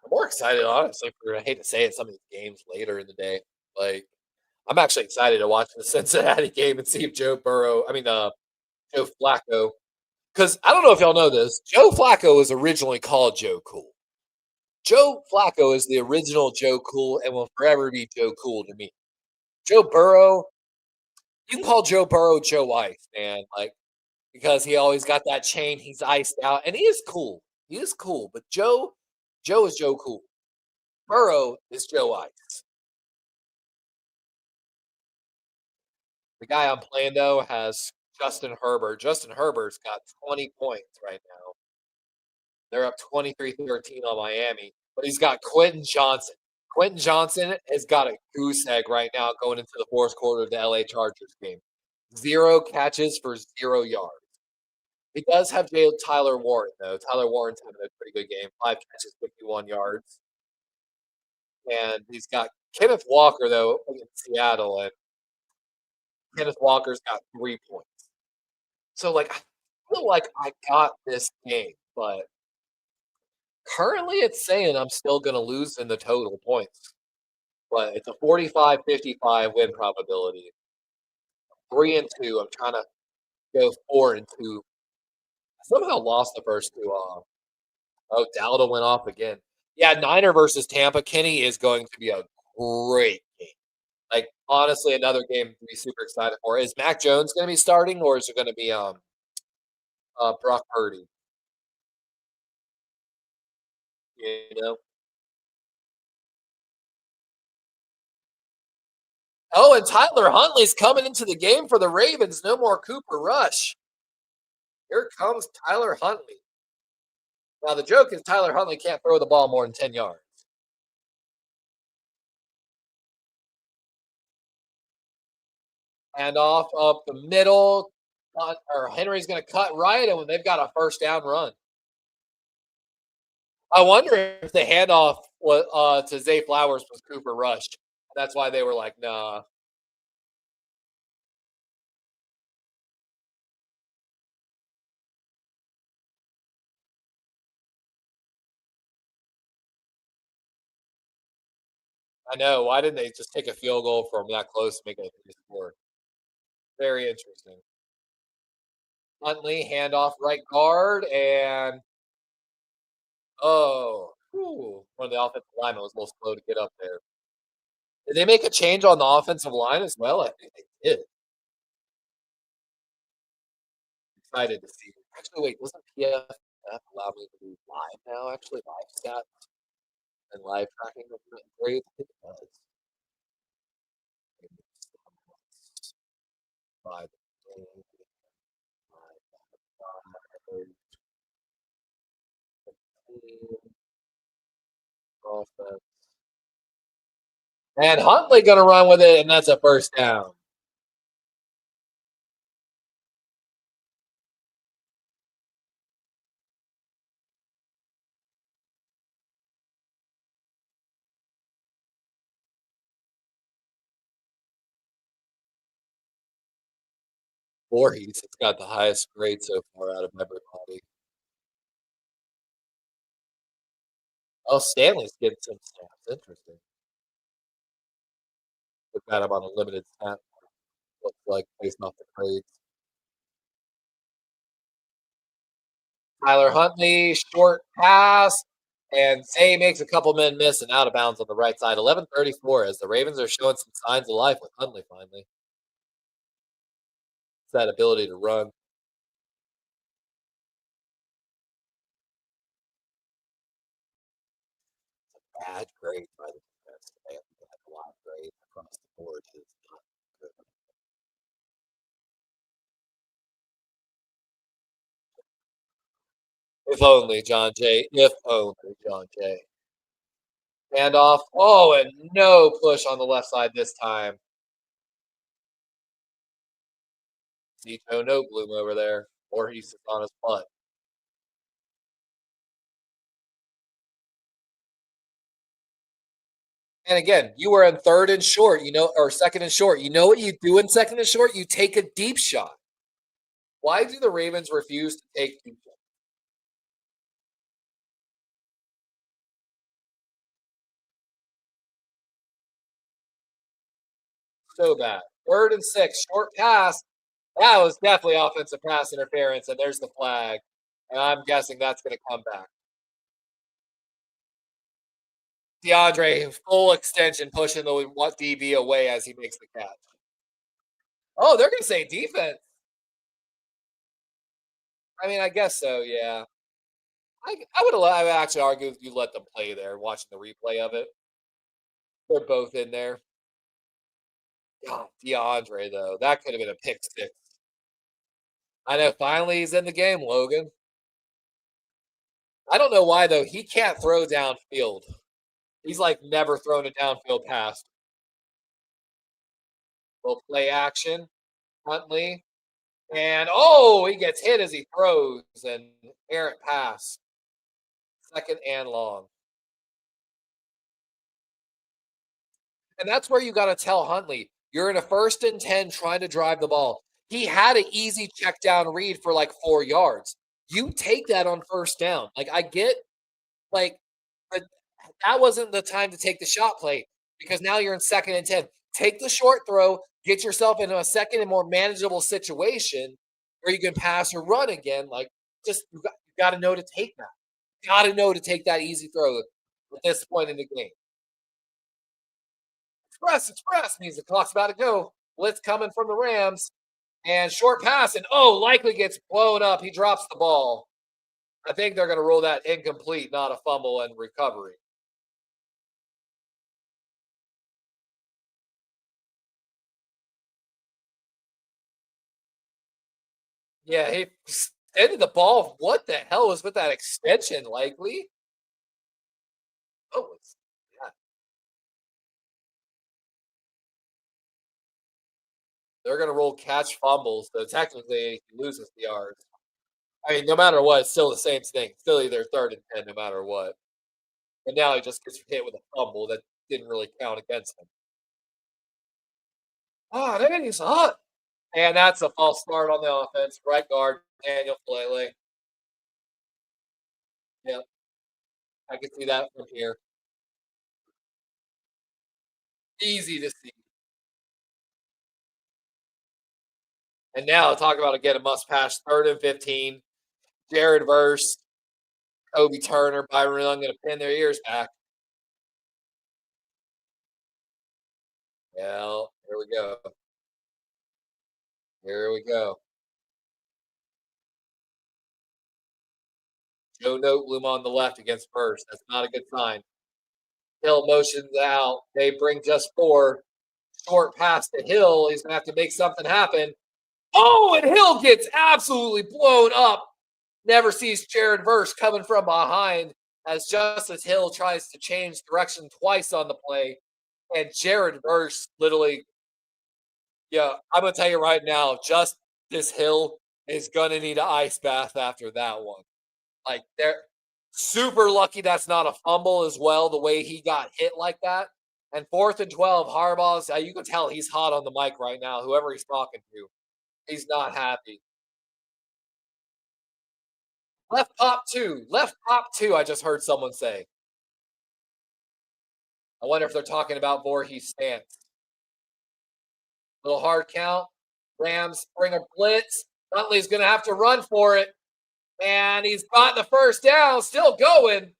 I'm more excited, honestly, for I hate to say it, some of these games later in the day. Like, I'm actually excited to watch the Cincinnati game and see if Joe Flacco. Because I don't know if y'all know this, Joe Flacco was originally called Joe Cool. Joe Flacco is the original Joe Cool and will forever be Joe Cool to me. Joe Burrow, You can call Joe Burrow Joe Ice, man, like, because he always got that chain, he's iced out, and he is cool. He is cool, but Joe is Joe Cool. Burrow is Joe Ice. The guy I'm playing, though, has Justin Herbert. Justin Herbert's got 20 points right now. They're up 23-13 on Miami, but he's got Quentin Johnson. Quentin Johnson has got a goose egg right now going into the fourth quarter of the LA Chargers game. 0 catches for 0 yards. He does have Tyler Warren, though. Tyler Warren's having a pretty good game. 5 catches, 51 yards. And he's got Kenneth Walker, though, in Seattle, and Kenneth Walker's got 3 points. So, like, I feel like I got this game, but currently it's saying I'm still going to lose in the total points. But it's a 45-55 win probability. 3-2. I'm trying to go 4-2. Somehow lost the first two. Dowdle went off again. Yeah, Niner versus Tampa. Kenny is going to be a great game. Like, honestly, another game to be super excited for. Is Mac Jones going to be starting, or is it going to be Brock Purdy? You know. Oh, and Tyler Huntley's coming into the game for the Ravens. No more Cooper Rush. Here comes Tyler Huntley. Now, the joke is Tyler Huntley can't throw the ball more than 10 yards. And off up the middle, or Henry's going to cut right, and they've got a first down run. I wonder if the handoff to Zay Flowers was Cooper Rush. That's why they were like, nah. I know. Why didn't they just take a field goal from that close to make it a 3-score? Very interesting. Huntley, handoff right guard, and one of the offensive linemen was a little slow to get up there. Did they make a change on the offensive line as well? I think they did. Excited to see. Actually, wait, doesn't PFF allow me to do live now? Actually, live stats and live tracking of the grades. I think it does. Live, offense. And Huntley going to run with it, and that's a first down. Voorhees has got the highest grade so far out of everybody. Oh, Stanley's getting some stats. Interesting. We've got him on a limited stat. Looks like based off the grades. Tyler Huntley, short pass, and Zay makes a couple men miss and out of bounds on the right side. 11:34 as the Ravens are showing some signs of life with Huntley finally. It's that ability to run. Bad grade by the defense. They have a lot of grades across the board. It's not good. If only, John Jay. If only, John Jay. Handoff. Oh, and no push on the left side this time. Zito, no bloom over there. Or he's on his butt. And again, you were in third and short, or second and short. You know what you do in second and short? You take a deep shot. Why do the Ravens refuse to take deep shots? So bad. Third and 6, short pass. That was definitely offensive pass interference, and there's the flag. And I'm guessing that's going to come back. DeAndre, full extension, pushing the DB away as he makes the catch. Oh, they're gonna say defense. I mean, I guess so, yeah. I would actually argue if you let them play there, watching the replay of it. They're both in there. God, DeAndre though, that could have been a pick six. I know finally he's in the game, Logan. I don't know why though. He can't throw downfield. He's like never thrown a downfield pass. Little play action, Huntley, and oh, he gets hit as he throws and errant pass. Second and long. And that's where you got to tell Huntley, you're in a 1st and 10 trying to drive the ball. He had an easy check down read for like 4 yards. You take that on 1st down. Like I get like but that wasn't the time to take the shot play because now you're in 2nd and 10. Take the short throw, get yourself into a second and more manageable situation where you can pass or run again. Like just you got to know to take that. You got to know to take that easy throw at this point in the game. Express means the clock's about to go. Blitz coming from the Rams and short pass and likely gets blown up. He drops the ball. I think they're going to rule that incomplete, not a fumble and recovery. Yeah, he extended the ball. What the hell was with that extension? Likely. Oh, yeah. They're going to roll catch fumbles, so technically he loses the yards. I mean, no matter what, it's still the same thing. Still either 3rd and 10, no matter what. And now he just gets hit with a fumble that didn't really count against him. Oh, dang, he's hot. And that's a false start on the offense. Right guard, Daniel Falele. Yep, I can see that from here. Easy to see. And now talk about again a must pass. 3rd and 15. Jared Verse, Kobe Turner, Byron Young going to pin their ears back. Well, here we go. Here we go. Joe Noteboom on the left against Verse. That's not a good sign. Hill motions out. They bring just 4. Short pass to Hill. He's going to have to make something happen. Oh, and Hill gets absolutely blown up. Never sees Jared Verse coming from behind as Justice Hill tries to change direction twice on the play. And Jared Verse literally, yeah, I'm going to tell you right now, Justice Hill is going to need an ice bath after that one. Like, they're super lucky that's not a fumble as well, the way he got hit like that. And 4th and 12, Harbaugh's, you can tell he's hot on the mic right now, whoever he's talking to. He's not happy. Left pop two. Left pop two, I just heard someone say. I wonder if they're talking about Voorhees' stance. Little hard count. Rams bring a blitz. Huntley's going to have to run for it. And he's got the 1st down, still going.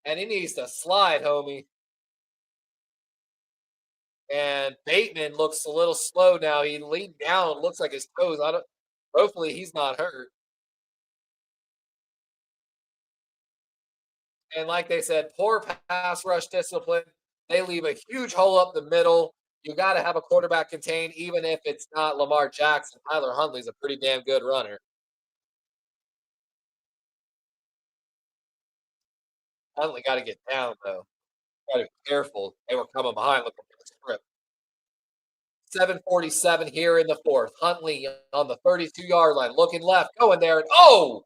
And he needs to slide, homie. And Bateman looks a little slow now. He leaned down. Looks like his toes. Hopefully he's not hurt. And like they said, poor pass rush discipline. They leave a huge hole up the middle. You got to have a quarterback contained, even if it's not Lamar Jackson. Tyler Huntley's a pretty damn good runner. Huntley got to get down, though. Got to be careful. They were coming behind looking for the script. 7:47 here in the 4th. Huntley on the 32-yard line, looking left, going there, and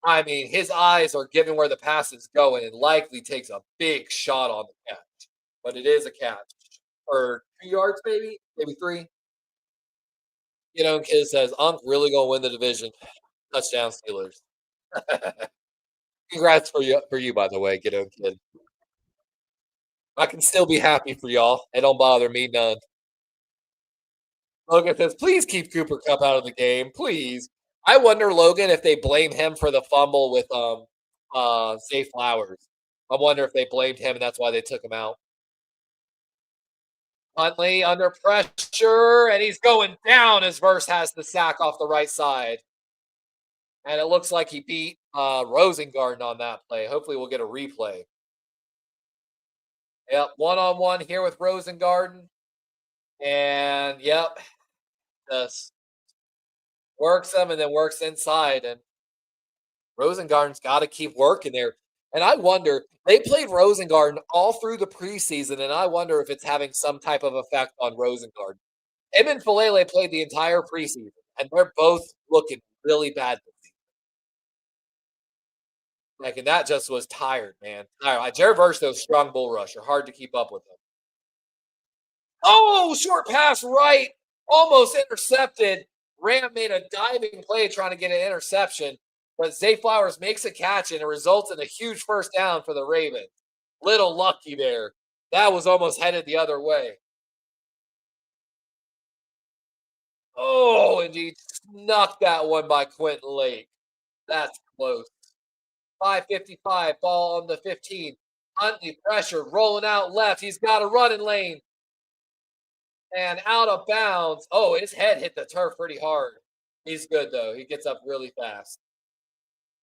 I mean, his eyes are given where the pass is going and likely takes a big shot on the catch. But it is a catch. Or 2 yards, maybe 3. Kid says, I'm really going to win the division. Touchdown Steelers. Congrats for you, by the way, Kid. I can still be happy for y'all. It don't bother me none. Logan says, please keep Cooper Cup out of the game. Please. I wonder, Logan, if they blame him for the fumble with Zay Flowers. I wonder if they blamed him and that's why they took him out. Huntley under pressure, and he's going down as Verse has the sack off the right side. And it looks like he beat Rosengarten on that play. Hopefully, we'll get a replay. Yep, one-on-one here with Rosengarten. And, yep, just works them and then works inside. And Rosengarten's got to keep working there. And I wonder, they played Rosengarten all through the preseason, and I wonder if it's having some type of effect on Rosengarten. Him and Falele played the entire preseason, and they're both looking really bad. Like, and that just was tired, man. All right, Jared Verse, though, strong bull rusher, hard to keep up with him. Oh, short pass right, almost intercepted. Ram made a diving play trying to get an interception, but Zay Flowers makes a catch, and it results in a huge first down for the Ravens. Little lucky there. That was almost headed the other way. Oh, and he snuck that one by Quentin Lake. That's close. 5:55, ball on the 15. Huntley pressured, rolling out left. He's got a running lane. And out of bounds. Oh, his head hit the turf pretty hard. He's good, though. He gets up really fast.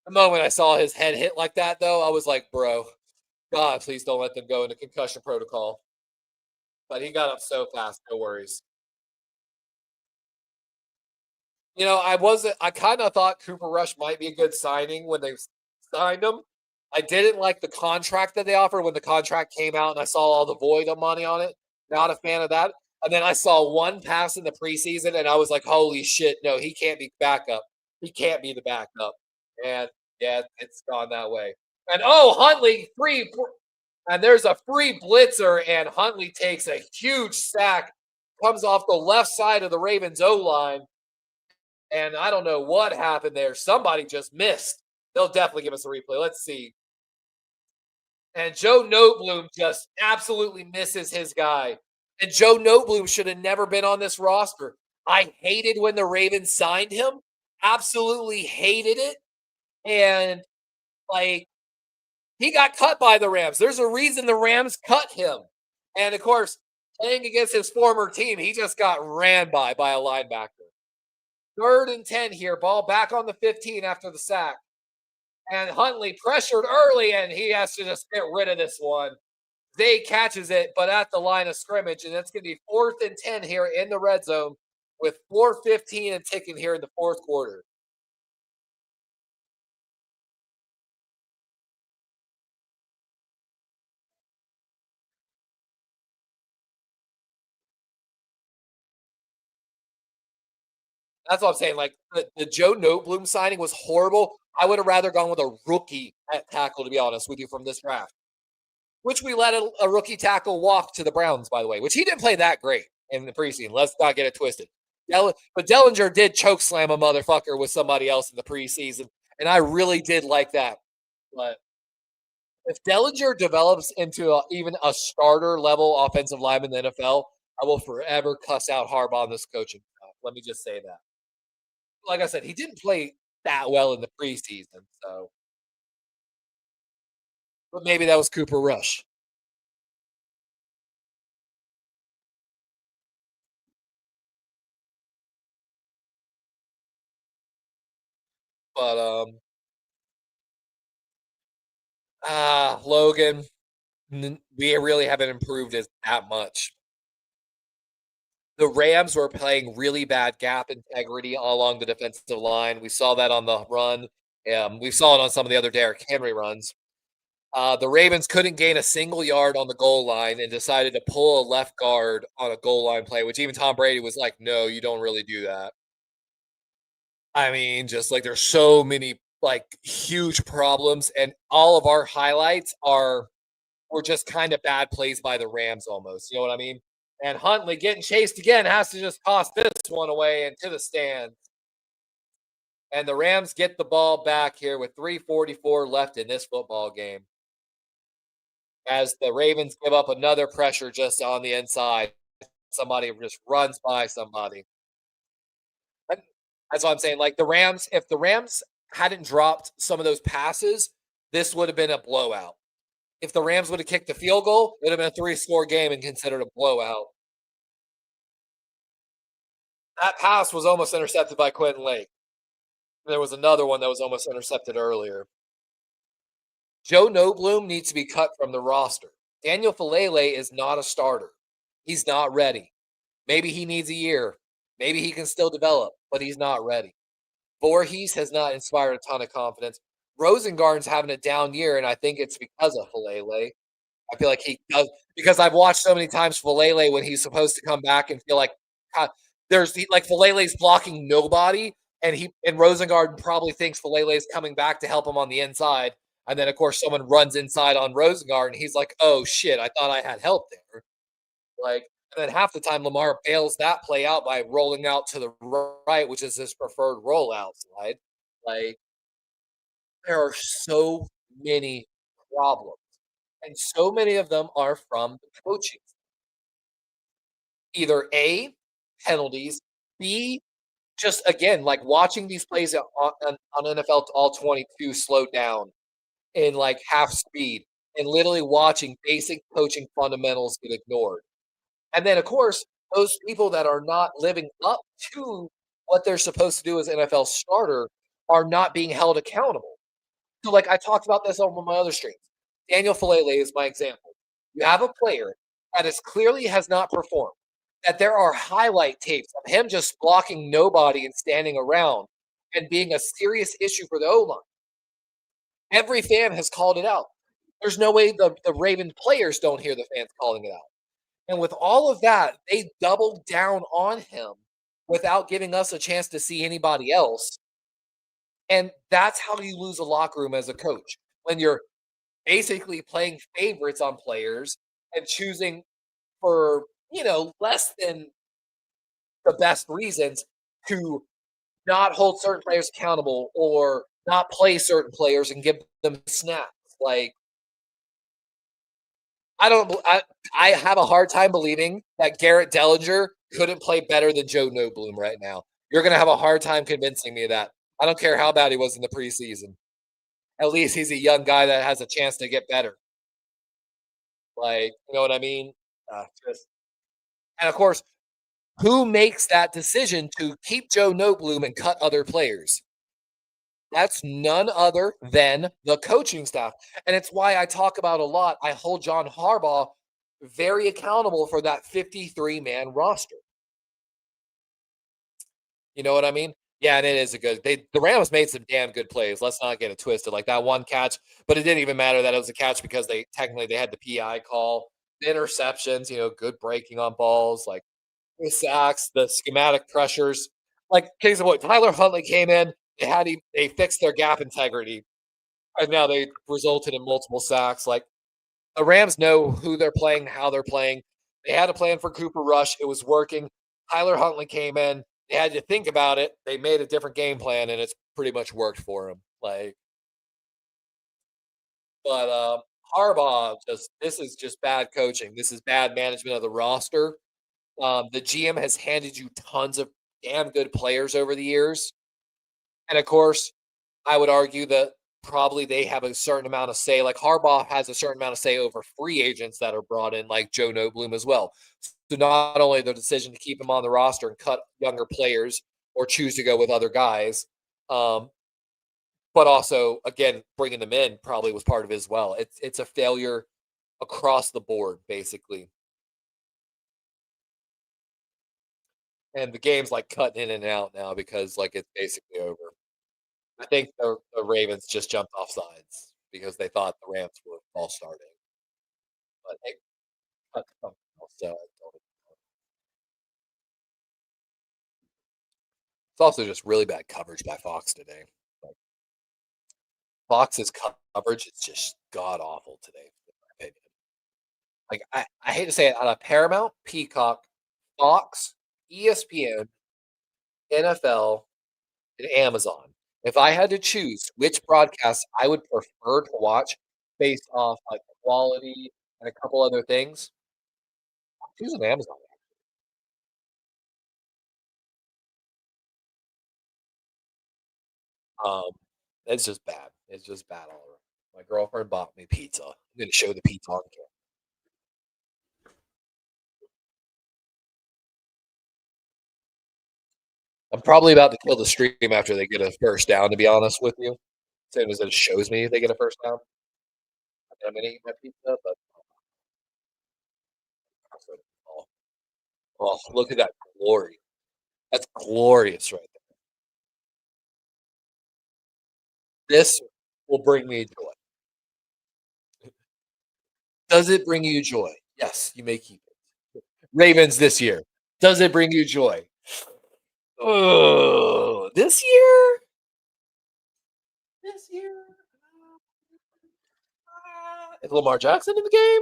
The moment I saw his head hit like that, though, I was like, bro, God, please don't let them go into concussion protocol. But he got up so fast, no worries. You know, I kind of thought Cooper Rush might be a good signing when they signed him. I didn't like the contract that they offered when the contract came out and I saw all the void of money on it. Not a fan of that. And then I saw one pass in the preseason and I was like, holy shit, no, he can't be backup. He can't be the backup. And yeah, it's gone that way. And oh, Huntley, free. And there's a free blitzer, and Huntley takes a huge sack, comes off the left side of the Ravens O line. And I don't know what happened there. Somebody just missed. They'll definitely give us a replay. Let's see. And Joe Notebloom just absolutely misses his guy. And Joe Notebloom should have never been on this roster. I hated when the Ravens signed him. Absolutely hated it. And, like, he got cut by the Rams. There's a reason the Rams cut him. And, of course, playing against his former team, he just got ran by a linebacker. 3rd and 10 here. Ball back on the 15 after the sack. And Huntley pressured early, and he has to just get rid of this one. Zay catches it, but at the line of scrimmage, and it's going to be 4th and 10 here in the red zone with 4:15 and ticking here in the fourth quarter. That's what I'm saying. Like the Joe Notebloom signing was horrible. I would have rather gone with a rookie at tackle, to be honest with you, from this draft. Which we let a rookie tackle walk to the Browns, by the way, which he didn't play that great in the preseason. Let's not get it twisted. But Dellinger did choke slam a motherfucker with somebody else in the preseason, and I really did like that. But if Dellinger develops into even a starter level offensive lineman in the NFL, I will forever cuss out Harbaugh on this coaching staff. Let me just say that. Like I said, he didn't play that well in the preseason, so but maybe that was Cooper Rush. But Logan, we really haven't improved as that much. The Rams were playing really bad gap integrity along the defensive line. We saw that on the run. We saw it on some of the other Derrick Henry runs. The Ravens couldn't gain a single yard on the goal line and decided to pull a left guard on a goal line play, which even Tom Brady was like, no, you don't really do that. I mean, just like there's so many like huge problems, and all of our highlights were just kind of bad plays by the Rams almost. You know what I mean? And Huntley getting chased again has to just toss this one away into the stand. And the Rams get the ball back here with 3:44 left in this football game. As the Ravens give up another pressure just on the inside. Somebody just runs by somebody. And that's what I'm saying. Like the Rams, if the Rams hadn't dropped some of those passes, this would have been a blowout. If the Rams would have kicked the field goal, it would have been a 3-score game and considered a blowout. That pass was almost intercepted by Quentin Lake. There was another one that was almost intercepted earlier. Joe Noteboom needs to be cut from the roster. Daniel Falele is not a starter. He's not ready. Maybe he needs a year. Maybe he can still develop, but he's not ready. Voorhees has not inspired a ton of confidence. Rosengarten's having a down year, and I think it's because of Falele. I feel like he does because I've watched so many times Falele when he's supposed to come back and feel like like Falele's blocking nobody, and Rosengarten probably thinks Falele's coming back to help him on the inside, and then of course someone runs inside on Rosengarten. He's like, "Oh shit, I thought I had help there." Like, and then half the time Lamar bails that play out by rolling out to the right, which is his preferred rollout slide. Like, there are so many problems, and so many of them are from the coaching. Either A, penalties, B, just again, like watching these plays on NFL all 22 slow down in like half speed and literally watching basic coaching fundamentals get ignored. And then, of course, those people that are not living up to what they're supposed to do as NFL starter are not being held accountable. So, like I talked about this on one of my other streams. Daniel Falele is my example. You have a player that is clearly has not performed. That there are highlight tapes of him just blocking nobody and standing around and being a serious issue for the O line. Every fan has called it out. There's no way the Raven players don't hear the fans calling it out. And with all of that, they doubled down on him without giving us a chance to see anybody else. And that's how you lose a locker room as a coach when you're basically playing favorites on players and choosing for, less than the best reasons to not hold certain players accountable or not play certain players and give them snaps. Like, I don't, I have a hard time believing that Garrett Dellinger couldn't play better than Joe Noteboom right now. You're going to have a hard time convincing me of that. I don't care how bad he was in the preseason. At least he's a young guy that has a chance to get better. Like, you know what I mean? Just, and of course, who makes that decision to keep Joe Noteboom and cut other players? That's none other than the coaching staff. And it's why I talk about a lot. I hold John Harbaugh very accountable for that 53-man roster. You know what I mean? Yeah, and it is a good the Rams made some damn good plays. Let's not get it twisted. Like that one catch, but it didn't even matter that it was a catch because they had the PI call. The interceptions, good breaking on balls, like the sacks, the schematic pressures. Like case in point, Tyler Huntley came in, they fixed their gap integrity. And now they resulted in multiple sacks. Like the Rams know who they're playing, how they're playing. They had a plan for Cooper Rush. It was working. Tyler Huntley came in. They had to think about it. They made a different game plan, and it's pretty much worked for them. But Harbaugh, this is just bad coaching. This is bad management of the roster. The GM has handed you tons of damn good players over the years, and of course, I would argue that probably they have a certain amount of say. Like Harbaugh has a certain amount of say over free agents that are brought in, like Joe Noteboom as well. So not only the decision to keep him on the roster and cut younger players or choose to go with other guys, um, but also again bringing them in probably was part of it as well. It's a failure across the board basically, and the game's like cutting in and out now because like it's basically over. I think the Ravens just jumped off sides because they thought the Rams were false starting, but they cut something else, so I don't. It's also just really bad coverage by Fox today. Like, Fox's coverage is just god awful today, in my opinion. Like I hate to say it, out of Paramount, Peacock, Fox, ESPN, NFL, and Amazon. If I had to choose which broadcast I would prefer to watch based off like quality and a couple other things, I'm choosing Amazon. Um, it's just bad. It's just bad all around. My girlfriend bought me pizza. I'm gonna show the pizza on camera. I'm probably about to kill the stream after they get a first down, to be honest with you. As soon as it shows me they get a first down, I'm gonna eat my pizza, but oh, oh, look at that glory. That's glorious right there. This will bring me joy. Does it bring you joy? Yes, you may keep it. Ravens this year. Does it bring you joy? Oh, this year? This year? Is Lamar Jackson in the game?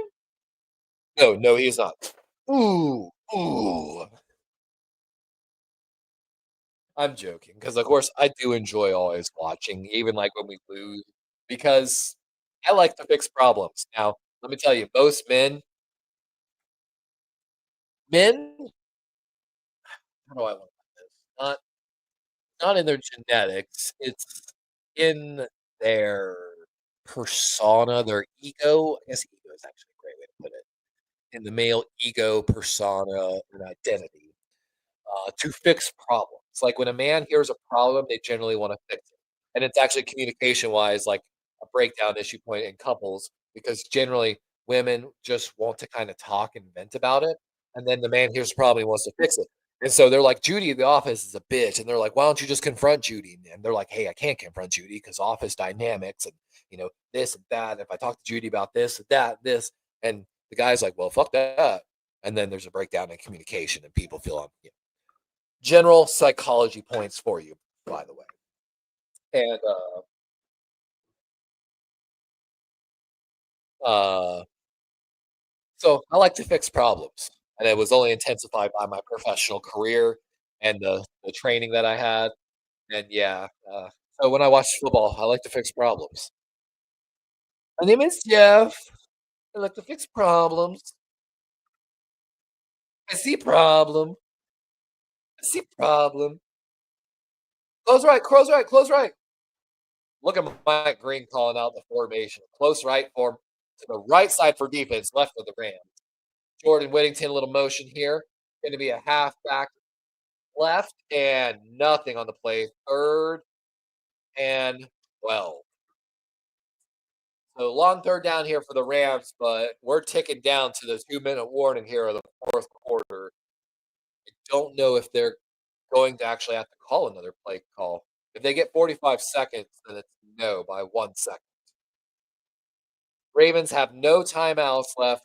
No, no, he is not. Ooh, ooh. I'm joking because, of course, I do enjoy always watching, even like when we lose, because I like to fix problems. Now, let me tell you, most men, how do I want to put this? Not in their genetics. It's in their persona, their ego. I guess ego is actually a great way to put it. In the male ego persona and identity. To fix problems. Like when a man hears a problem, they generally want to fix it. And it's actually communication wise, like a breakdown issue point in couples, because generally women just want to kind of talk and vent about it. And then the man hears a problem, he wants to fix it. And so they're like, Judy in the office is a bitch. And they're like, why don't you just confront Judy? And they're like, hey, I can't confront Judy because office dynamics and, this and that. And if I talk to Judy about this, that, this, and the guy's like, well, fuck that. And then there's a breakdown in communication and people feel, general psychology points for you, by the way. And uh, so I like to fix problems, and it was only intensified by my professional career and the training that I had. And yeah, so when I watch football, I like to fix problems. My name is Jeff. I like to fix problems. I see problem. I see problem. Close right, close right, close right. Look at Mike Green calling out the formation. Close right form to the right side for defense, left for the Rams. Jordan Whittington, a little motion here. Going to be a halfback left and nothing on the play. Third and 12. So long third down here for the Rams, but we're ticking down to the 2-minute warning here of the fourth quarter. I don't know if they're going to actually have to call another play call. If they get 45 seconds, then it's no by 1 second. Ravens have no timeouts left.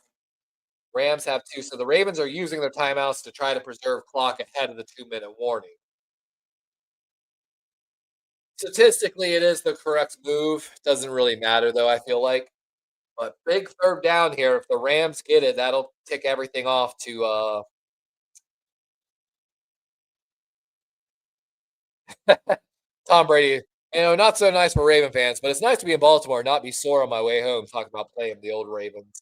Rams have two. So the Ravens are using their timeouts to try to preserve clock ahead of the 2-minute warning. Statistically, it is the correct move. Doesn't really matter, though, I feel like. But big third down here. If the Rams get it, that'll tick everything off to Tom Brady. Not so nice for Raven fans, but it's nice to be in Baltimore and not be sore on my way home talking about playing the old Ravens.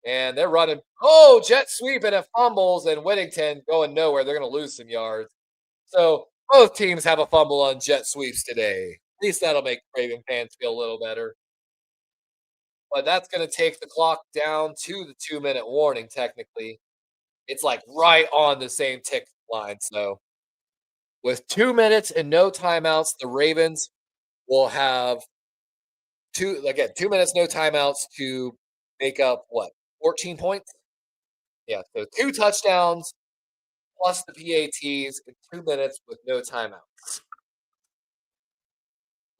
And they're running. Oh, jet sweep and it fumbles, and Whittington going nowhere. They're going to lose some yards. So both teams have a fumble on jet sweeps today. At least that'll make Raven fans feel a little better. But that's going to take the clock down to the 2-minute warning, technically. It's like right on the same tick line. So with 2 minutes and no timeouts, the Ravens will have 2 minutes, no timeouts to make up what, 14 points? Yeah. So two touchdowns plus the PATs in 2 minutes with no timeouts.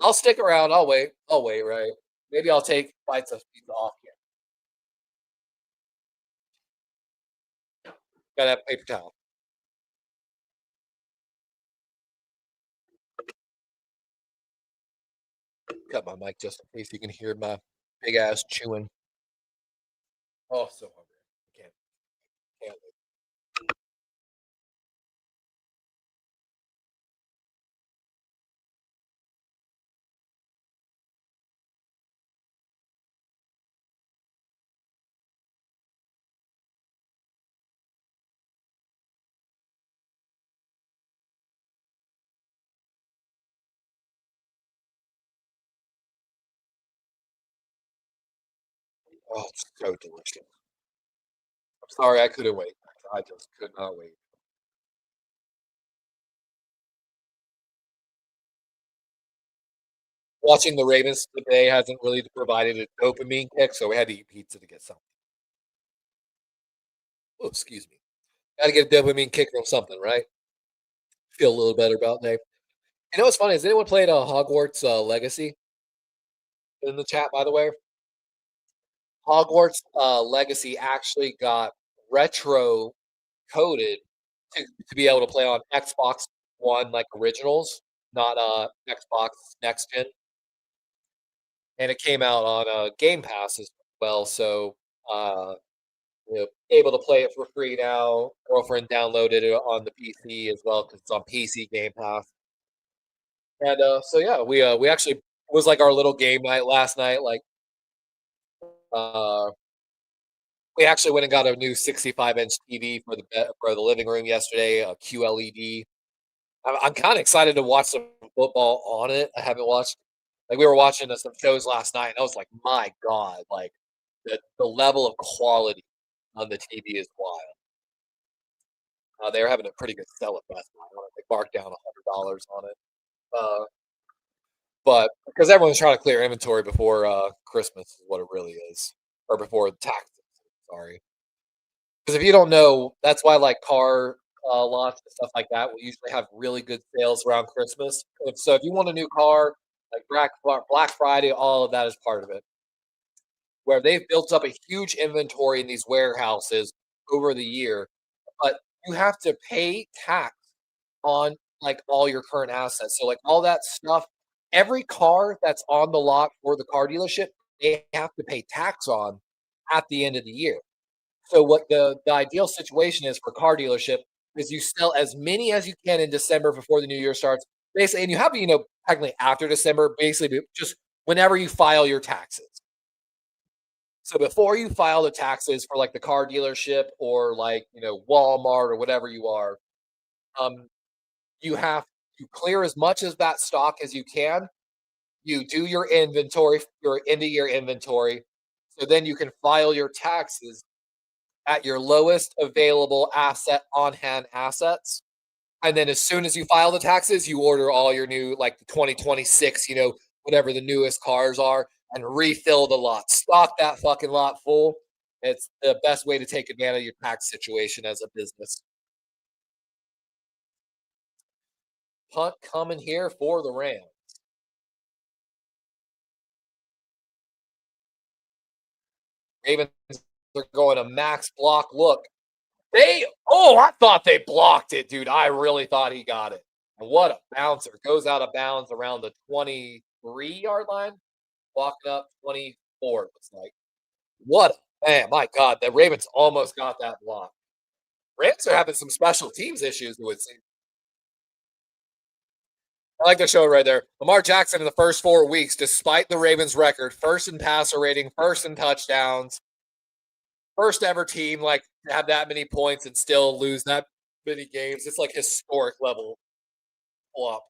I'll stick around. I'll wait. I'll wait, right? Maybe I'll take bites of pizza off here. Gotta have paper towel. Cut my mic just in case you can hear my big ass chewing. Oh, so hungry. Can't wait. Oh, it's so delicious. I'm sorry I couldn't wait. I just could not wait. watching the Ravens today hasn't really provided a dopamine kick, so we had to eat pizza to get something. Oh, excuse me. Got to get a dopamine kick from something, right? Feel a little better about that. You know what's funny? Has anyone played Hogwarts Legacy in the chat, by the way? Hogwarts Legacy actually got retro coded to be able to play on Xbox One, like originals, not Xbox Next Gen, and it came out on Game Pass as well. So able to play it for free now. Girlfriend downloaded it on the PC as well because it's on PC Game Pass. And so yeah, we actually it was like our little game night last night. Like uh, we actually went and got a new 65-inch TV for the living room yesterday, a QLED. I'm kind of excited to watch some football on it. I haven't watched like we were watching some shows last night, and I was like, my god, like the level of quality on the TV is wild. They were having a pretty good sell at Best Buy. They marked down $100 on it. Uh, but because everyone's trying to clear inventory before Christmas is what it really is, or before taxes. Sorry, because if you don't know, that's why like car lots and stuff like that will usually have really good sales around Christmas. So if you want a new car, like Black Friday, all of that is part of it. Where they've built up a huge inventory in these warehouses over the year, but you have to pay tax on like all your current assets. So like all that stuff, every car that's on the lot for the car dealership, they have to pay tax on at the end of the year. So what the ideal situation is for car dealership is you sell as many as you can in December before the new year starts. Basically, and you have to, technically after December, basically just whenever you file your taxes. So before you file the taxes for like the car dealership or like, Walmart or whatever you are, um, you have to clear as much of that stock as you can. You do your inventory, your end of year inventory. So then you can file your taxes at your lowest available asset on hand assets. And then as soon as you file the taxes, you order all your new, like the 2026, whatever the newest cars are, and refill the lot. Stock that fucking lot full. It's the best way to take advantage of your tax situation as a business. Punt coming here for the Rams. Ravens are going a max block look. I thought they blocked it, dude. I really thought he got it. And what a bouncer. Goes out of bounds around the 23-yard line, walking up 24, looks like. What man, my God, the Ravens almost got that block. Rams are having some special teams issues, it would seem. I like the show right there. Lamar Jackson in the first 4 weeks, despite the Ravens record, first in passer rating, first in touchdowns, first ever team like to have that many points and still lose that many games. It's like historic level flop.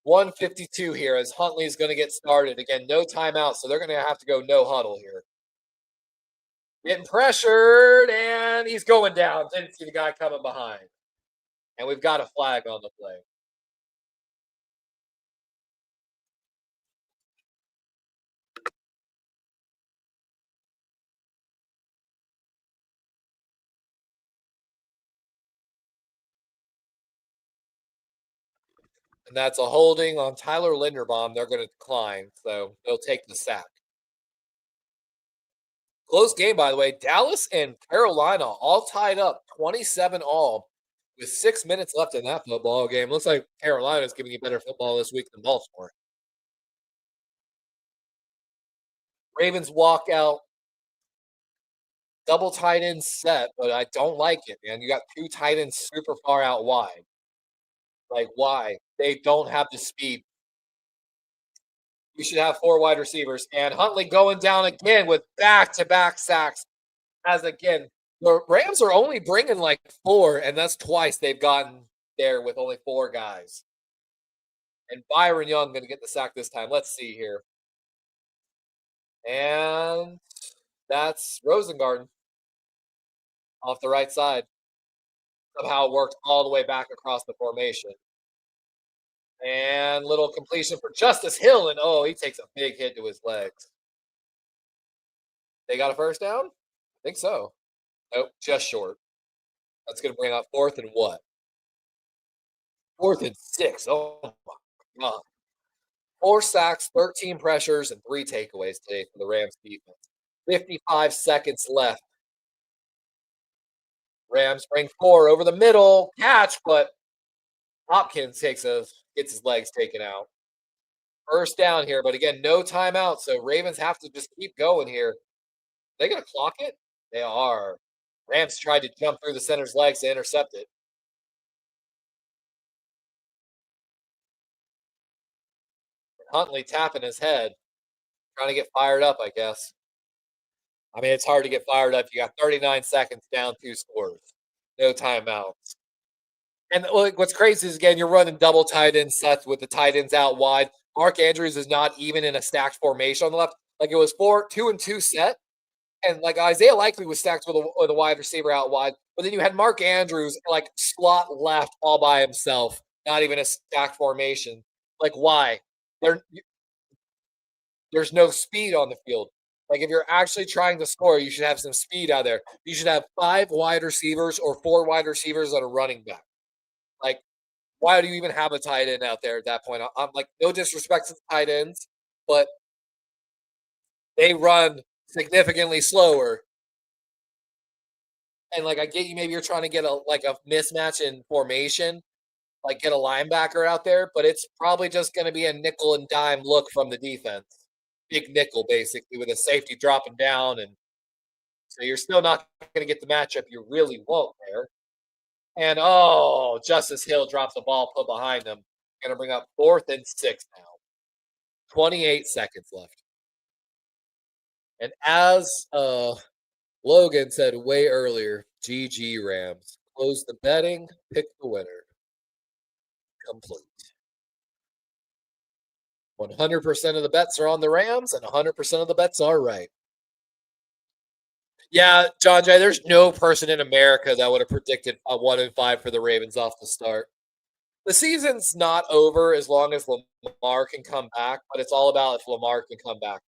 152 here as Huntley's going to get started. Again, no timeout, so they're going to have to go no huddle here. Getting pressured, and he's going down. Didn't see the guy coming behind. And we've got a flag on the play. And that's a holding on Tyler Linderbaum. They're going to decline, so they'll take the sack. Close game, by the way. Dallas and Carolina all tied up 27 all with 6 minutes left in that football game. Looks like Carolina's giving you better football this week than Baltimore. Ravens walk out. Double tight end set, but I don't like it, man. You got two tight ends super far out wide. Like, why? They don't have the speed. You should have four wide receivers. And Huntley going down again with back-to-back sacks. As again, the Rams are only bringing like four, and that's twice they've gotten there with only four guys. And Byron Young going to get the sack this time. Let's see here. And that's Rosengarten off the right side. Somehow worked all the way back across the formation. And little completion for Justice Hill, and oh, he takes a big hit to his legs. They got a first down? I think so. Nope, just short. That's going to bring up fourth and what? Fourth and 6. Oh my god. 4 sacks, 13 pressures, and 3 takeaways today for the Rams defense. 55 seconds left. Rams bring 4 over the middle. Catch, but Hopkins gets his legs taken out. First down here, but again, no timeout. So Ravens have to just keep going here. They gonna clock it? They are. Rams tried to jump through the center's legs to intercept it. Huntley tapping his head, trying to get fired up, I guess. I mean, it's hard to get fired up. You got 39 seconds down, 2 scores, no timeouts. And what's crazy is again, you're running double tight end sets with the tight ends out wide. Mark Andrews is not even in a stacked formation on the left. Like it was 2 and 2 set. And like Isaiah Likely was stacked with a wide receiver out wide, but then you had Mark Andrews like slot left all by himself, not even a stacked formation. Like why? There, there's no speed on the field. Like if you're actually trying to score, you should have some speed out there. You should have 5 wide receivers or 4 wide receivers on a running back. Like, why do you even have a tight end out there at that point? I'm like, no disrespect to the tight ends, but they run significantly slower. And like I get you, maybe you're trying to get a mismatch in formation, like get a linebacker out there, but it's probably just going to be a nickel and dime look from the defense, big nickel basically with a safety dropping down, and so you're still not going to get the matchup you really want there. And oh, Justice Hill drops the ball put behind him. Going to bring up fourth and 6 now. 28 seconds left. And as Logan said way earlier, GG Rams. Close the betting, pick the winner. Complete. 100% of the bets are on the Rams, and 100% of the bets are right. Yeah, John Jay, there's no person in America that would have predicted a 1-5 for the Ravens off the start. The season's not over as long as Lamar can come back, but it's all about if Lamar can come back.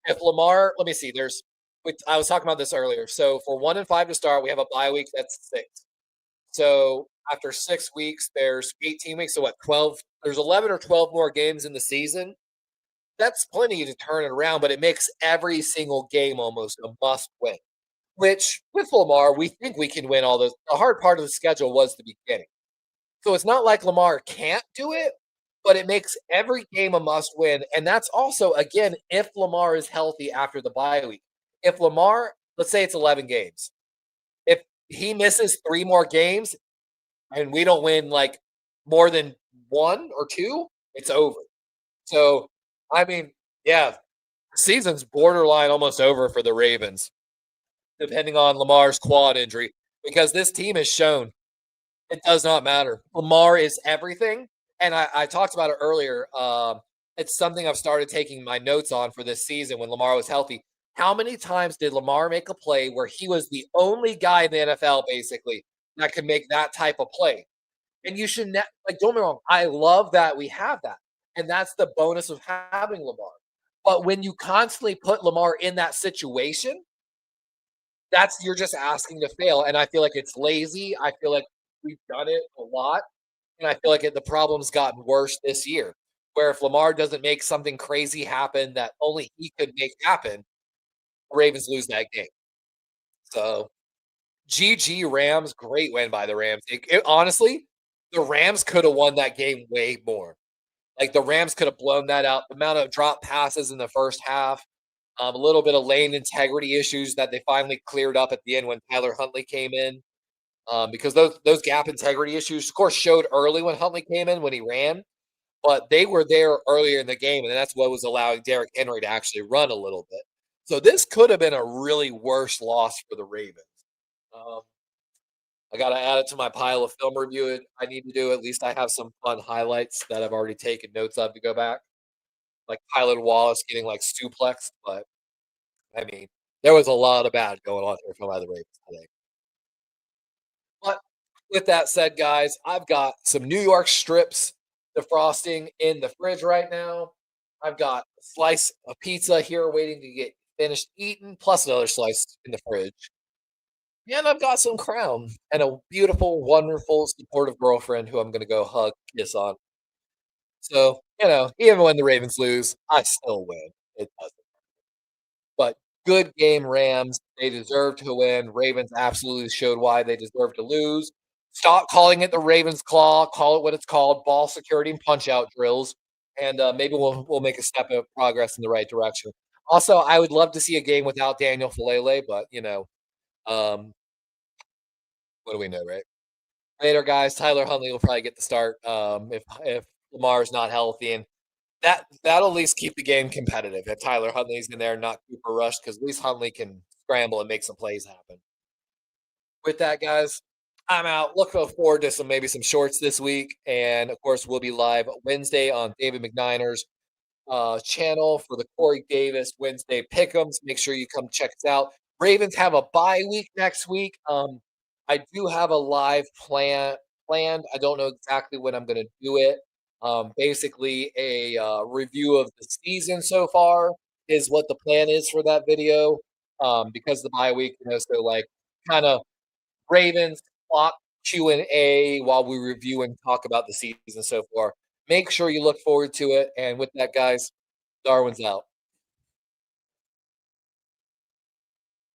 If Lamar, let me see, I was talking about this earlier. So for 1-5 to start, we have a bye week that's 6. So after 6 weeks, there's 18 weeks. So what, 12? There's 11 or 12 more games in the season. That's plenty to turn it around, but it makes every single game almost a must win. Which with Lamar, we think we can win all those. The hard part of the schedule was the beginning. So it's not like Lamar can't do it, but it makes every game a must win. And that's also, again, if Lamar is healthy after the bye week. If Lamar, let's say it's 11 games, if he misses 3 more games and we don't win like more than 1 or 2, it's over. So, I mean, yeah, the season's borderline almost over for the Ravens, depending on Lamar's quad injury, because this team has shown it does not matter. Lamar is everything. And I talked about it earlier. It's something I've started taking my notes on for this season when Lamar was healthy. How many times did Lamar make a play where he was the only guy in the NFL, basically, that could make that type of play? And you should, like, don't get me wrong, I love that we have that. And that's the bonus of having Lamar. But when you constantly put Lamar in that situation, you're just asking to fail. And I feel like it's lazy. I feel like we've done it a lot. And I feel like the problem's gotten worse this year, where if Lamar doesn't make something crazy happen that only he could make happen, the Ravens lose that game. So, GG Rams, great win by the Rams. Honestly, the Rams could have won that game way more. Like the Rams could have blown that out. The amount of drop passes in the first half, a little bit of lane integrity issues that they finally cleared up at the end when Tyler Huntley came in. Because those gap integrity issues, of course, showed early when Huntley came in when he ran, but they were there earlier in the game, and that's what was allowing Derrick Henry to actually run a little bit. So this could have been a really worse loss for the Ravens. I got to add it to my pile of film review. I need to do. At least I have some fun highlights that I've already taken notes of to go back, like Tylan Wallace getting like suplexed. But I mean, there was a lot of bad going on here from the Ravens today. But with that said, guys, I've got some New York strips defrosting in the fridge right now. I've got a slice of pizza here waiting to get finished eaten, plus another slice in the fridge. And I've got some crown and a beautiful, wonderful, supportive girlfriend who I'm gonna go hug, kiss on. So, even when the Ravens lose, I still win. It doesn't. But good game, Rams. They deserve to win. Ravens absolutely showed why they deserve to lose. Stop calling it the Ravens claw. Call it what it's called: ball security and punch out drills. And maybe we'll make a step of progress in the right direction. Also, I would love to see a game without Daniel Falele, but um, what do we know, right? Later, guys. Tyler Huntley will probably get the start if Lamar's not healthy, and that'll at least keep the game competitive. If Tyler Huntley's in there, not Cooper Rush, because at least Huntley can scramble and make some plays happen. With that, guys, I'm out. Looking forward to maybe some shorts this week, and of course, we'll be live Wednesday on David McNiner's channel for the Corey Davis Wednesday Pick'ems. Make sure you come check us out. Ravens have a bye week next week. I do have a live planned. I don't know exactly when I'm going to do it. Basically, a review of the season so far is what the plan is for that video. Because the bye week, so like kind of Ravens clock Q&A while we review and talk about the season so far. Make sure you look forward to it. And with that, guys, Darwin's out.